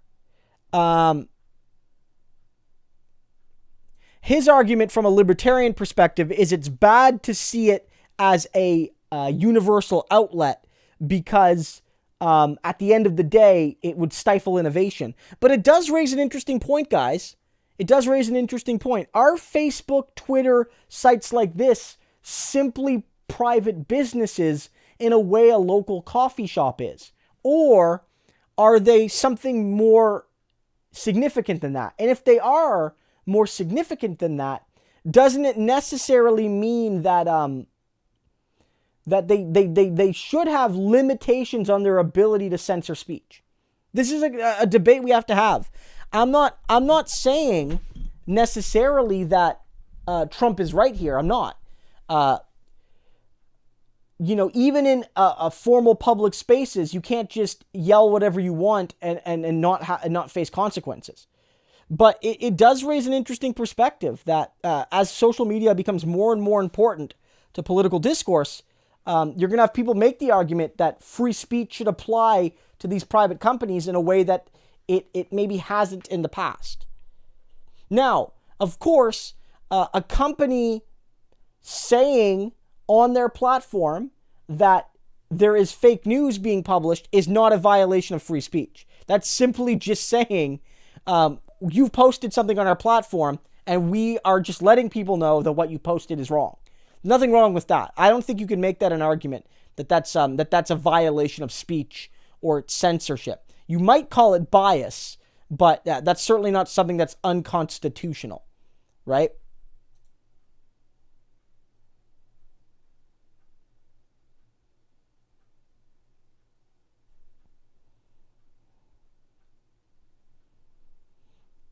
His argument from a libertarian perspective is it's bad to see it as a universal outlet because at the end of the day, it would stifle innovation. But it does raise an interesting point, guys. It does raise an interesting point. Are Facebook, Twitter, sites like this simply private businesses in a way a local coffee shop is? Or are they something more significant than that? And if they are more significant than that, doesn't it necessarily mean that that they should have limitations on their ability to censor speech? This is a debate we have to have. I'm not saying necessarily that Trump is right here. I'm not. Even in a formal public spaces, you can't just yell whatever you want and not face consequences. But it does raise an interesting perspective that as social media becomes more and more important to political discourse, you're going to have people make the argument that free speech should apply to these private companies in a way that it maybe hasn't in the past. Now, of course, a company saying on their platform that there is fake news being published is not a violation of free speech. That's simply just saying, you've posted something on our platform and we are just letting people know that what you posted is wrong. Nothing wrong with that. I don't think you can make that an argument that's a violation of speech or censorship. You might call it bias, but that's certainly not something that's unconstitutional, right?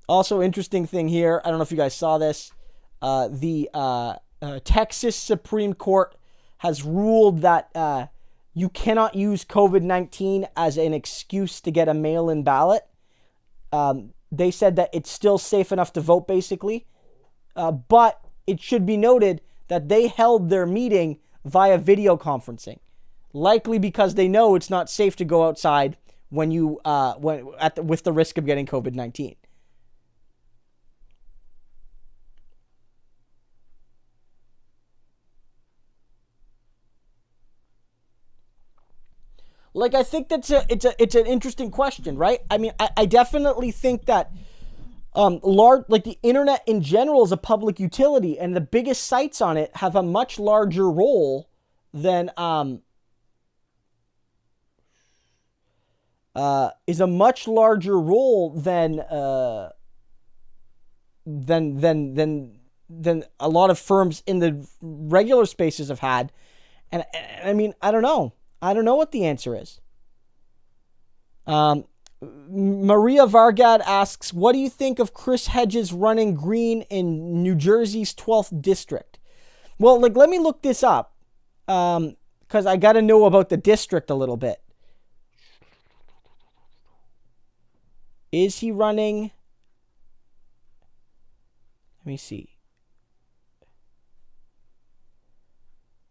Also, interesting thing here, I don't know if you guys saw this, the Texas Supreme Court has ruled that you cannot use COVID-19 as an excuse to get a mail-in ballot. They said that it's still safe enough to vote, basically. But it should be noted that they held their meeting via video conferencing, likely because they know it's not safe to go outside with the risk of getting COVID-19. Like, I think it's an interesting question, right? I mean, I definitely think that like the internet in general is a public utility, and the biggest sites on it have a much larger role than is a much larger role than a lot of firms in the regular spaces have had. And I mean, I don't know what the answer is. Maria Vargad asks, what do you think of Chris Hedges running green in New Jersey's 12th district? Well, like, let me look this up, because I got to know about the district a little bit. Is he running? Let me see.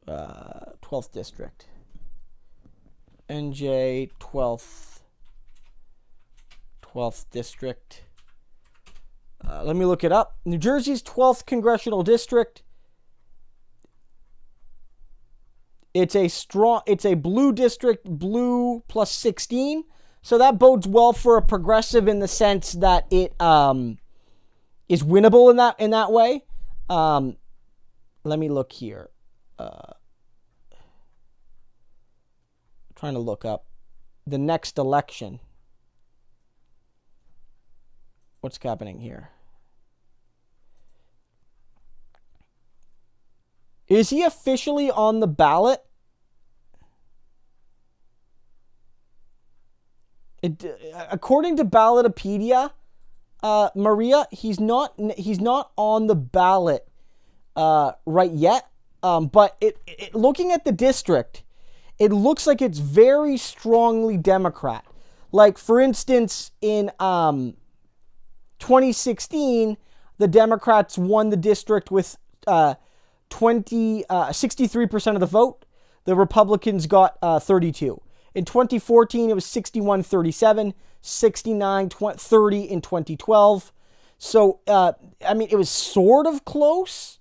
12th district. NJ 12th district. Let me look it up. New Jersey's 12th congressional district. It's a blue district, blue plus 16. So that bodes well for a progressive in the sense that it is winnable in that way. Let me look here. Trying to look up the next election. What's happening here? Is he officially on the ballot? According to Ballotopedia, Maria, he's not on the ballot right yet. But looking at the district, it looks like it's very strongly Democrat. Like, for instance, in 2016, the Democrats won the district with 63% of the vote. The Republicans got 32. In 2014, it was 61-37, 69-30 in 2012. So, I mean, it was sort of close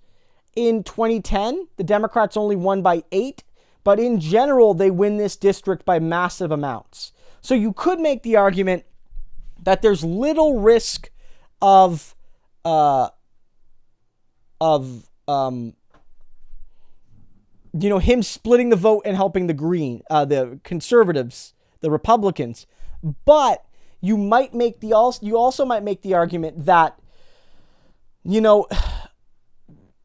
in 2010. The Democrats only won by 8, but in general, they win this district by massive amounts. So you could make the argument that there's little risk of him splitting the vote and helping the conservatives, the Republicans. But you also might make the argument that,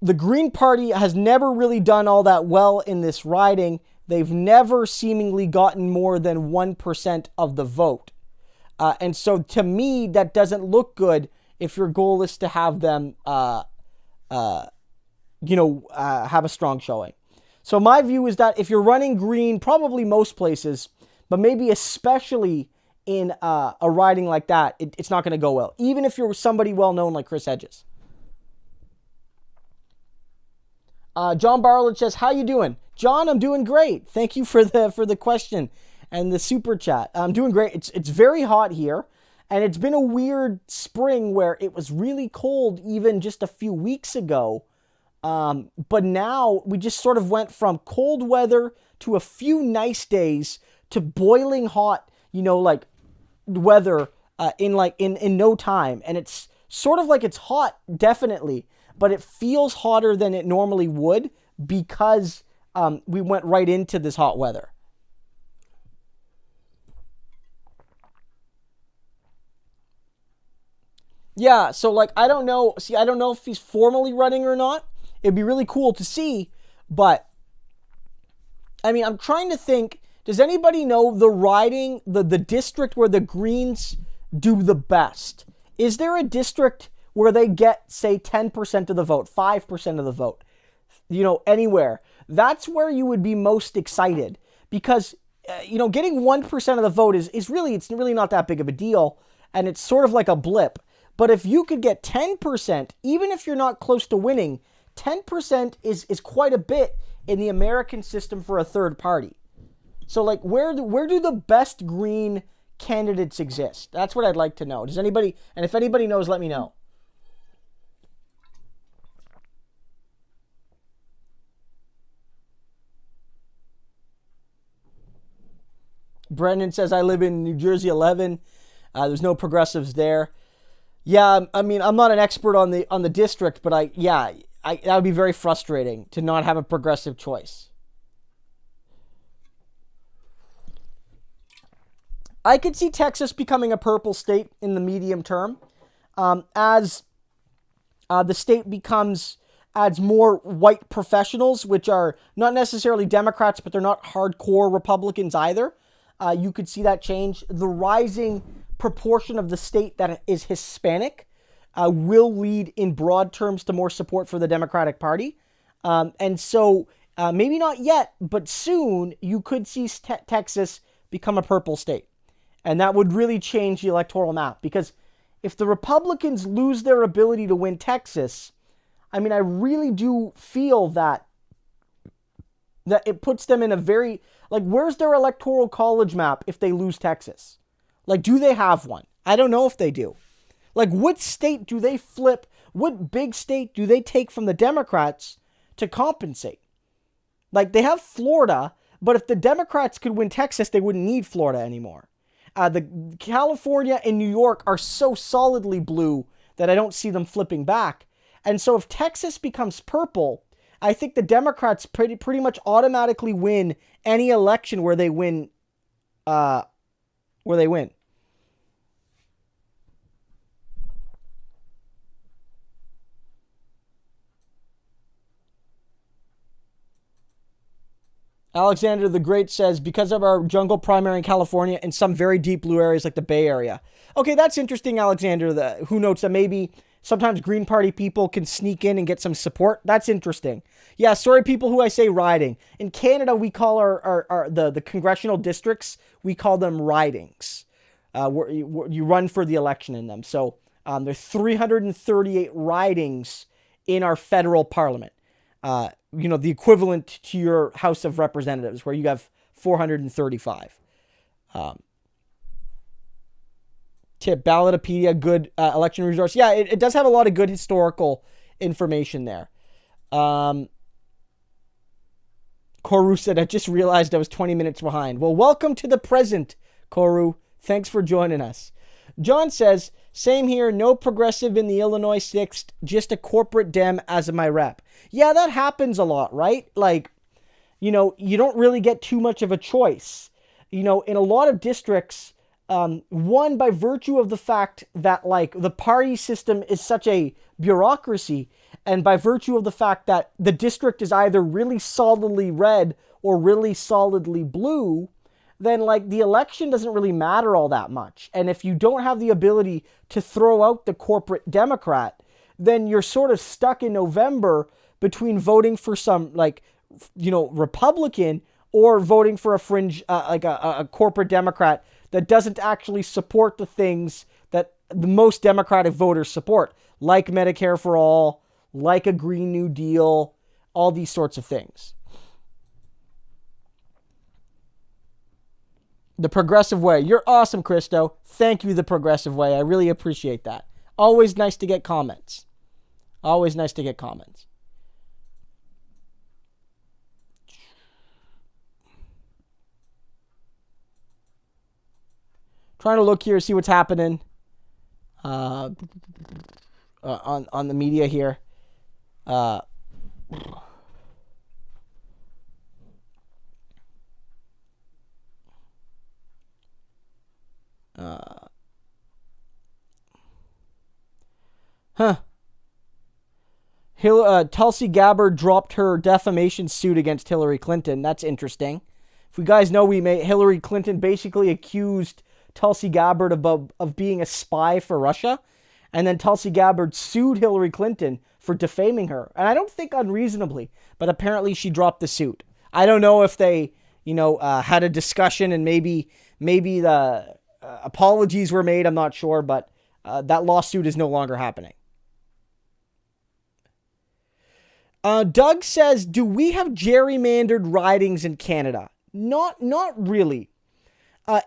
the Green Party has never really done all that well in this riding. They've never seemingly gotten more than 1% of the vote. And so to me, that doesn't look good if your goal is to have them, have a strong showing. So my view is that if you're running green, probably most places, but maybe especially in a riding like that, it's not going to go well. Even if you're somebody well-known like Chris Hedges. John Barlett says, how you doing? John, I'm doing great. Thank you for the question and the super chat. I'm doing great. It's very hot here, and it's been a weird spring where it was really cold even just a few weeks ago. But now we just sort of went from cold weather to a few nice days to boiling hot, weather in no time. And it's sort of like it's hot, definitely, but it feels hotter than it normally would because we went right into this hot weather. Yeah, so I don't know if he's formally running or not. It'd be really cool to see, but I mean, I'm trying to think, does anybody know the riding, the district where the Greens do the best? Is there a district where they get, say, 10% of the vote, 5% of the vote, anywhere? That's where you would be most excited because, getting 1% of the vote it's really not that big of a deal, and it's sort of like a blip. But if you could get 10%, even if you're not close to winning, 10% is quite a bit in the American system for a third party. So, where do the best green candidates exist? That's what I'd like to know. Does anybody, and if anybody knows, let me know. Brendan says, I live in New Jersey 11. There's no progressives there. Yeah, I mean, I'm not an expert on the district, but that would be very frustrating to not have a progressive choice. I could see Texas becoming a purple state in the medium term, as the state adds more white professionals, which are not necessarily Democrats, but they're not hardcore Republicans either. You could see that change. The rising proportion of the state that is Hispanic will lead in broad terms to more support for the Democratic Party. And so maybe not yet, but soon you could see Texas become a purple state. And that would really change the electoral map, because if the Republicans lose their ability to win Texas, I mean, I really do feel that it puts them in a very, like, where's their electoral college map if they lose Texas? Like, do they have one? I don't know if they do. Like, what state do they flip? What big state do they take from the Democrats to compensate? Like, they have Florida, but if the Democrats could win Texas, they wouldn't need Florida anymore. The California and New York are so solidly blue that I don't see them flipping back. And so if Texas becomes purple, I think the Democrats pretty much automatically win any election where they win. Alexander the Great says, because of our jungle primary in California and some very deep blue areas like the Bay Area. Okay, that's interesting, Alexander, who notes that maybe sometimes Green Party people can sneak in and get some support. That's interesting. Yeah, sorry, people who I say riding. In Canada, we call the congressional districts, we call them ridings. Where you run for the election in them. So there's 338 ridings in our federal parliament. The equivalent to your House of Representatives, where you have 435. Tip, Ballotopedia, good election resource. Yeah, it does have a lot of good historical information there. Koru said, I just realized I was 20 minutes behind. Well, welcome to the present, Koru. Thanks for joining us. John says, same here, no progressive in the Illinois 6th, just a corporate Dem as my rep. Yeah, that happens a lot, right? Like, you don't really get too much of a choice. In a lot of districts, one, by virtue of the fact that, like, the party system is such a bureaucracy, and by virtue of the fact that the district is either really solidly red or really solidly blue, then, like, the election doesn't really matter all that much. And if you don't have the ability to throw out the corporate Democrat, then you're sort of stuck in November between voting for some, like, Republican or voting for a fringe, a corporate Democrat that doesn't actually support the things that the most Democratic voters support, like Medicare for all, like a Green New Deal, all these sorts of things. The Progressive Way. You're awesome, Christo. Thank you, The Progressive Way. I really appreciate that. Always nice to get comments. Always nice to get comments. Trying to look here, see what's happening on the media here. Tulsi Gabbard dropped her defamation suit against Hillary Clinton. That's interesting. If you guys know, Hillary Clinton basically accused Tulsi Gabbard of being a spy for Russia, and then Tulsi Gabbard sued Hillary Clinton for defaming her. And I don't think unreasonably, but apparently she dropped the suit. I don't know if they, had a discussion and maybe the apologies were made. I'm not sure, but that lawsuit is no longer happening. Doug says, do we have gerrymandered ridings in Canada? Not really.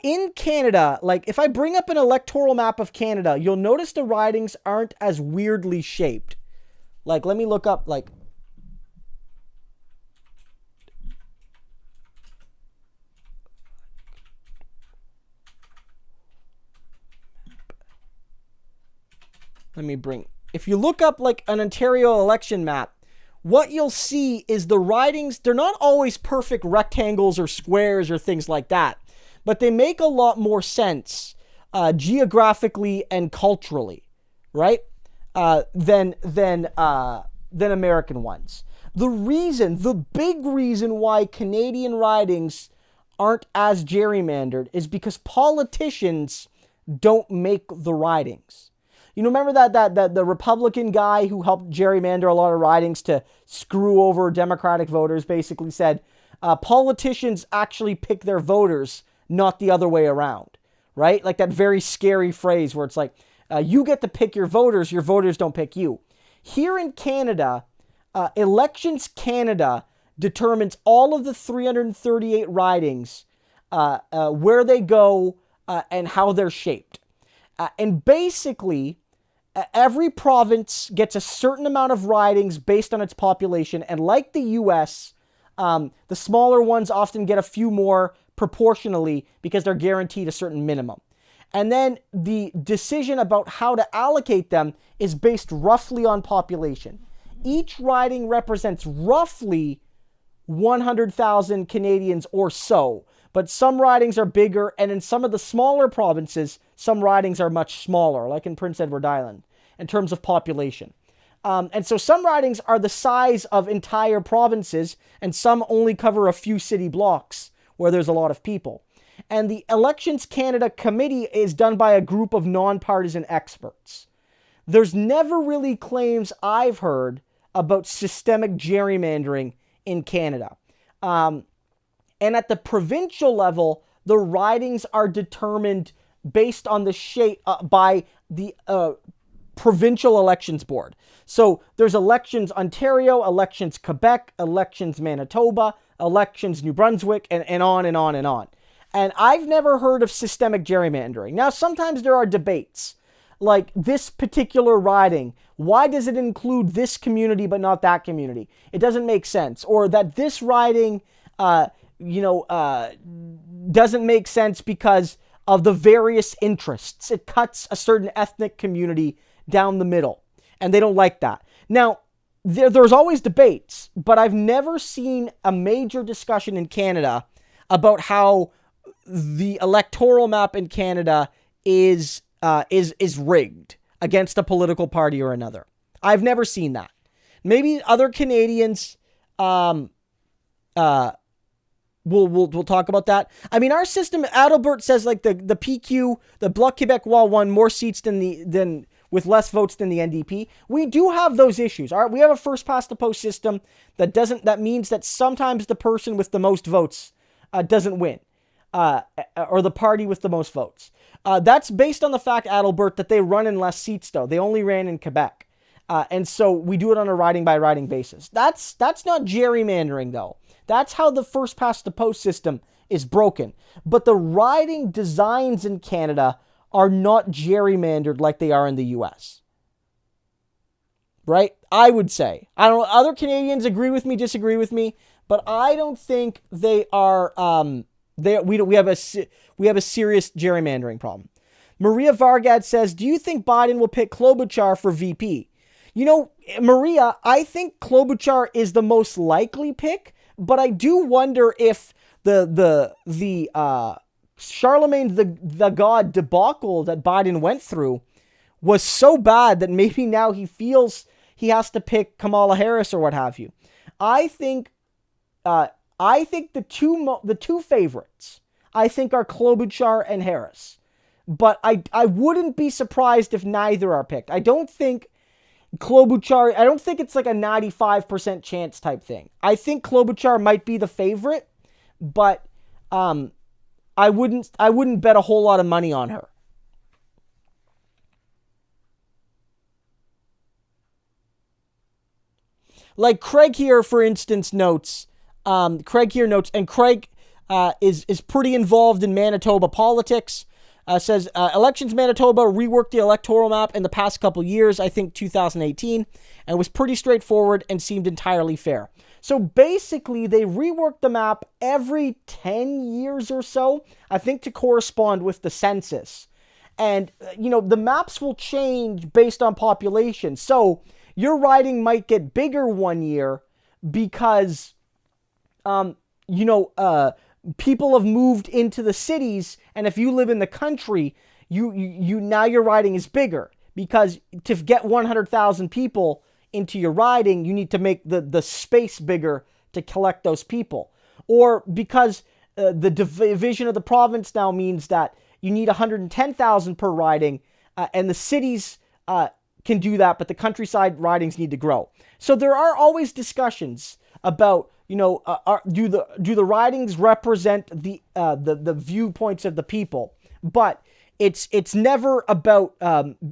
In Canada, like, if I bring up an electoral map of Canada, you'll notice the ridings aren't as weirdly shaped. Like, let me look up, like, If you look up like an Ontario election map, what you'll see is the ridings, they're not always perfect rectangles or squares or things like that, but they make a lot more sense geographically and culturally, right? Than American ones. The big reason why Canadian ridings aren't as gerrymandered is because politicians don't make the ridings. You know, remember that the Republican guy who helped gerrymander a lot of ridings to screw over Democratic voters basically said, politicians actually pick their voters, not the other way around, right? Like that very scary phrase where it's like, you get to pick your voters don't pick you. Here in Canada, Elections Canada determines all of the 338 ridings, where they go, and how they're shaped. And basically, every province gets a certain amount of ridings based on its population. And like the US, the smaller ones often get a few more proportionally because they're guaranteed a certain minimum. And then the decision about how to allocate them is based roughly on population. Each riding represents roughly 100,000 Canadians or so. But some ridings are bigger, and in some of the smaller provinces, some ridings are much smaller, like in Prince Edward Island, in terms of population. And so some ridings are the size of entire provinces, and some only cover a few city blocks where there's a lot of people. And the Elections Canada Committee is done by a group of nonpartisan experts. There's never really claims I've heard about systemic gerrymandering in Canada. And at the provincial level, the ridings are determined based on the shape by the provincial elections board. So there's elections Ontario, elections Quebec, elections Manitoba, elections New Brunswick, and on and on and on. And I've never heard of systemic gerrymandering. Now, sometimes there are debates, like this particular riding. Why does it include this community but not that community? It doesn't make sense. Or that this riding doesn't make sense because of the various interests. It cuts a certain ethnic community down the middle, and they don't like that. Now, there's always debates, but I've never seen a major discussion in Canada about how the electoral map in Canada is rigged against a political party or another. I've never seen that. Maybe other Canadians We'll talk about that. I mean, our system, Adalbert says, like the PQ, the Bloc Québécois won more seats than with less votes than the NDP. We do have those issues. All right, we have a first past the post system that means that sometimes the person with the most votes doesn't win, or the party with the most votes. That's based on the fact, Adalbert, that they run in less seats though. They only ran in Quebec, and so we do it on a riding by riding basis. That's not gerrymandering though. That's how the first past the post system is broken. But the riding designs in Canada are not gerrymandered like they are in the US. Right? I would say. I don't know, other Canadians agree with me, disagree with me, but I don't think they are we have a serious gerrymandering problem. Maria Vargad says, "Do you think Biden will pick Klobuchar for VP?" You know, Maria, I think Klobuchar is the most likely pick. But I do wonder if the Charlamagne the God debacle that Biden went through was so bad that maybe now he feels he has to pick Kamala Harris or what have you. I think the two favorites I think are Klobuchar and Harris. But I wouldn't be surprised if neither are picked. I don't think Klobuchar, I don't think it's like a 95% chance type thing. I think Klobuchar might be the favorite, but I wouldn't bet a whole lot of money on her. Like Craig here, for instance, notes, and Craig is pretty involved in Manitoba politics. Says, Elections Manitoba reworked the electoral map in the past couple years, I think 2018, and was pretty straightforward and seemed entirely fair. So basically, they reworked the map every 10 years or so, I think to correspond with the census. And, the maps will change based on population. So your riding might get bigger one year because, people have moved into the cities. And if you live in the country, you now your riding is bigger, because to get 100,000 people into your riding, you need to make the space bigger to collect those people. Or because the division of the province now means that you need 110,000 per riding, and the cities can do that, but the countryside ridings need to grow. So there are always discussions about, do the ridings represent the viewpoints of the people? But it's never about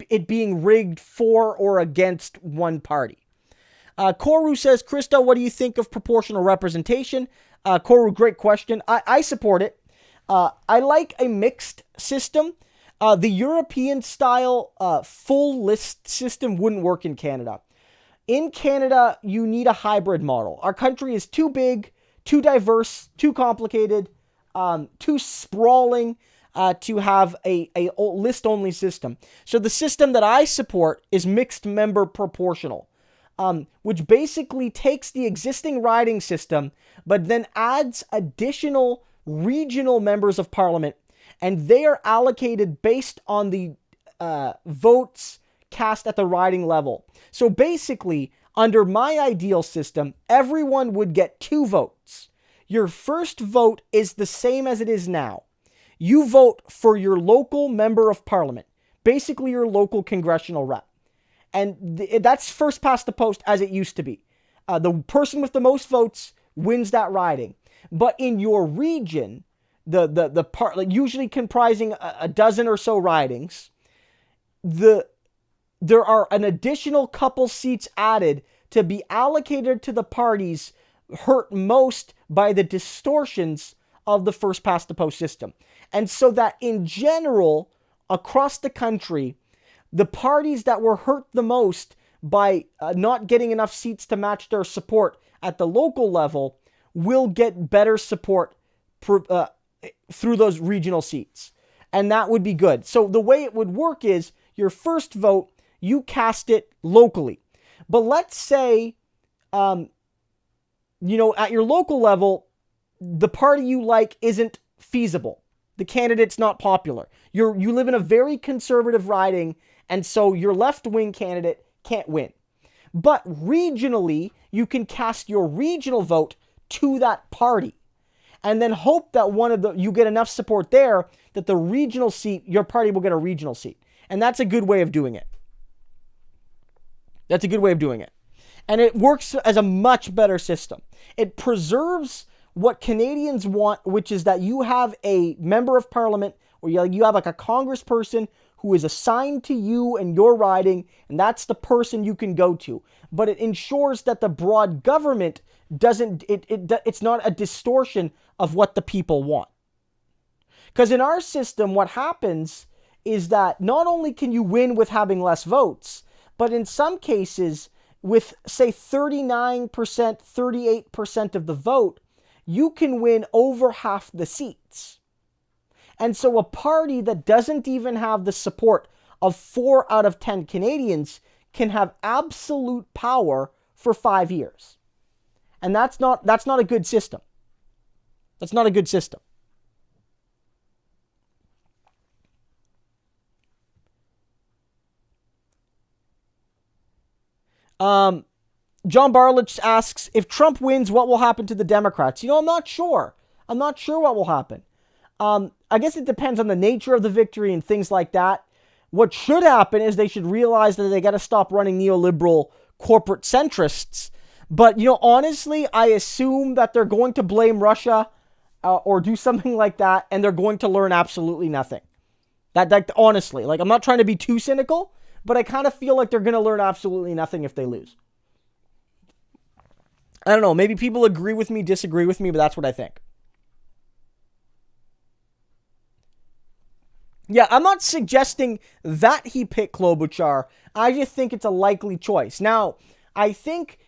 it being rigged for or against one party. Koru says, Christo, what do you think of proportional representation? Koru, great question. I support it. I like a mixed system. The European style full list system wouldn't work in Canada. In Canada, you need a hybrid model. Our country is too big, too diverse, too complicated, too sprawling to have a list-only system. So the system that I support is mixed member proportional, which basically takes the existing riding system, but then adds additional regional members of parliament, and they are allocated based on the votes cast at the riding level. So basically, under my ideal system, everyone would get 2 votes. Your first vote is the same as it is now. You vote for your local member of parliament, basically your local congressional rep. And that's first past the post as it used to be. The person with the most votes wins that riding. But in your region, the part, like usually comprising a dozen or so ridings, there are an additional couple seats added to be allocated to the parties hurt most by the distortions of the first past the post system. And so that in general, across the country, the parties that were hurt the most by not getting enough seats to match their support at the local level will get better support through those regional seats. And that would be good. So the way it would work is your first vote, you cast it locally. But let's say, at your local level, the party you like isn't feasible. The candidate's not popular. You live in a very conservative riding, and so your left-wing candidate can't win. But regionally, you can cast your regional vote to that party, and then hope that you get enough support there that the regional seat, your party will get a regional seat. And that's a good way of doing it. And it works as a much better system. It preserves what Canadians want, which is that you have a member of parliament, or you have like a congressperson who is assigned to you and your riding, and that's the person you can go to. But it ensures that the broad government it's not a distortion of what the people want. Because in our system, what happens is that not only can you win with having less votes, but in some cases, with say 39%, 38% of the vote, you can win over half the seats. And so a party that doesn't even have the support of 4 out of 10 Canadians can have absolute power for 5 years. And that's not a good system. That's not a good system. John Barlich asks, if Trump wins, what will happen to the Democrats? I'm not sure. I'm not sure what will happen. I guess it depends on the nature of the victory and things like that. What should happen is they should realize that they got to stop running neoliberal corporate centrists. But, honestly, I assume that they're going to blame Russia or do something like that, and they're going to learn absolutely nothing. That honestly, I'm not trying to be too cynical, but I kind of feel like they're going to learn absolutely nothing if they lose. I don't know. Maybe people agree with me, disagree with me, but that's what I think. Yeah, I'm not suggesting that he picked Klobuchar. I just think it's a likely choice. Now, I think,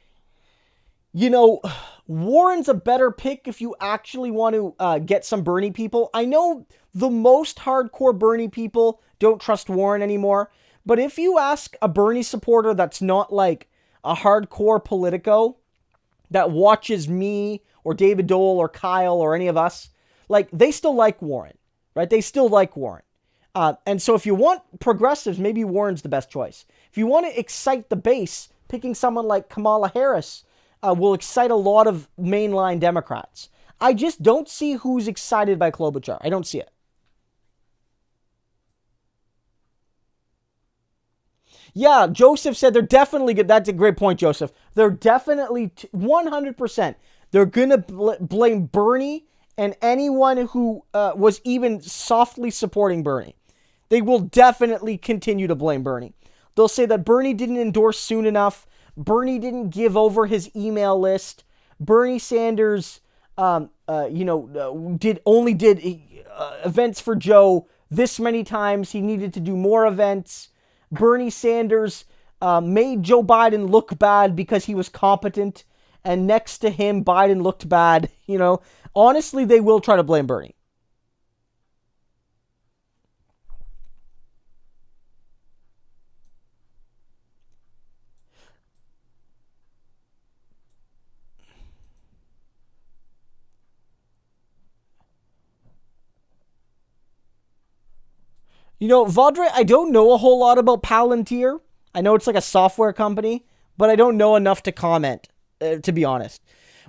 Warren's a better pick if you actually want to get some Bernie people. I know the most hardcore Bernie people don't trust Warren anymore. But if you ask a Bernie supporter that's not like a hardcore Politico that watches me or David Dole or Kyle or any of us, like, they still like Warren, right? They still like Warren. And so if you want progressives, maybe Warren's the best choice. If you want to excite the base, picking someone like Kamala Harris will excite a lot of mainline Democrats. I just don't see who's excited by Klobuchar. I don't see it. Yeah, Joseph said they're definitely good. That's a great point, Joseph. They're definitely 100%. They're going to blame Bernie and anyone who was even softly supporting Bernie. They will definitely continue to blame Bernie. They'll say that Bernie didn't endorse soon enough. Bernie didn't give over his email list. Bernie Sanders, did events for Joe this many times. He needed to do more events. Bernie Sanders made Joe Biden look bad because he was competent, and next to him, Biden looked bad. Honestly, they will try to blame Bernie. Vaudre, I don't know a whole lot about Palantir. I know it's like a software company, but I don't know enough to comment, to be honest.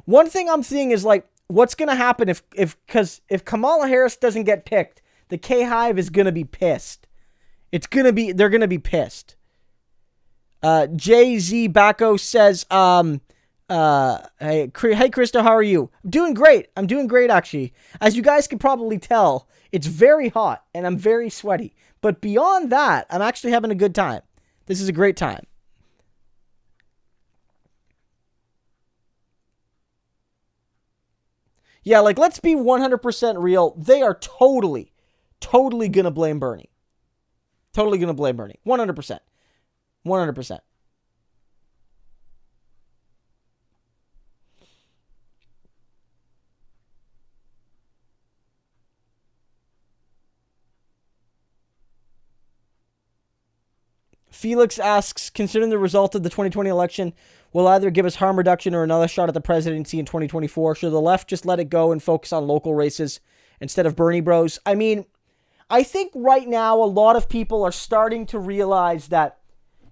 One thing I'm seeing is like, what's going to happen if Kamala Harris doesn't get picked, the K-Hive is going to be pissed. They're going to be pissed. JZ Bacco says, hey, Christo, how are you? I'm doing great. Actually. As you guys can probably tell, it's very hot and I'm very sweaty. But beyond that, I'm actually having a good time. This is a great time. Yeah, like, let's be 100% real. They are totally going to blame Bernie. 100%. 100%. Felix asks, considering the result of the 2020 election will either give us harm reduction or another shot at the presidency in 2024, should the left just let it go and focus on local races instead of Bernie bros? I mean, I think right now a lot of people are starting to realize that,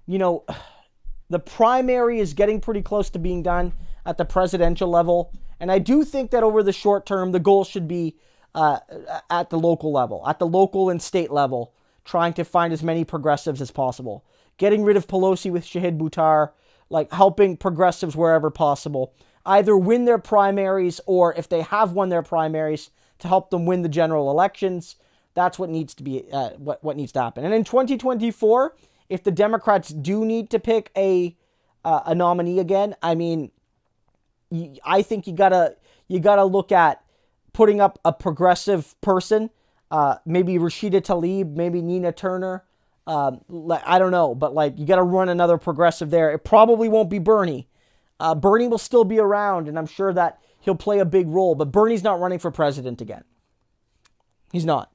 the primary is getting pretty close to being done at the presidential level. And I do think that over the short term, the goal should be at the local level, at the local and state level, trying to find as many progressives as possible. Getting rid of Pelosi with Shahid Buttar, like helping progressives wherever possible. Either win their primaries or if they have won their primaries, to help them win the general elections. That's what needs to be what needs to happen. And in 2024, if the Democrats do need to pick a nominee again, I mean, I think you gotta look at putting up a progressive person. Maybe Rashida Tlaib, maybe Nina Turner. I don't know, but like, you got to run another progressive there. It probably won't be Bernie. Bernie will still be around, and I'm sure that he'll play a big role. But Bernie's not running for president again. He's not.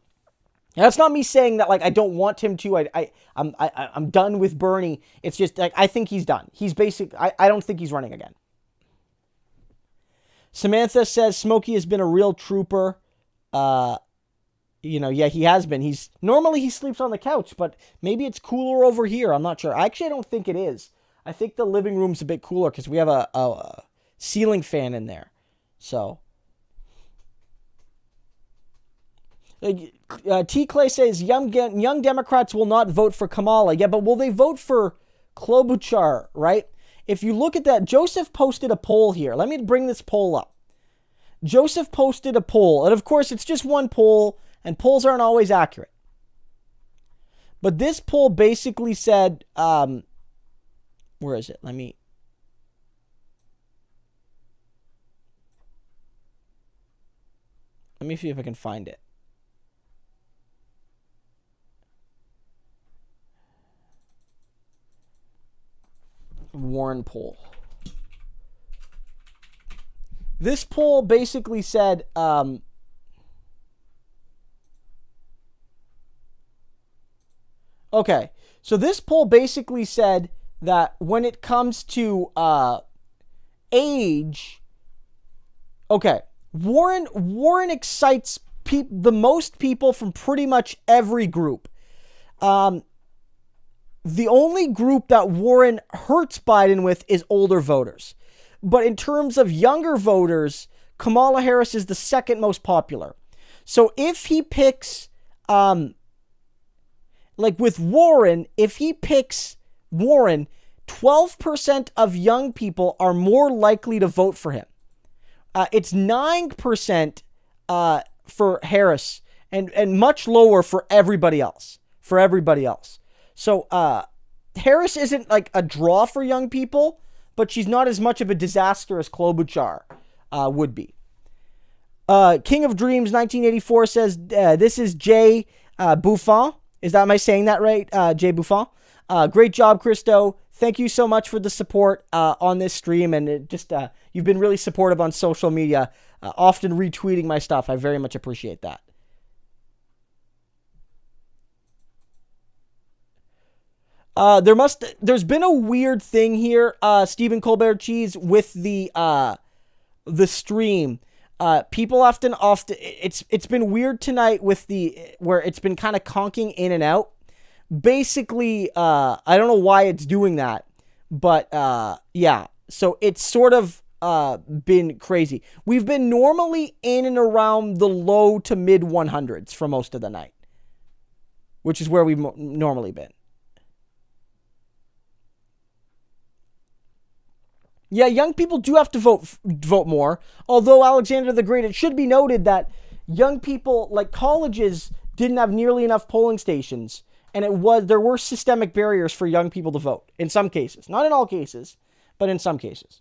And that's not me saying that like I don't want him to. I'm done with Bernie. It's just like I think he's done. He's I don't think he's running again. Samantha says Smokey has been a real trooper. Yeah, he has been. Normally he sleeps on the couch, but maybe it's cooler over here. I'm not sure. Actually, I don't think it is. I think the living room's a bit cooler because we have a ceiling fan in there. So, T. Clay says young Democrats will not vote for Kamala. Yeah, but will they vote for Klobuchar, right? If you look at that, Joseph posted a poll here. Let me bring this poll up. Joseph posted a poll, and of course, it's just one poll. And polls aren't always accurate. But this poll basically said, where is it? Let me see if I can find it. Warren poll. This poll basically said, Okay, so this poll basically said that when it comes to age, okay, Warren excites the most people from pretty much every group. The only group that Warren hurts Biden with is older voters. But in terms of younger voters, Kamala Harris is the second most popular. So if he picks, with Warren, if he picks Warren, 12% of young people are more likely to vote for him. It's 9% for Harris and much lower for everybody else. So Harris isn't like a draw for young people, but she's not as much of a disaster as Klobuchar would be. King of Dreams 1984 says, this is Jay Buffon. Am I saying that right? Jay Buffon. Great job, Christo. Thank you so much for the support on this stream. And you've been really supportive on social media, often retweeting my stuff. I very much appreciate that. There's been a weird thing here, Stephen Colbert Cheese, with the stream. People often, it's been weird tonight with where it's been kind of conking in and out. Basically, I don't know why it's doing that, but, yeah, so it's sort of, been crazy. We've been normally in and around the low to mid 100s for most of the night, which is where we've normally been. Yeah, young people do have to vote more. Although Alexander the Great, it should be noted that young people, like colleges, didn't have nearly enough polling stations, and there were systemic barriers for young people to vote in some cases, not in all cases, but in some cases.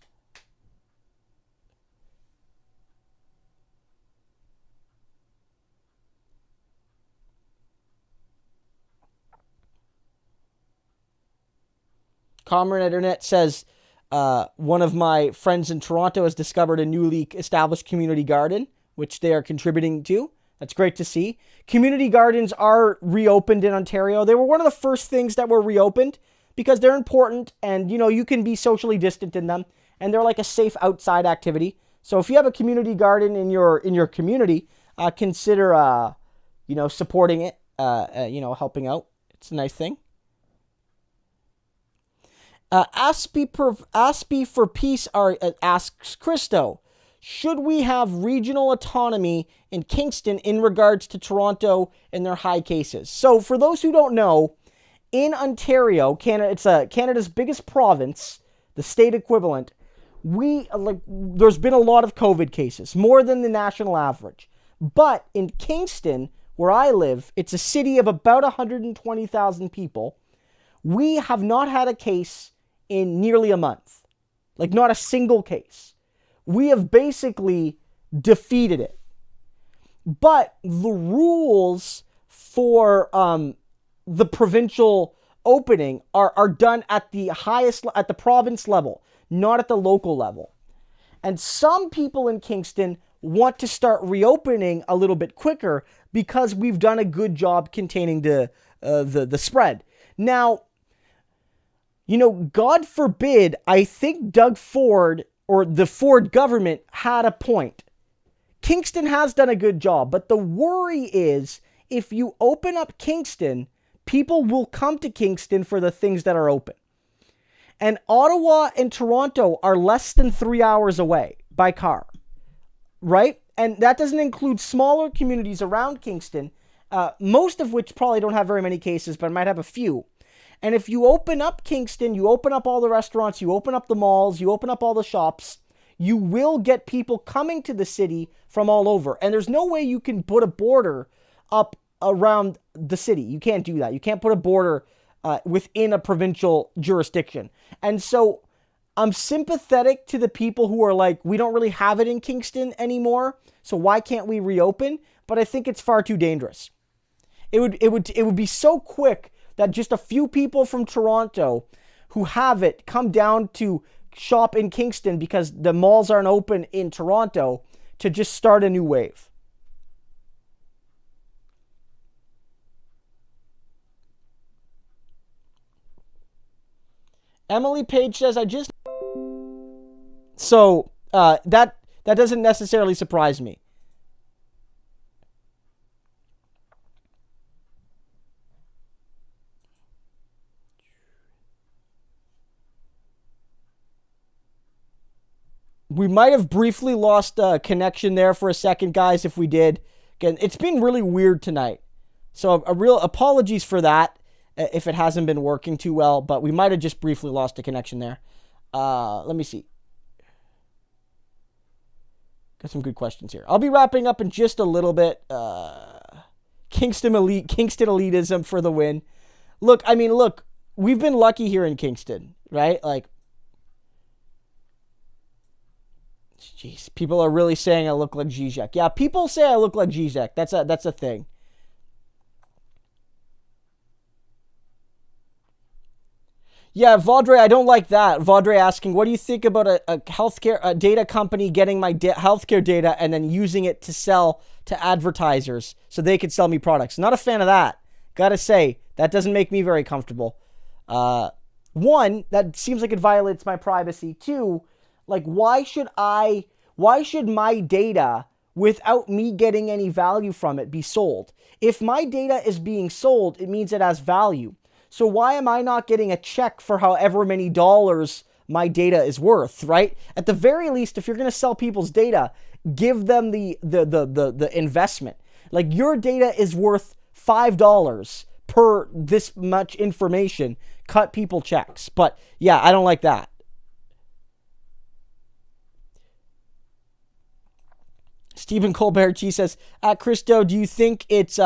Comrade Internet says, one of my friends in Toronto has discovered a newly established community garden, which they are contributing to. That's great to see. Community gardens are reopened in Ontario. They were one of the first things that were reopened because they're important and, you can be socially distant in them and they're like a safe outside activity. So if you have a community garden in your community, consider, supporting it, helping out. It's a nice thing. Aspie for Peace asks Christo, should we have regional autonomy in Kingston in regards to Toronto and their high cases? So for those who don't know, in Ontario, Canada, it's Canada's biggest province, the state equivalent. There's been a lot of COVID cases, more than the national average. But in Kingston, where I live, it's a city of about 120,000 people. We have not had a case in nearly a month. Like, not a single case. We have basically defeated it. But the rules for the provincial opening are done at the province level, not at the local level. And some people in Kingston want to start reopening a little bit quicker because we've done a good job containing the spread. Now, God forbid, I think Doug Ford or the Ford government had a point. Kingston has done a good job, but the worry is if you open up Kingston, people will come to Kingston for the things that are open. And Ottawa and Toronto are less than 3 hours away by car, right? And that doesn't include smaller communities around Kingston, most of which probably don't have very many cases, but might have a few. And if you open up Kingston, you open up all the restaurants, you open up the malls, you open up all the shops, you will get people coming to the city from all over. And there's no way you can put a border up around the city. You can't do that. You can't put a border within a provincial jurisdiction. And so I'm sympathetic to the people who are like, we don't really have it in Kingston anymore, so why can't we reopen? But I think it's far too dangerous. It would be so quick that just a few people from Toronto who have it come down to shop in Kingston because the malls aren't open in Toronto to just start a new wave. Emily Page says, So, that doesn't necessarily surprise me. We might have briefly lost connection there for a second, guys, if we did. Again, it's been really weird tonight. So a real apologies for that if it hasn't been working too well, but we might have just briefly lost a connection there. Let me see. Got some good questions here. I'll be wrapping up in just a little bit. Kingston elitism for the win. Look, we've been lucky here in Kingston, right? Like, jeez, people are really saying I look like Zizek. Yeah, people say I look like Zizek. That's a thing. Yeah, Vaudre, I don't like that. Vaudre asking, what do you think about a healthcare data company getting my healthcare data and then using it to sell to advertisers so they could sell me products? Not a fan of that. Gotta say, that doesn't make me very comfortable. One, that seems like it violates my privacy. Two, like, why should my data, without me getting any value from it, be sold? If my data is being sold, it means it has value. So why am I not getting a check for however many dollars my data is worth, right? At the very least, if you're going to sell people's data, give them the investment. Like, your data is worth $5 per this much information. Cut people checks. But yeah, I don't like that. Stephen Colbert G says, Christo, do you think it's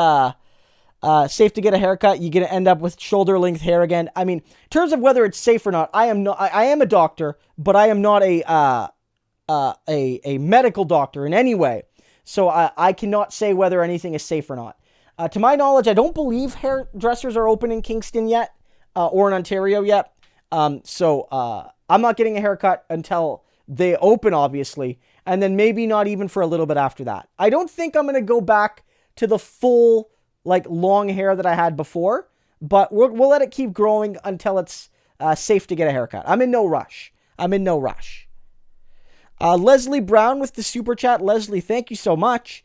safe to get a haircut? You're going to end up with shoulder length hair again. I mean, in terms of whether it's safe or not, I am a doctor, but I am not a medical doctor in any way. So I cannot say whether anything is safe or not. To my knowledge, I don't believe hairdressers are open in Kingston yet, or in Ontario yet. So I'm not getting a haircut until they open, obviously, and then maybe not even for a little bit after that. I don't think I'm going to go back to the full, like, long hair that I had before, but we'll let it keep growing until it's safe to get a haircut. I'm in no rush. Leslie Brown with the super chat. Leslie, thank you so much.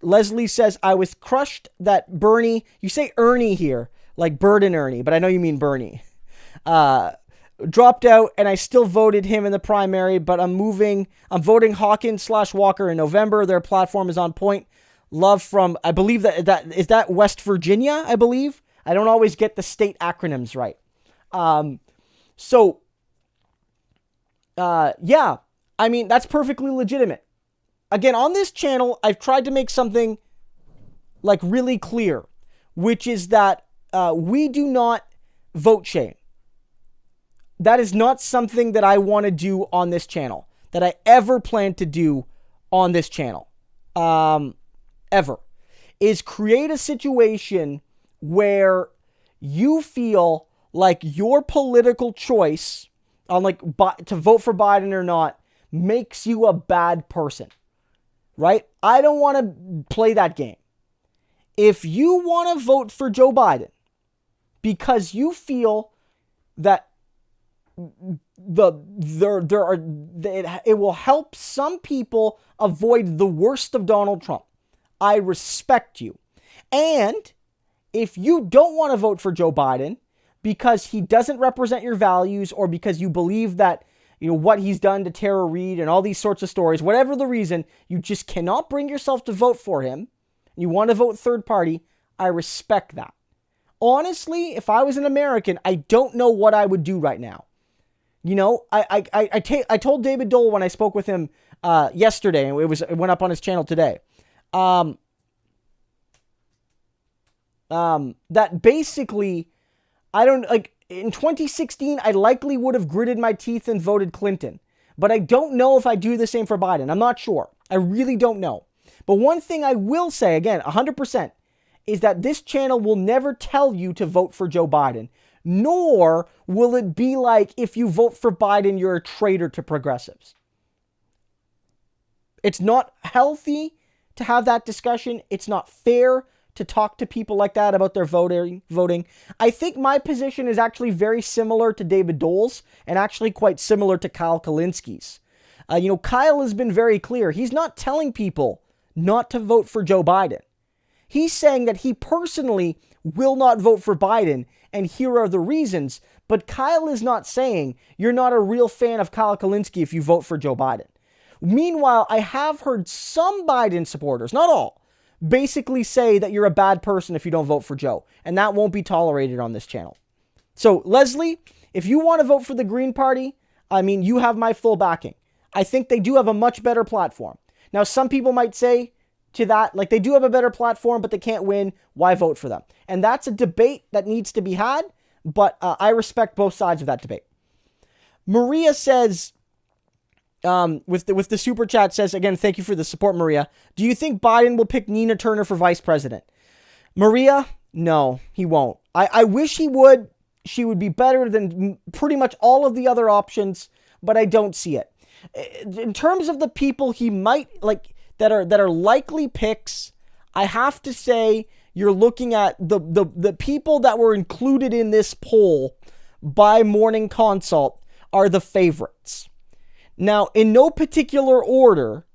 Leslie says, I was crushed that Bernie, you say Ernie here, like Bird and Ernie, but I know you mean Bernie, dropped out, and I still voted him in the primary, but I'm voting Hawkins/Walker in November. Their platform is on point. Love from, I believe that is that West Virginia, I believe. I don't always get the state acronyms right. Yeah, I mean, that's perfectly legitimate. Again, on this channel, I've tried to make something, like, really clear, which is that we do not vote shame. That is not something that I want to do on this channel, that I ever plan to do on this channel. Ever, is create a situation where you feel like your political choice on, like, to vote for Biden or not makes you a bad person, right? I don't want to play that game. If you want to vote for Joe Biden because you feel that it will help some people avoid the worst of Donald Trump, I respect you. And if you don't want to vote for Joe Biden because he doesn't represent your values, or because you believe that, what he's done to Tara Reade and all these sorts of stories, whatever the reason, you just cannot bring yourself to vote for him, you want to vote third party, I respect that. Honestly, if I was an American, I don't know what I would do right now. I told David Dole when I spoke with him yesterday, and it went up on his channel today, that basically, I don't, like, in 2016, I likely would have gritted my teeth and voted Clinton, but I don't know if I do the same for Biden. I'm not sure. I really don't know. But one thing I will say, again, 100%, is that this channel will never tell you to vote for Joe Biden, nor will it be like, if you vote for Biden, you're a traitor to progressives. It's not healthy to have that discussion. It's not fair to talk to people like that about their voting. I think my position is actually very similar to David Dole's and actually quite similar to Kyle Kalinski's. Kyle has been very clear. He's not telling people not to vote for Joe Biden. He's saying that he personally will not vote for Biden, and here are the reasons. But Kyle is not saying you're not a real fan of Kyle Kalinske if you vote for Joe Biden. Meanwhile, I have heard some Biden supporters, not all, basically say that you're a bad person if you don't vote for Joe, and that won't be tolerated on this channel. So, Leslie, if you want to vote for the Green Party, you have my full backing. I think they do have a much better platform. Now, some people might say to that, like, they do have a better platform, but they can't win. Why vote for them? And that's a debate that needs to be had, but I respect both sides of that debate. Maria says, with the super chat says, again, thank you for the support, Maria. Do you think Biden will pick Nina Turner for vice president? Maria, no, he won't. I wish he would. She would be better than pretty much all of the other options, but I don't see it. In terms of the people he might that are likely picks, I have to say you're looking at the people that were included in this poll by Morning Consult are the favorites. Now, in no particular order,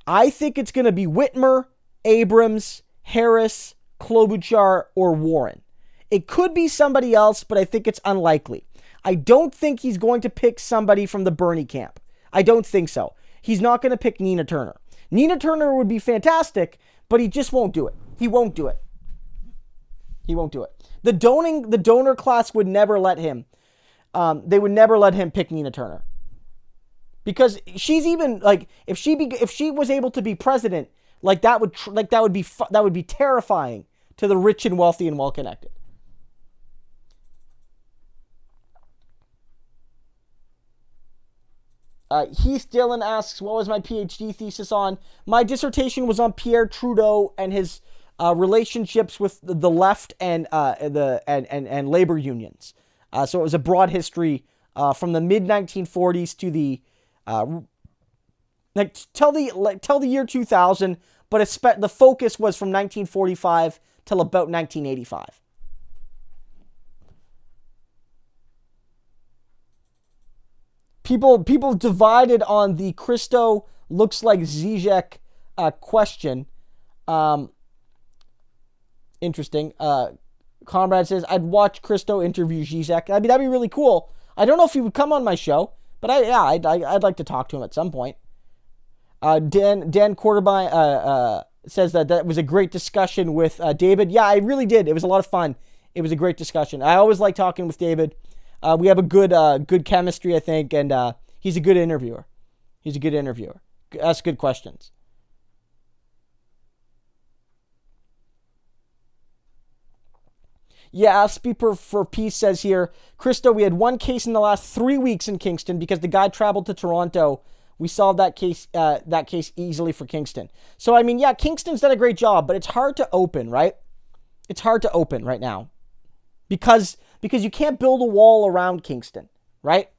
I think it's going to be Whitmer, Abrams, Harris, Klobuchar, or Warren. It could be somebody else, but I think it's unlikely. I don't think he's going to pick somebody from the Bernie camp. I don't think so. He's not going to pick Nina Turner. Nina Turner would be fantastic, but he just won't do it. He won't do it. He won't do it. The donor class would never let him. They would never let him pick Nina Turner. Because she's even if she was able to be president, that would be terrifying to the rich and wealthy and well connected. Heath Dillon asks, what was my PhD thesis on? My dissertation was on Pierre Trudeau and his relationships with the left and labor unions. So it was a broad history from the mid 1940s to the till the year 2000, but the focus was from 1945 till about 1985. People divided on the Christo looks like Zizek question. Interesting. Comrade says, I'd watch Christo interview Zizek. That'd be really cool. I don't know if he would come on my show, but I'd like to talk to him at some point. Dan Quarterby says that was a great discussion with David. Yeah, I really did. It was a lot of fun. It was a great discussion. I always like talking with David. We have a good chemistry, I think, and he's a good interviewer. Asks good questions. Yeah, Speaker for Peace says here, Christo, we had one case in the last 3 weeks in Kingston because the guy traveled to Toronto. We solved that case easily for Kingston. So, Kingston's done a great job, but it's hard to open, right? It's hard to open right now because you can't build a wall around Kingston, right?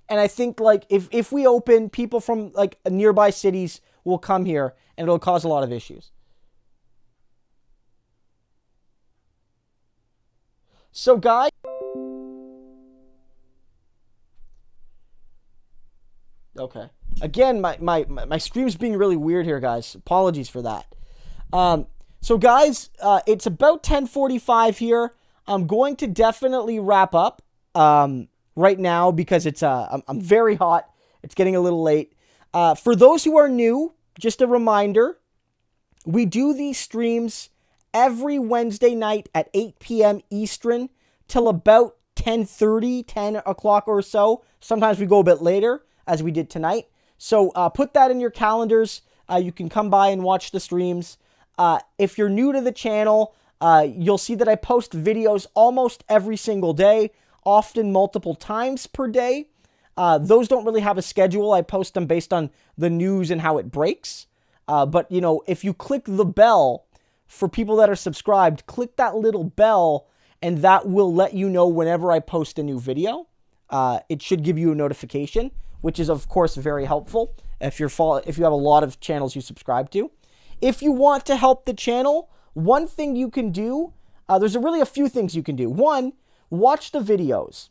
And I think if we open, people from nearby cities will come here and it'll cause a lot of issues. So, guys, okay. Again, my stream's being really weird here, guys. Apologies for that. So, guys, it's about 10:45 here. I'm going to definitely wrap up right now because it's I'm very hot. It's getting a little late. For those who are new, just a reminder, we do these streams every Wednesday night at 8 p.m. Eastern till about 10:30, 10 o'clock or so. Sometimes we go a bit later, as we did tonight. So put that in your calendars. You can come by and watch the streams. If you're new to the channel, you'll see that I post videos almost every single day, often multiple times per day. Those don't really have a schedule. I post them based on the news and how it breaks. But, if you click the bell, for people that are subscribed, click that little bell, and that will let you know whenever I post a new video. It should give you a notification, which is, of course, very helpful if you have a lot of channels you subscribe to. If you want to help the channel, one thing you can do, there's really a few things you can do. One, watch the videos.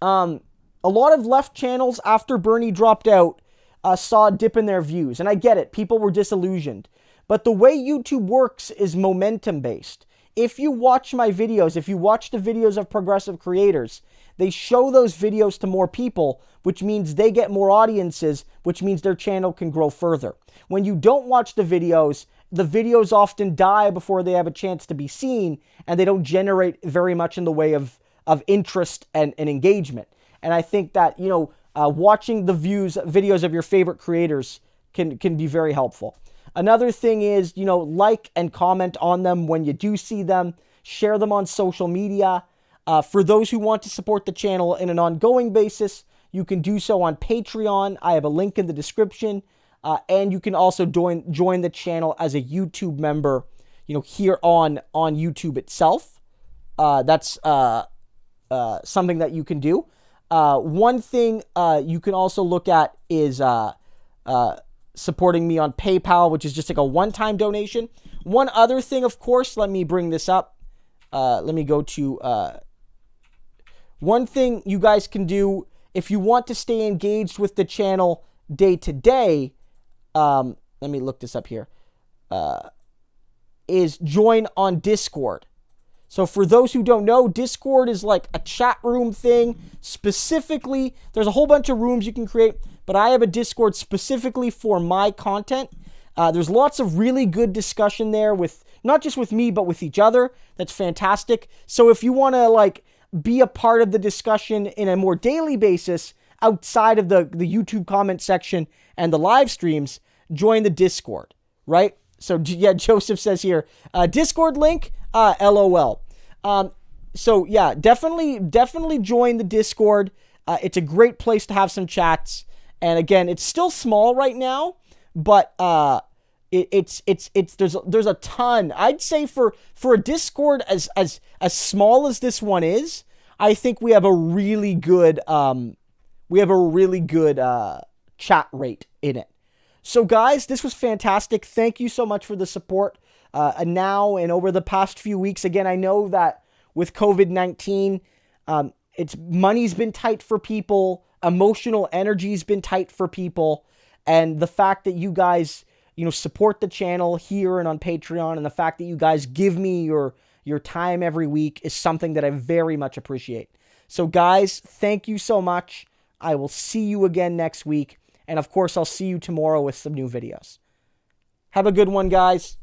A lot of left channels after Bernie dropped out saw a dip in their views. And I get it. People were disillusioned. But the way YouTube works is momentum based. If you watch my videos, if you watch the videos of progressive creators, they show those videos to more people, which means they get more audiences, which means their channel can grow further. When you don't watch the videos often die before they have a chance to be seen, and they don't generate very much in the way of interest and engagement. And I think that, watching the videos of your favorite creators can be very helpful. Another thing is, like and comment on them when you do see them. Share them on social media. For those who want to support the channel in an ongoing basis, you can do so on Patreon. I have a link in the description. And you can also join the channel as a YouTube member, here on YouTube itself. That's something that you can do. One thing you can also look at is supporting me on PayPal, which is just like a one-time donation. One other thing, of course, let me bring this up. Let me go to... one thing you guys can do if you want to stay engaged with the channel day to day, let me look this up here, is join on Discord. So for those who don't know, Discord is like a chat room thing. Specifically, there's a whole bunch of rooms you can create, but I have a Discord specifically for my content. There's lots of really good discussion there with, not just with me, but with each other. That's fantastic. So if you want to be a part of the discussion in a more daily basis outside of the YouTube comment section and the live streams, join the Discord, right? So yeah, Joseph says here, Discord link, LOL. So yeah, definitely join the Discord. It's a great place to have some chats. And again, it's still small right now, but there's a ton. I'd say for a Discord as small as this one is, I think we have a really good chat rate in it. So guys, this was fantastic. Thank you so much for the support. Now and over the past few weeks, again, I know that with COVID-19, money's been tight for people, emotional energy's been tight for people, and the fact that you guys, support the channel here and on Patreon, and the fact that you guys give me your time every week is something that I very much appreciate. So guys, thank you so much. I will see you again next week, and of course, I'll see you tomorrow with some new videos. Have a good one, guys.